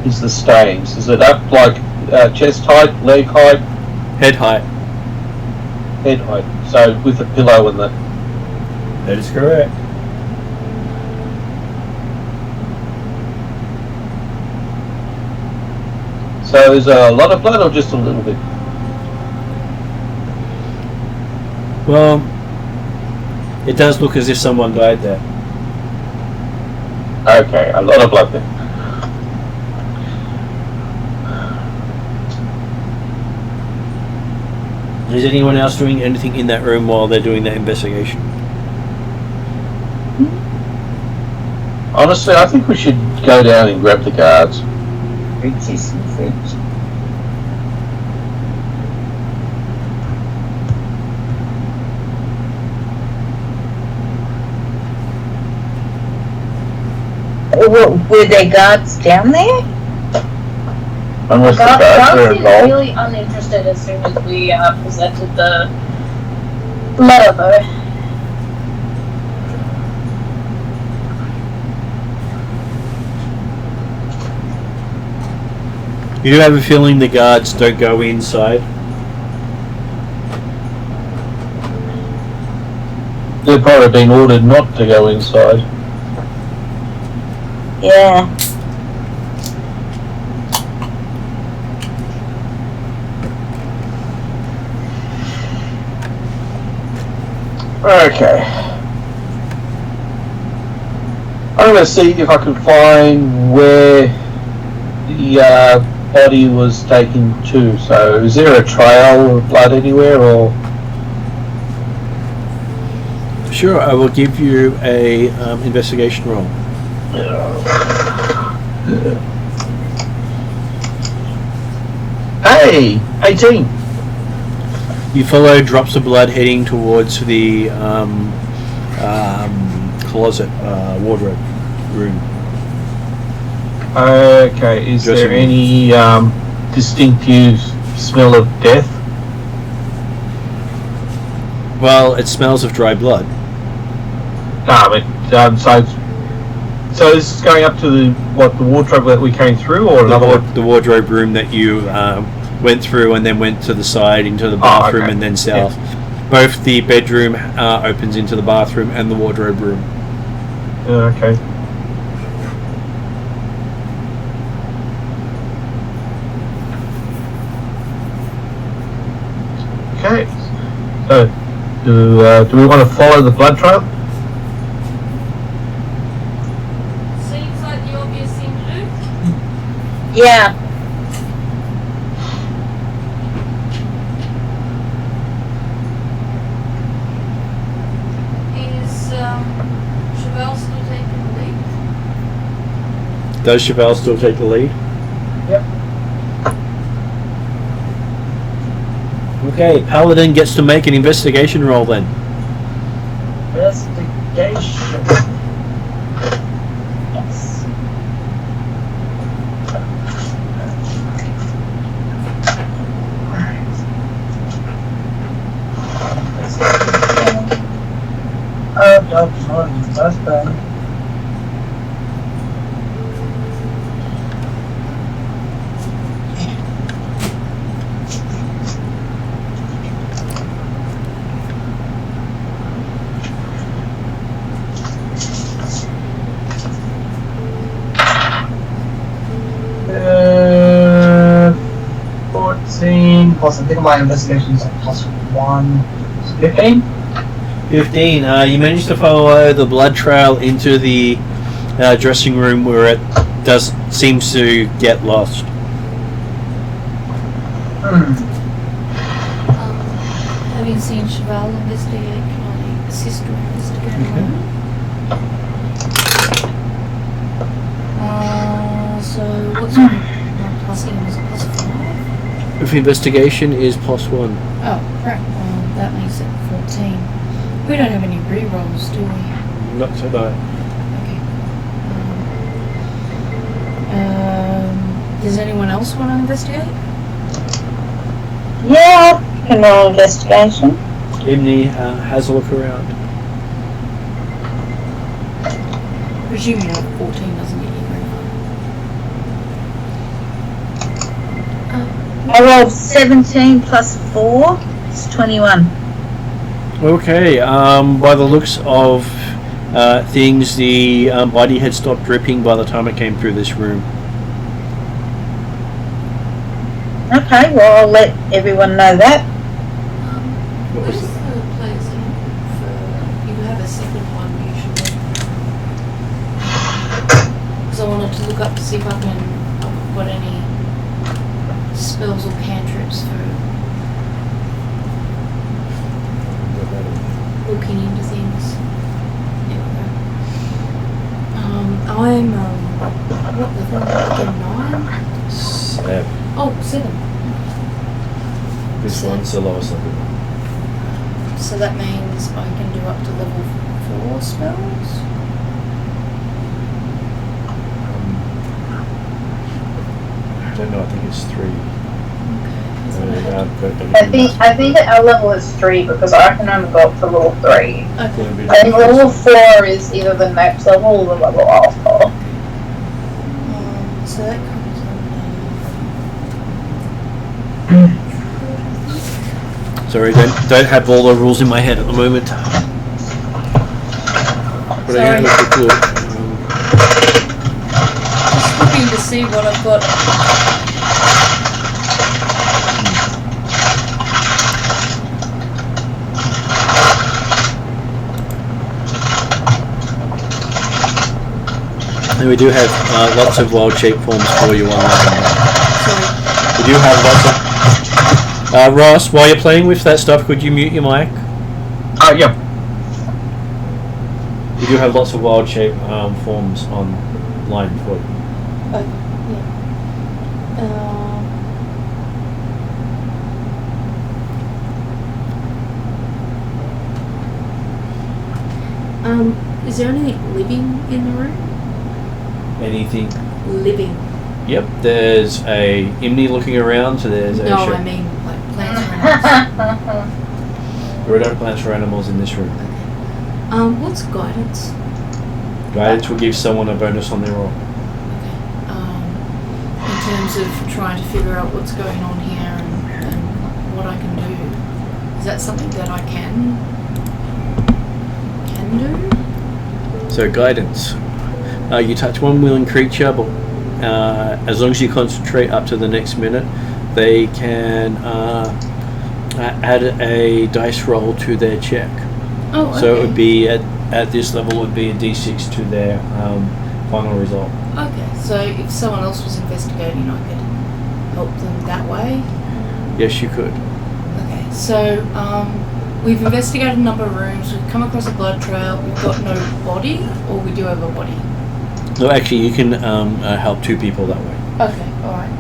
is the stains? Is it up like chest height, leg height, Head height. head height? So with a pillow and that. That is correct. So is a lot of blood or just a little bit? Well, it does look as if someone died there. Okay, a lot of blood then. Is anyone else doing anything in that room while they're doing that investigation? Honestly, I think we should go down and grab the guards. Fridges and fridge. Were there guards down there? Unless the God guards are seemed involved. really uninterested as soon as we presented the letter, though. You do have a feeling the guards don't go inside? They've probably been ordered not to go inside. Yeah. Okay. I'm going to see if I can find where the body was taken to. So, is there a trail of blood anywhere, or? Sure, I will give you a investigation roll. Hey, 18. You follow drops of blood heading towards the closet, wardrobe room. Okay, is Dressing there room. any distinctive smell of death? Well, it smells of dry blood. No, but so this is going up to the wardrobe that we came through, or another one? The wardrobe room that you went through and then went to the side into the bathroom okay. and then south. Both the bedroom opens into the bathroom and the wardrobe room. Okay. Okay. So, do we want to follow the blood trail? Seems like the obvious thing to do. Yeah. Is Chevelle still taking the lead? Does Chevelle still take the lead? Yep. Okay, Paladin gets to make an investigation roll then. Investigation. Yes. Oh, that's bad. Uh, 14 plus, I think my investigation is like plus 1, 15? 15. You managed to follow the blood trail into the dressing room where it seems to get lost. Having seen Chevelle investigate, can I assist her investigating? So what's my plus in? Is it plus 5? If investigation is +1. Oh, crap. That makes it 14. We don't have any re-rolls, do we? Not so bad. Okay. Does anyone else want to investigate? Yeah, can roll investigation. Imni has a look around. Presuming that 14 doesn't get you very far. I rolled 17 plus 4. It's 21. Okay, by the looks of things, the body had stopped dripping by the time it came through this room. Okay, well, I'll let everyone know that. What was Where's it? the players in for, you have a second one usually. Because I wanted to look up to see if I've got any spells or cantrips for looking into things. There we go. I'm what level am I again? 9? 7. Oh, 7. This one's the lowest level. So that means I can do up to level 4 spells. I don't know. I think it's 3. I think that our level is 3 because I can only go up to level 3. Okay. I think level 4 is either the next level or the level after. So that comes under. Sorry, don't have all the rules in my head at the moment. But I Sorry. have a look. Just looking to see what I've got. And we do have lots of wild shape forms for you on that. Sorry. We do have lots of... Ross, while you're playing with that stuff, could you mute your mic? Yeah. We do have lots of wild shape forms online for you. Is there anything living in the room? Anything? Living. Yep, there's a Imni looking around, so there's a... No, I mean like plants or animals. There are no plants or animals in this room. Okay. What's guidance? Guidance will give someone a bonus on their roll. In terms of trying to figure out what's going on here and what I can do. Is that something that I can do? So guidance. You touch one willing creature, but as long as you concentrate up to the next minute, they can add a dice roll to their check. Oh, okay. So it would be at this level, it would be a d6 to their final result. Okay, so if someone else was investigating, I could help them that way? Yes, you could. Okay, so we've investigated a number of rooms, we've come across a blood trail, we've got no body, or we do have a body? No, actually, you can help 2 people that way. Okay, alright.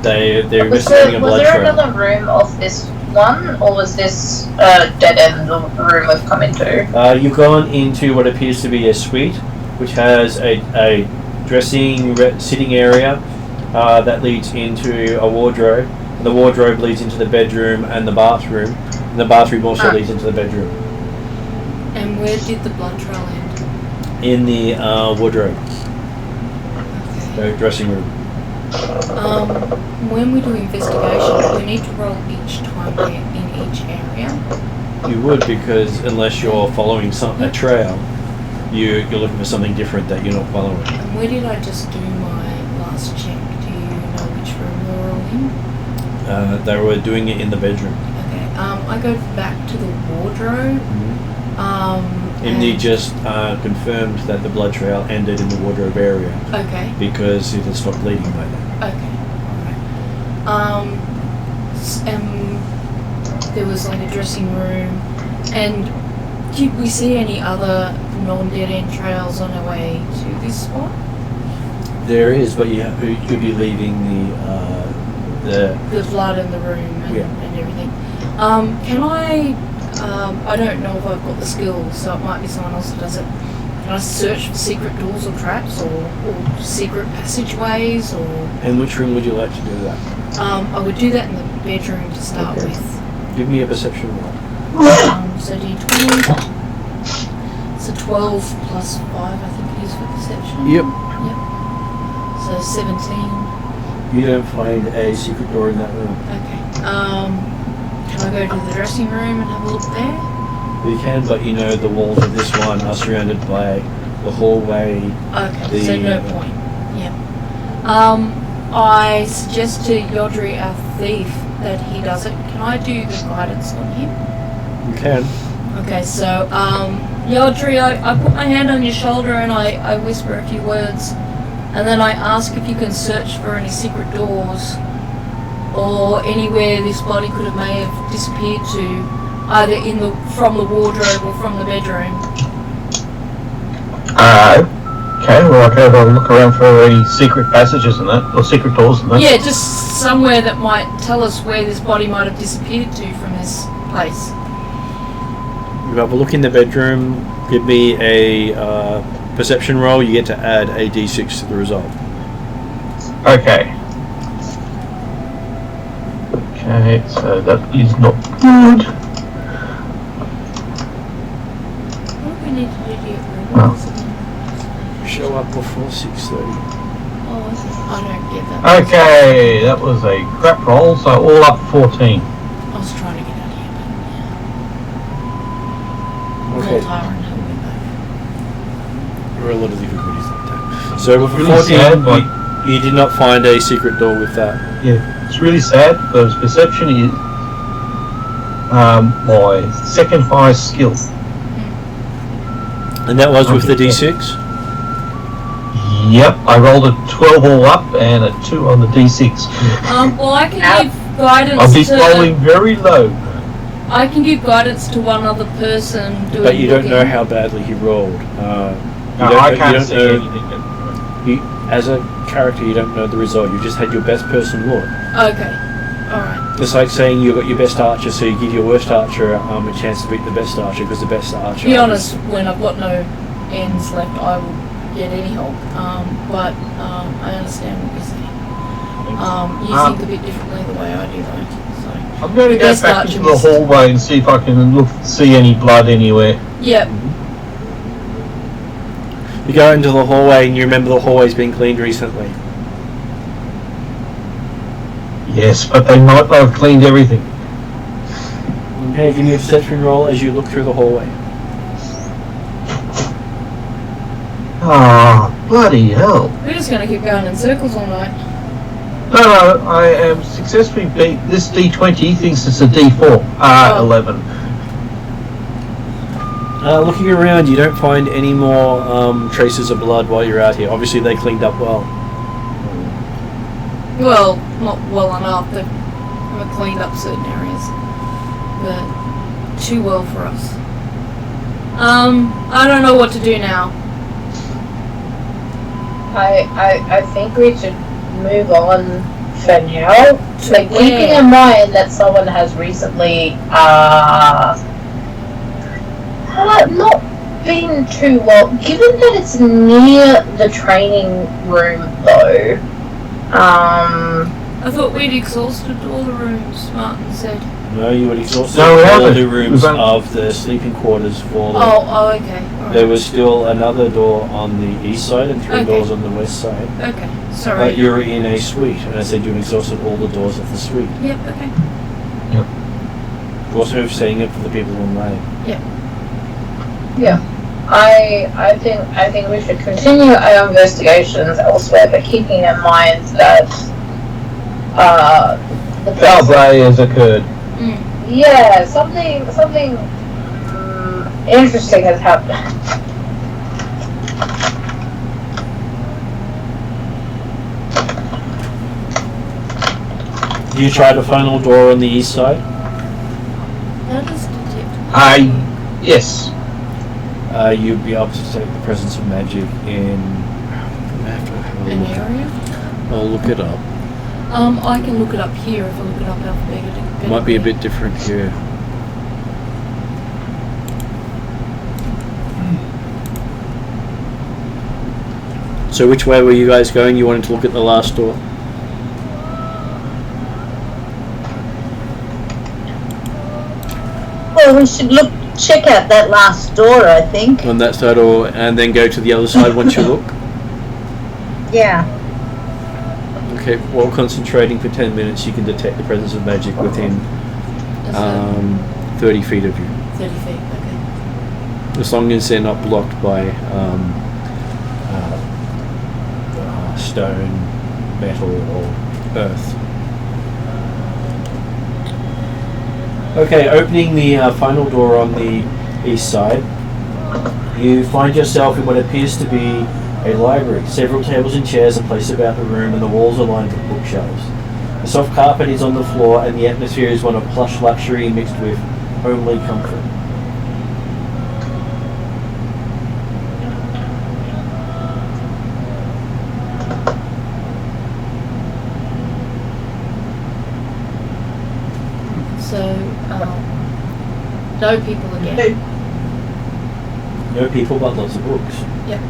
They're Was investigating a blood there trail. another room off this one, or was this dead end of the room we've come into? You've gone into what appears to be a suite, which has a dressing sitting area that leads into a wardrobe. And the wardrobe leads into the bedroom and the bathroom. And the bathroom also leads into the bedroom. And where did the blood trail end? In the wardrobe, Okay. the dressing room. When we do investigation, we need to roll each time we're in each area. You would, because unless you're following a trail, you're looking for something different that you're not following. And where did I just do my last check? Do you know which room we were all in? They were doing it in the bedroom. Okay. I go back to the wardrobe. Imni just confirmed that the blood trail ended in the wardrobe area. Okay. Because it had stopped bleeding by then. Okay. Alright. There was like a dressing room, and did we see any other non-dead end trails on our way to this spot? There is, but you'd be leaving the blood in the room and everything. Can I don't know if I've got the skills, so it might be someone else that does it. Can I search for secret doors or traps or secret passageways or... And which room would you like to do that? I would do that in the bedroom to start with. Give me a perception roll. So D20. So 12 plus 5 I think it is for perception. Yep. So 17. You don't find a secret door in that room. Okay. Can I go to the dressing room and have a look there? You can, but you know the walls of this one are surrounded by the hallway. Okay, so no point. Yeah. I suggest to Yodri, our thief, that he does it. Can I do the guidance on him? You can. Okay, so Yodri, I put my hand on your shoulder and I whisper a few words, and then I ask if you can search for any secret doors or anywhere this body may have disappeared to either from the wardrobe or from the bedroom. Okay, well I can have a look around for any secret passages and that, or secret doors and that. Yeah, just somewhere that might tell us where this body might have disappeared to from this place. You have a look in the bedroom. Give me a perception roll. You get to add a d6 to the result. Okay. Okay, so that is not good. What do we need to do to get rid of Oh. this? Show up before 6:30. Oh, I don't get that. Okay, that was a crap roll, so all up 14. I was trying to get out of here, but Okay. Tower and help me back. There were a lot of difficulties that time. So with Really 14, sad, but- you did not find a secret door with that. Yeah, it's really sad because perception is my second highest skill. And that was with the d6? Yep, I rolled a 12 all up and a 2 on the d6. Well, I can give guidance I'll be to. rolling very low. I can give guidance to one other person doing. But you don't know looking. how badly he rolled. No, I can't see know, anything. as a character, you don't know the result. You just had your best person look. Okay. Alright. It's like saying you got your best archer, so you give your worst archer a chance to beat the best archer because the best archer. To be honest, when I've got no ends left, I will get any help. But I understand what you're saying. You think a bit differently the way I do, though. So. I'm going to go Best back archer into the is- hallway and see if I can see any blood anywhere. Yep. You go into the hallway and you remember the hallway's been cleaned recently. Yes, but they might not have cleaned everything. Okay, give me a perception roll as you look through the hallway. Ah, bloody hell. We're just going to keep going in circles all night. No, I am successfully beat. This D20 thinks it's a D4. 11. Looking around, you don't find any more traces of blood while you're out here. Obviously, they cleaned up well. Well, not well enough. They've cleaned up certain areas. But too well for us. I don't know what to do now. I think we should move on for now. Like, where? keeping in mind that someone has recently not been too well. Given that it's near the training room, though. I thought we'd exhausted all the rooms, Martin said. No, you would exhaust No, we all haven't. the rooms We've only- of the sleeping quarters for them. Oh, okay. All There right. was still another door on the east side and 3 Okay. doors on the west side. Okay, sorry. But you're in a suite, and I said you exhausted all the doors of the suite. Yep, okay. You're also saying it for the people online. Yeah. I think we should continue our investigations elsewhere, but keeping in mind that the Foul play has occurred. yeah, something interesting has happened. You tried a final door on the east side. How does detect? Yes. You'd be able to detect the presence of magic in. I have to have a An look. area? I'll look it up. I can look it up here if I look it up alphabetically. It might be a bit different here. So which way were you guys going? You wanted to look at the last door? Well, we should check out that last door, I think. On that side, or and then go to the other side once you look? Yeah. Okay, while concentrating for 10 minutes, you can detect the presence of magic within 30 feet of you. 30 feet, okay. As long as they're not blocked by stone, metal, or earth. Okay, opening the final door on the east side, you find yourself in what appears to be a library. Several tables and chairs are placed about the room, and the walls are lined with bookshelves. The soft carpet is on the floor, and the atmosphere is one of plush luxury mixed with only comfort. So, no people again. No people, but lots of books. Yep.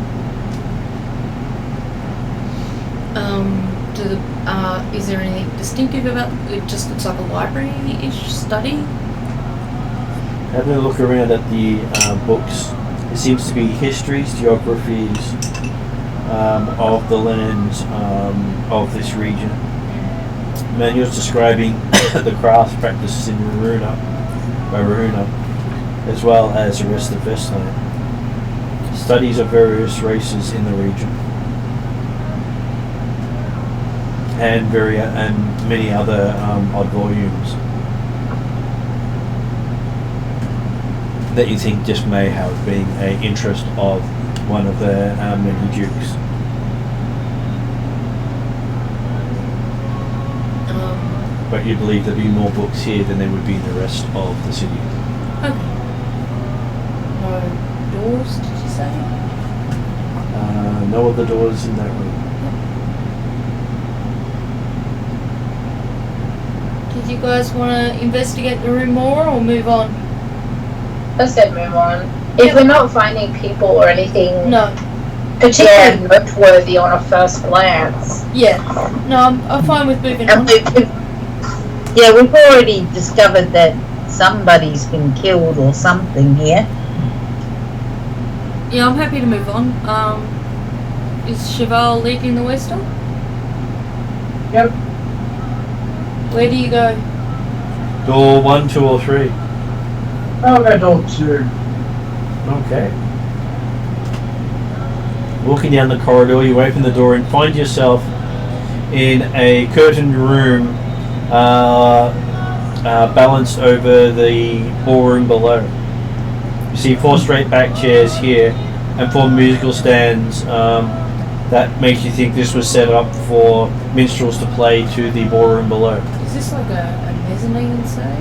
Is there anything distinctive about it? Just looks like a library-ish study. Having a look around at the books, there seems to be histories, geographies of the lands of this region. Manuals describing the crafts practices in Runa, as well as the rest of Vestland. Studies of various races in the region, and many other odd volumes that you think just may have been an interest of one of the many dukes. But you believe there'd be more books here than there would be in the rest of the city. Okay. No doors, did you say? No other doors in that room. Did you guys want to investigate the room more or move on? I said move on. If we're not finding people or anything No. particularly noteworthy on a first glance. Yeah. No, I'm fine with moving And on. we've already discovered that somebody's been killed or something here. Yeah, I'm happy to move on. Is Cheval leading the way still? Yep. Where do you go? Door 1, 2, or 3. I'll go door 2. Okay. Walking down the corridor, you open the door and find yourself in a curtained room balanced over the ballroom below. You see 4 straight back chairs here and 4 musical stands that makes you think this was set up for minstrels to play to the ballroom below. Is this like a mezzanine, say?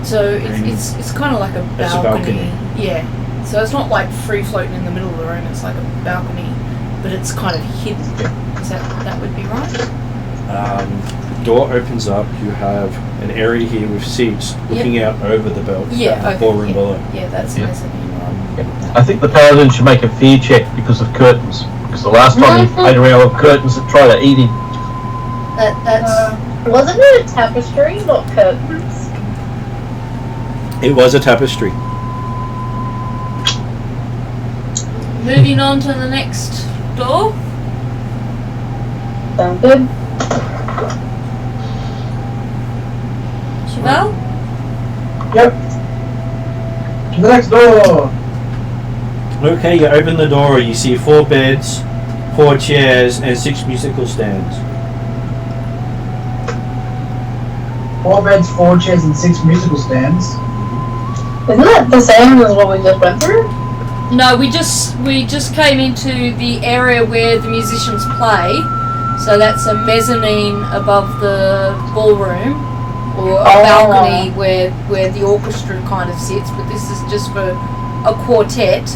So it's kind of like a balcony. It's a balcony. Yeah. So it's not like free floating in the middle of the room. It's like a balcony, but it's kind of hidden. Is that would be right? Door opens up. You have an area here with seats looking out over the ballroom below. Yeah, that's mezzanine. I think the paladin should make a fear check because of curtains. Because the last time he played around with curtains that tried to eat him. That's Wasn't it a tapestry, not curtains? It was a tapestry. moving on to the next door. Sounds good. Cheval? Yep. To the next door. Okay, you open the door, you see 4 beds, 4 chairs, and 6 musical stands. 4 beds, 4 chairs, and 6 musical stands. Isn't that the same as what we just went through? No, we just came into the area where the musicians play. So that's a mezzanine above the ballroom, or a balcony where the orchestra kind of sits. But this is just for a quartet,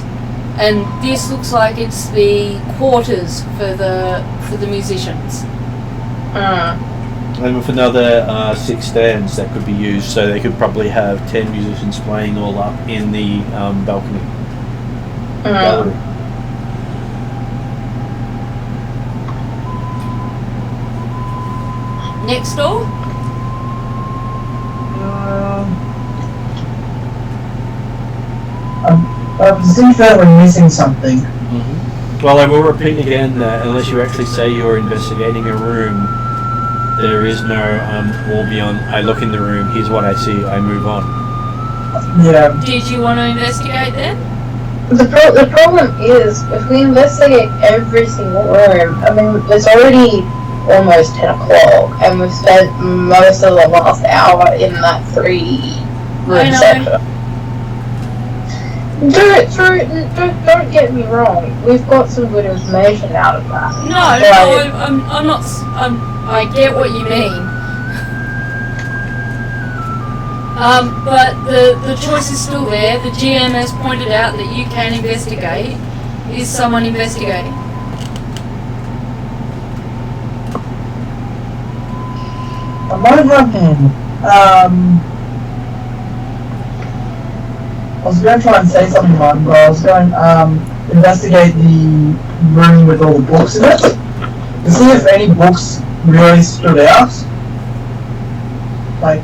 and this looks like it's the quarters for the musicians. And with another 6 stands that could be used, so they could probably have 10 musicians playing all up in the balcony. Gallery. Next door? I seem that we're missing something. Well, I will repeat again that unless you actually say you're investigating a room, there is no wall beyond. I look in the room, here's what I see, I move on. Yeah. Did you want to investigate then? The problem is, if we investigate every single room, I mean, it's already almost 10 o'clock, and we've spent most of the last hour in that 3-room sector. Don't get me wrong, we've got some good information out of that. I'm not. I get what you mean. But the choice is still there. The GM has pointed out that you can investigate. Is someone investigating? I might have I was going to try and say something, Martin, but I was going to investigate the room with all the books in it to see if any books really stood out. Like,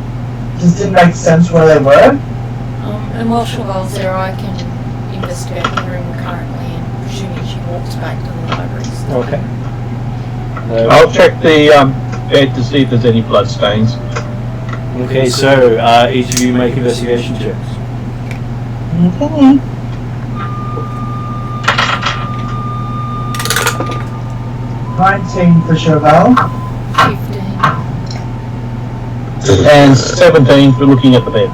just didn't make sense where they were. And while Cheval's there, I can investigate the room currently, and presuming she walks back to the library. So. Okay. I'll check the bed to see if there's any blood stains. Okay, so each of you make investigation checks. Okay. $19 for Cheval. 15. And 17 for looking at the bed.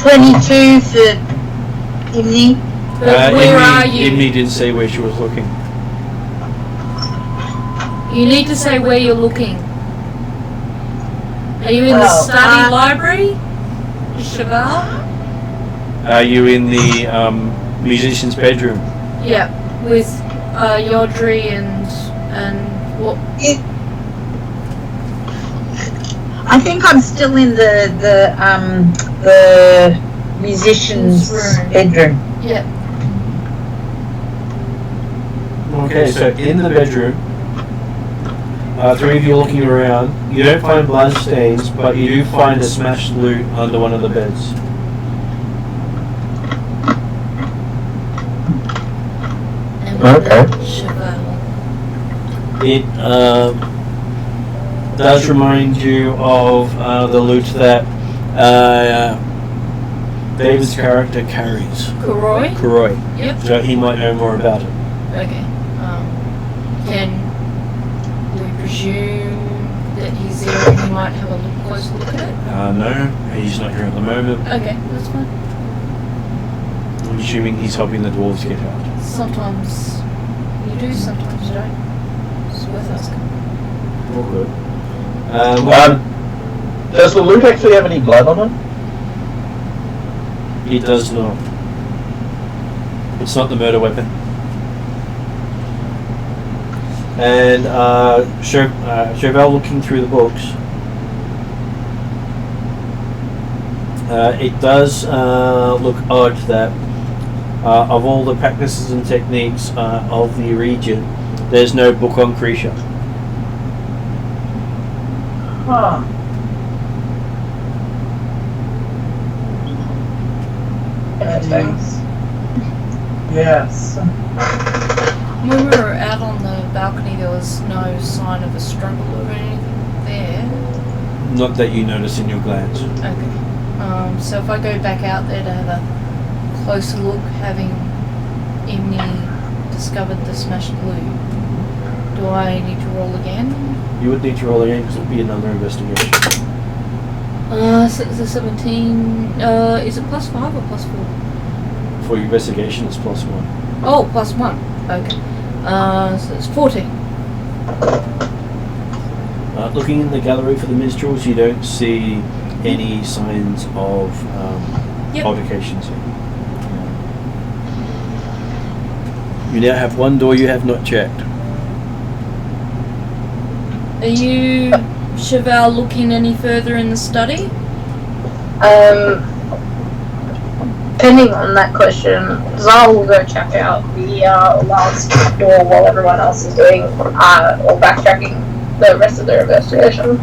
22 for Imni. But where are you? Imni didn't say where she was looking. You need to say where you're looking. Are you in the study library, Cheval? Are you in the musician's bedroom? Yeah, with Yodri and what? I think I'm still in the musician's Room. bedroom. Yeah. Okay, so in the bedroom, three of you are looking around. You don't find blood stains, but you do find a smashed loot under one of the beds. Okay. Cheval. It does remind you of the loot that David's character carries. Kuroi? Kuroi. Yep. So he might know more about it. Okay. Can we presume that he's there and he might have a close look at it? No, he's not here at the moment. Okay, that's fine. I'm assuming he's helping the dwarves get out. Sometimes you do, sometimes you don't. It's worth asking. All good. Does the loot actually have any blood on it? It does not. It's not the murder weapon. And Cheval looking through the books. It does look odd that of all the practices and techniques of the region, there's no book on Krisha. Huh. Interesting. Yes. When we were out on the balcony, there was no sign of a struggle or anything there. Not that you notice in your glance. Okay. So if I go back out there to have a closer look, having Imni discovered the smashed loot, do I need to roll again? You would need to roll again because it would be another investigation. So it's a 17. Is it plus 5 or plus 4? For your investigation, it's +1. Oh, plus 1. Okay. So it's 14. Looking in the gallery for the minstrels, you don't see any signs of Yep. altercations here. You now have one door you have not checked. Are you, Cheval, looking any further in the study? Depending on that question, Zal will go check out the last door while everyone else is doing or backtracking the rest of their investigation.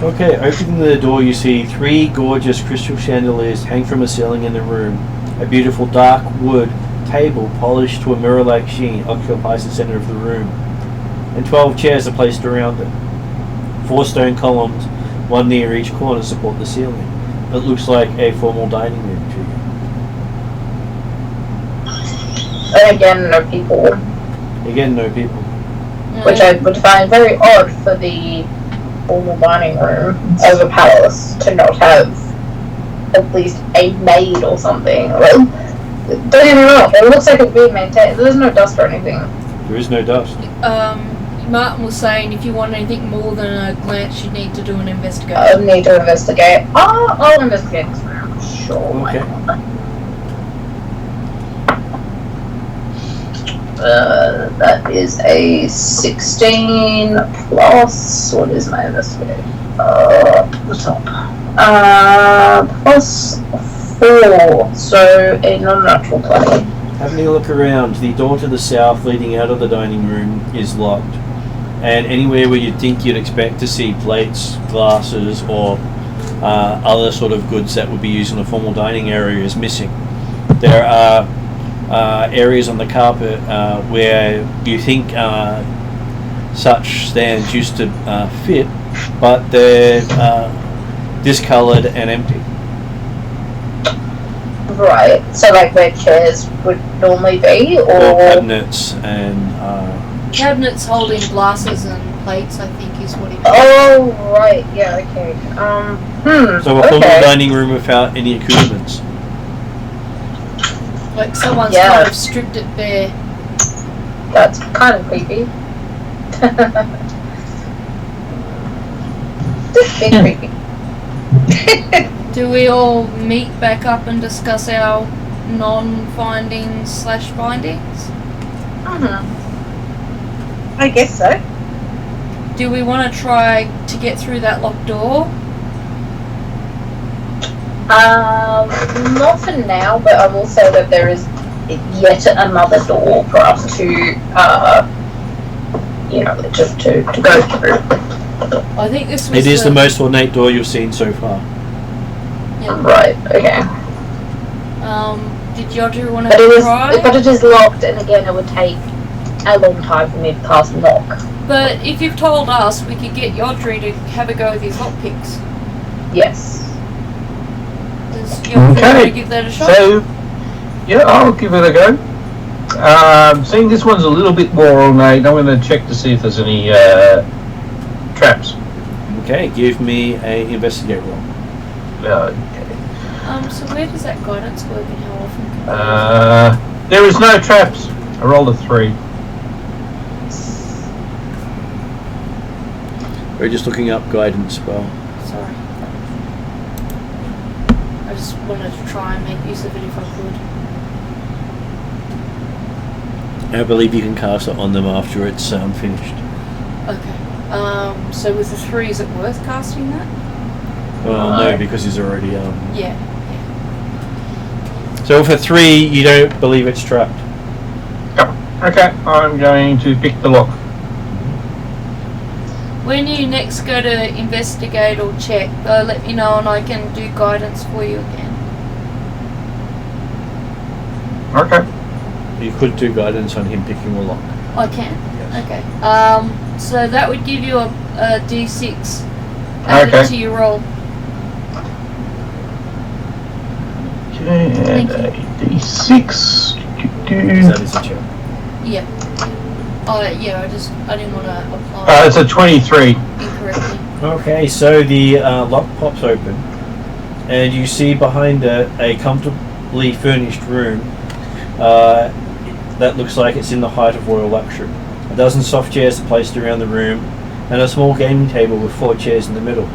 Okay, opening the door, you see 3 gorgeous crystal chandeliers hang from a ceiling in the room. A beautiful dark wood table polished to a mirror-like sheen occupies the center of the room, and 12 chairs are placed around it. 4 stone columns, one near each corner, support the ceiling. It looks like a formal dining room to you. And again, no people, Again, no people. which I would find very odd for the formal dining room of a palace to not have at least a maid or something. Like, don't get me wrong, it looks like it's being maintained. There's no dust or anything. There is no dust. Martin was saying if you want anything more than a glance, you need to do an investigation. I need to investigate. I'll investigate this round. Sure. why Okay. not? That is a 16 plus. What is my investigation? The top. Plus 4. So a non-natural 20. Having a look around, the door to the south leading out of the dining room is locked. And anywhere where you'd think you'd expect to see plates, glasses, or other sort of goods that would be used in a formal dining area is missing. There are areas on the carpet where you think such stands used to fit, but they're discoloured and empty. Right. So like where chairs would normally be, Or or cabinets and Cabinets holding glasses and plates, I think, is what he meant. oh right, yeah, okay. so a formal Okay. dining room without any accoutrements. Like someone's Yeah. kind of stripped it bare. That's kind of creepy. Just a bit creepy. Do we all meet back up and discuss our non-findings / findings? I guess so. Do we want to try to get through that locked door? Not for now, but I will say that there is yet another door for us to, just to go through. I think this was It is the most ornate door you've seen so far. Yeah. Right. Okay. Did Yodru want But to it try? is, but it is locked, and again, it would take a long time for me to cast lock. But if you've told us, we could get Yodru to have a go with his lockpicks. Yes. Does Yodru Okay. want to give that a shot? So, yeah, I'll give it a go. Seeing this one's a little bit more ornate, I'm going to check to see if there's any traps. Okay, give me a investigate roll. So where does that guidance work and how often? There is no traps. I rolled a 3. We're just looking up guidance spell. Sorry. I just wanted to try and make use of it if I could. I believe you can cast it on them after it's finished. Okay. So with the 3, is it worth casting that? Well, no, because he's already Yeah. So for 3, you don't believe it's trapped. Okay, I'm going to pick the lock. When you next go to investigate or check, let me know and I can do guidance for you again. Okay. You could do guidance on him picking the lock. I can. Yes. Okay. So that would give you a D6 added Okay. to your roll. Okay, and a D6. That is a check. Yeah. I didn't want to apply It's a 23. incorrectly. Okay, so the lock pops open, and you see behind it a comfortably furnished room that looks like it's in the height of royal luxury. A dozen soft chairs are placed around the room, and a small gaming table with 4 chairs in the middle.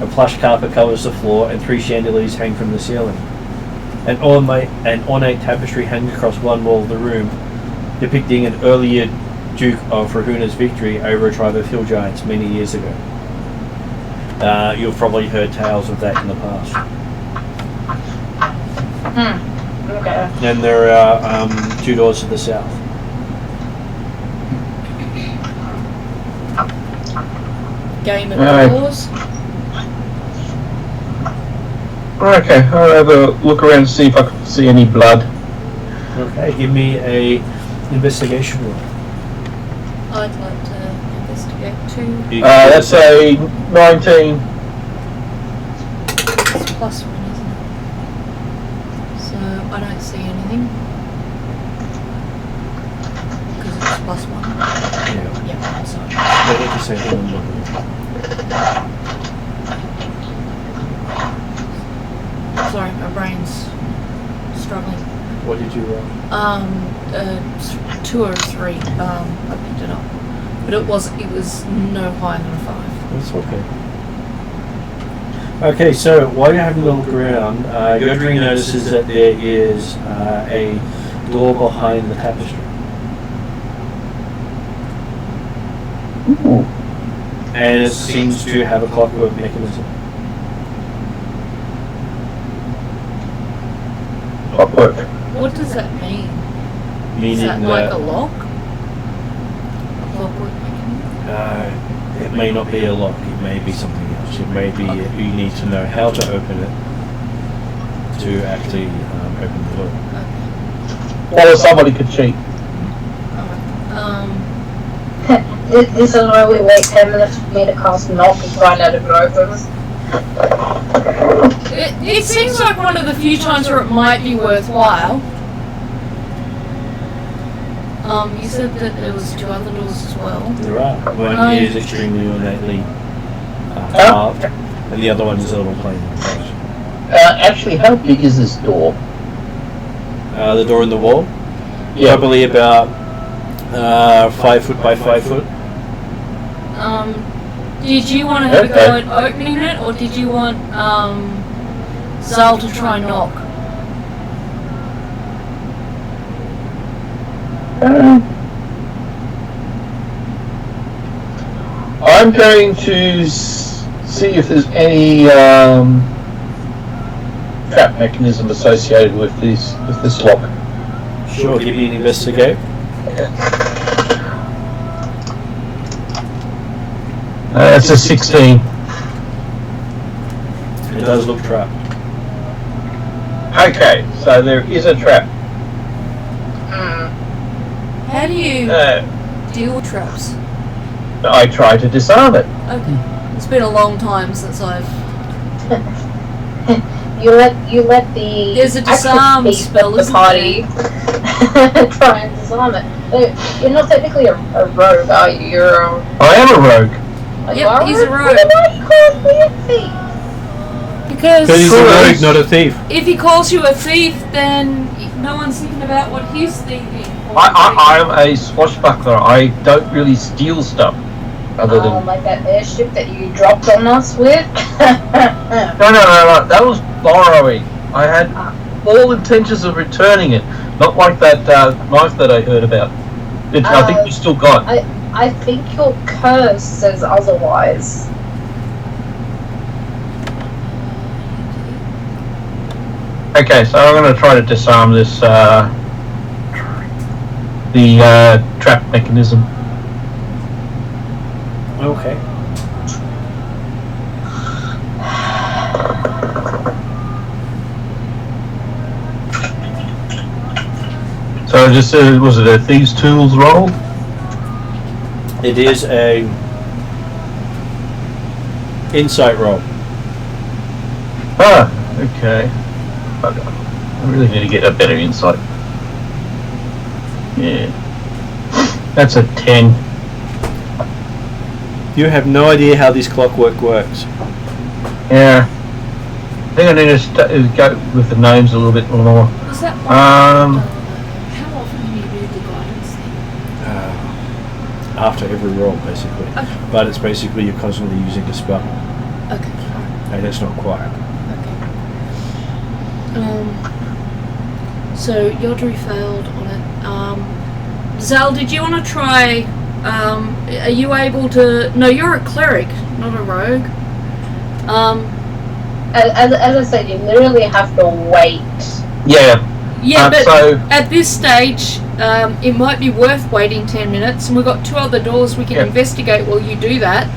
A plush carpet covers the floor, and 3 chandeliers hang from the ceiling. An ornate tapestry hangs across one wall of the room, depicting an earlier Duke of Rahuna's victory over a tribe of hill giants many years ago. You've probably heard tales of that in the past. Okay. And there are 2 doors to the south. Game of Alright. doors. Okay, I'll have a look around and see if I can see any blood. Okay, give me a investigation roll. I'd like to investigate too. You can- That's a 19. It's +1, isn't it? So I don't see anything. Because it's +1. Yeah. Yeah, sorry. They need to say the number. Sorry, my brain's struggling. What did you roll? 2 or 3. I picked it up. but it was no higher than a 5. That's okay. Okay, so while you're having a look around, Godring notices that there is a door behind the tapestry. Ooh. And it seems to have a clockwork mechanism. Clockwork. What does that mean? Meaning Is that like that a lock? A clockwork mechanism? it may not be a lock, it may be something else. It may be you need to know how to open it to actually open the door. Or somebody could cheat. This is why we wait 10 minutes for me to cast knock and find out if it opens. It seems like one of the few times where it might be worthwhile. You said that there was 2 other doors as well. There are. One is extremely ornately carved, and the other one is a little plain. Actually, how big is this door? The door in the wall? Yeah. Probably about 5 foot by 5 foot. Did you want to have a go at opening it, or did you want Zal to try and knock? I'm going to see if there's any trap mechanism associated with this lock. Sure, give me an investigate. It's a 16. It does look trapped. Okay, so there is a trap. How do you deal with traps? I try to disarm it. Okay. It's been a long time since I've... You let the There's a disarm active piece spell, of the isn't party try and disarm it. You're not technically a rogue, are you? You're a... I am a rogue. Yep, he's a rogue. Then why you call me a thief? Because He's a rogue, not a thief. if he calls you a thief, then no one's thinking about what he's thinking. I'm a swashbuckler. I don't really steal stuff. Other than... like that airship that you dropped on us with? No. That was borrowing. I had all intentions of returning it. Not like that knife that I heard about. Which I think you still got. I think your curse says otherwise. Okay, so I'm going to try to disarm this, the trap mechanism. Okay. So just was it a thieves' tools roll? It is a insight roll. Ah, okay. I really need to get a better insight. Yeah, that's a 10. You have no idea how this clockwork works. Yeah, I think I need to go with the names a little bit more. Is that Um, how often do you do the guidance thing? After every roll, basically. Okay. But it's basically you're constantly using a spell, Okay. and it's not quiet. So Yodri failed on it. Zal, did you want to try? Are you able to? No, you're a cleric, not a rogue. As I said, you literally have to wait. yeah. Yeah, but so at this stage, it might be worth waiting 10 minutes, and we've got 2 other doors we can investigate while you do that.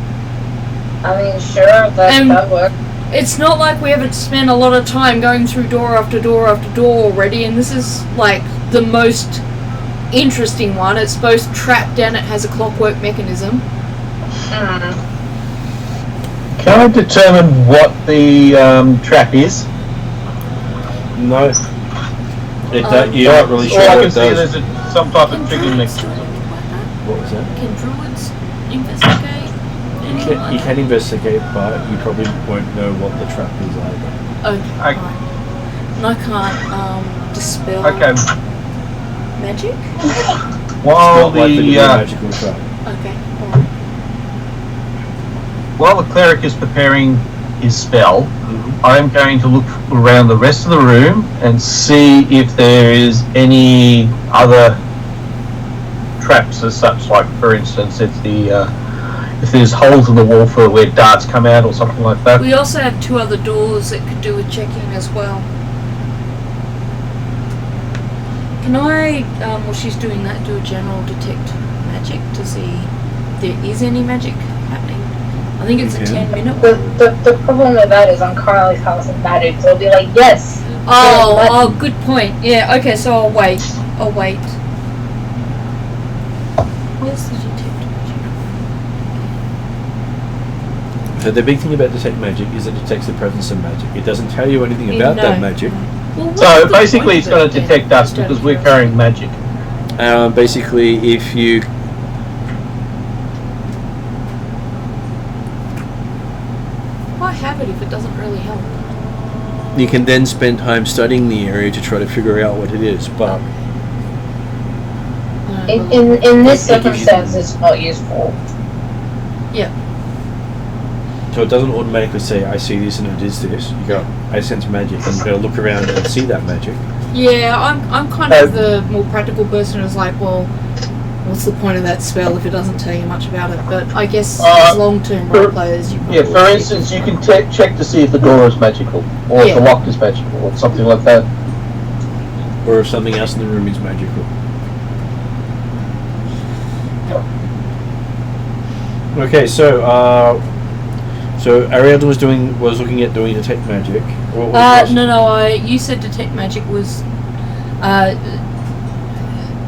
I mean, sure, that works. It's not like we haven't spent a lot of time going through door after door after door already, and this is like the most interesting one. It's both trapped and it has a clockwork mechanism. can I determine what the trap is? No. You're not really sure All I what can it see does. is some type of trigger mechanism. What was that? Can druids investigate? You can investigate, but you probably won't know what the trap is either. Okay, I- fine. And I can't dispel Okay, magic? while Not like the the magical trap. Okay, alright. while the cleric is preparing his spell, I'm going to look around the rest of the room and see if there is any other traps as such. Like, for instance, if there's holes in the wall for where darts come out or something like that. We also have 2 other doors that could do with checking as well. Can I, while she's doing that, do a general detect magic to see if there is any magic happening? I think it's a 10-minute one. The problem with that is I'm currently casting magic, so it'll be like, yes. Oh, good point. Yeah, okay, so I'll wait. Where's the detect magic? So the big thing about detect magic is it detects the presence of magic. It doesn't tell you anything about that magic. Well, So basically it's going to detect us because we're carrying magic. Basically, if you... Why have it if it doesn't really help? You can then spend time studying the area to try to figure out what it is, but... In this circumstance, it's not useful. Yeah. So it doesn't automatically say, I see this and it is this. You go, I sense magic, and you go look around and see that magic. Yeah, I'm kind of the more practical person who's like, well, what's the point of that spell if it doesn't tell you much about it? But I guess as long-term role players, you Yeah, for instance, you can check to see if the door is magical, or if the lock is magical, or something like that. Or if something else in the room is magical. Okay, so Ariadne was looking at doing detect magic. What was No. You said detect magic was.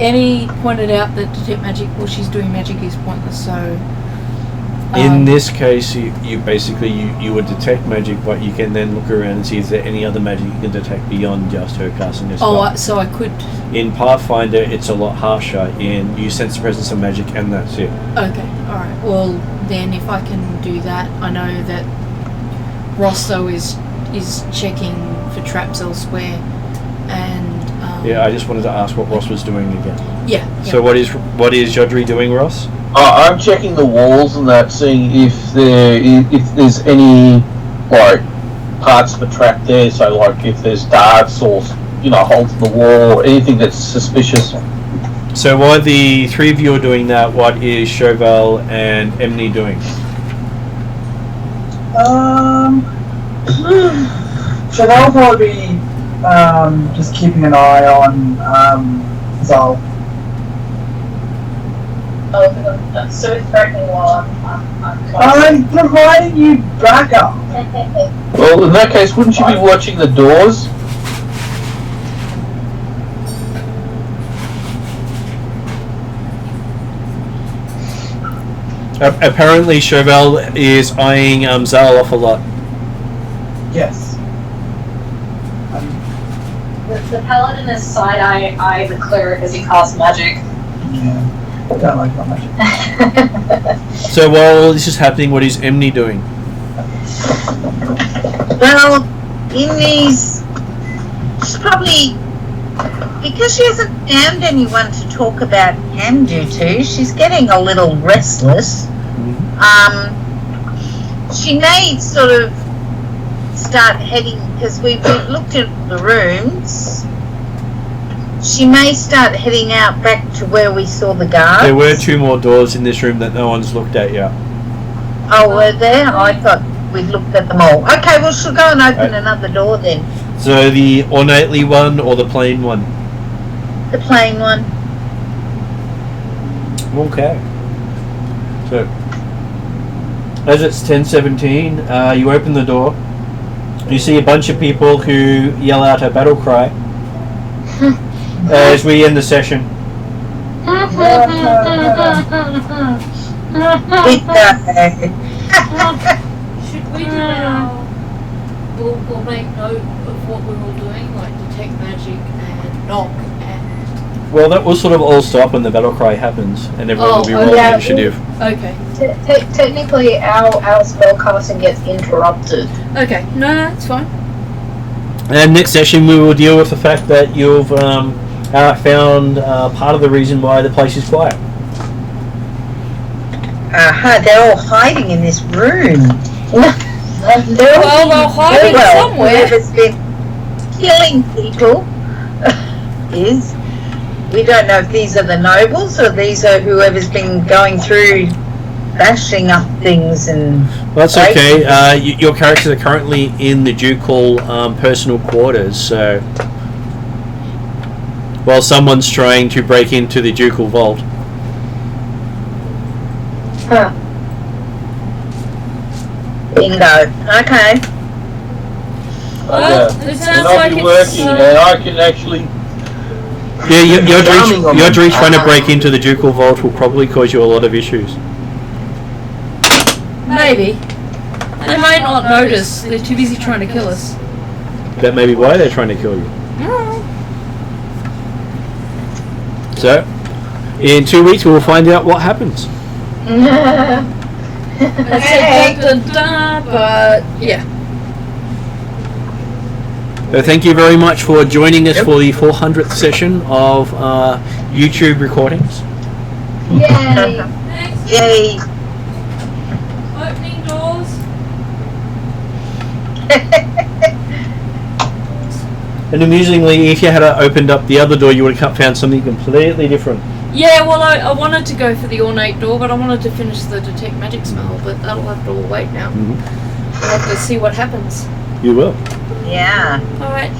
Emmy pointed out that detect magic, while she's doing magic, is pointless. So. In this case, you basically you would detect magic, but you can then look around and see if there any other magic you can detect beyond just her casting a spell. Oh, so I could. In Pathfinder, it's a lot harsher. In you sense the presence of magic, and that's it. Okay, all right. Well, then if I can do that, I know that Rosso is checking for traps elsewhere, and yeah, I just wanted to ask what Ross was doing again. Yeah. So what is Jodri doing, Ross? I'm checking the walls and that, seeing if there's any like parts of a trap there. So like if there's darts or holes in the wall or anything that's suspicious. So while the 3 of you are doing that, what is Chauvel and Emily doing? Chauvel will probably be just keeping an eye on Zal. Oh, that's so threatening while I'm providing you backup. Well, in that case, wouldn't you be watching the doors? Apparently, Chauvel is eyeing Zal off a lot. Yes. The paladin is side-eye the cleric as he casts magic. Yeah. Don't like that much. So while this is happening, what is Emily doing? Well, she's probably, because she hasn't found anyone to talk about can-do to, she's getting a little restless. She may sort of start heading, because we've looked at the rooms, she may start heading out back to where we saw the guards. There were 2 more doors in this room that no one's looked at yet. Oh, were there? I thought we'd looked at them all. Okay, well, she'll go and open another door then. So the ornately one or the plain one? The plain one. Okay. So, as it's 10:17, you open the door. You see a bunch of people who yell out a battle cry as we end the session. Should we do we'll make note of what we're all doing, like detect magic and knock and... Well, that will sort of all stop when the battle cry happens, and everyone will be rolling initiative. Okay. Technically, our spell casting gets interrupted. Okay, no, it's fine. And next session we will deal with the fact that you've found part of the reason why the place is quiet. They're all hiding in this room. Well, they'll hide it somewhere. Whoever's been killing people is. We don't know if these are the nobles or these are whoever's been going through bashing up things and. Well, that's okay. Your characters are currently in the ducal personal quarters, so while someone's trying to break into the ducal vault. Huh. Bingo. Okay. Well, it sounds like it's working, and I can actually. Yeah, your Charming on Yodri them. trying to break into the ducal vault will probably cause you a lot of issues. maybe. They may not notice. They're too busy trying to kill us. That may be why they're trying to kill you. So, in 2 weeks we will find out what happens. Let's say dun dun dun, but yeah. So thank you very much for joining us for the 400th session of YouTube recordings. Yay! Thanks. Yay. Opening doors. And amusingly, if you had opened up the other door, you would have found something completely different. Yeah, well, I wanted to go for the ornate door, but I wanted to finish the detect magic spell, but that'll have to all wait now. Mm-hmm. We'll have to see what happens. You will. Yeah. Alright.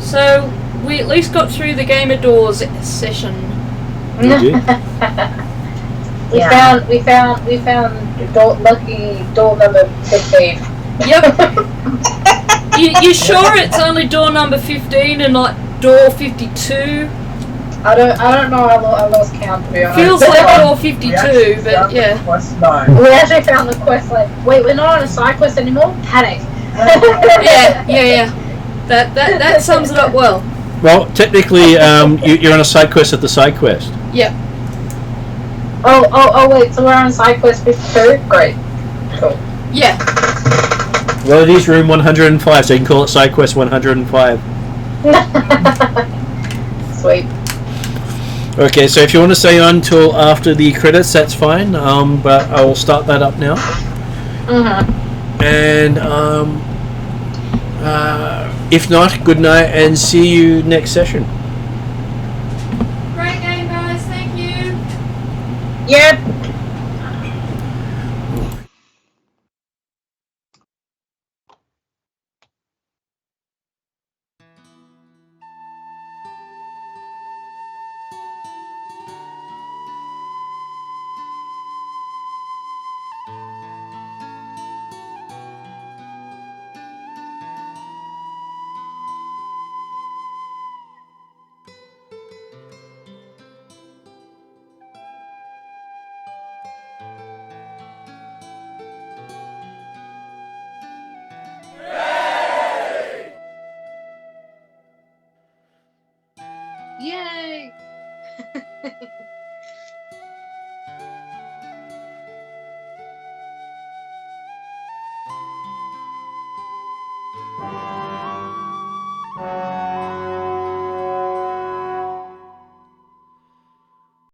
So, we at least got through the Game of Doors session. You did. We found lucky door number 15. Yep. You sure it's only door number 15 and not door 52? I don't know. I lost count, to be honest. Feels like door 52, but yeah. We actually found the quest. Like, wait, we're not on a side quest anymore. Panic. Yeah. That sums it up well. Well, technically, you're on a side quest at the side quest. Yep. Oh, wait. So we're on side quest 52. Great. Cool. Yeah. Well, it is room 105, so you can call it side quest 105. Sweet. Okay, so if you want to stay on till after the credits, that's fine. But I will start that up now. And if not, good night and see you next session. Great game, guys. Thank you. Yep. Yay!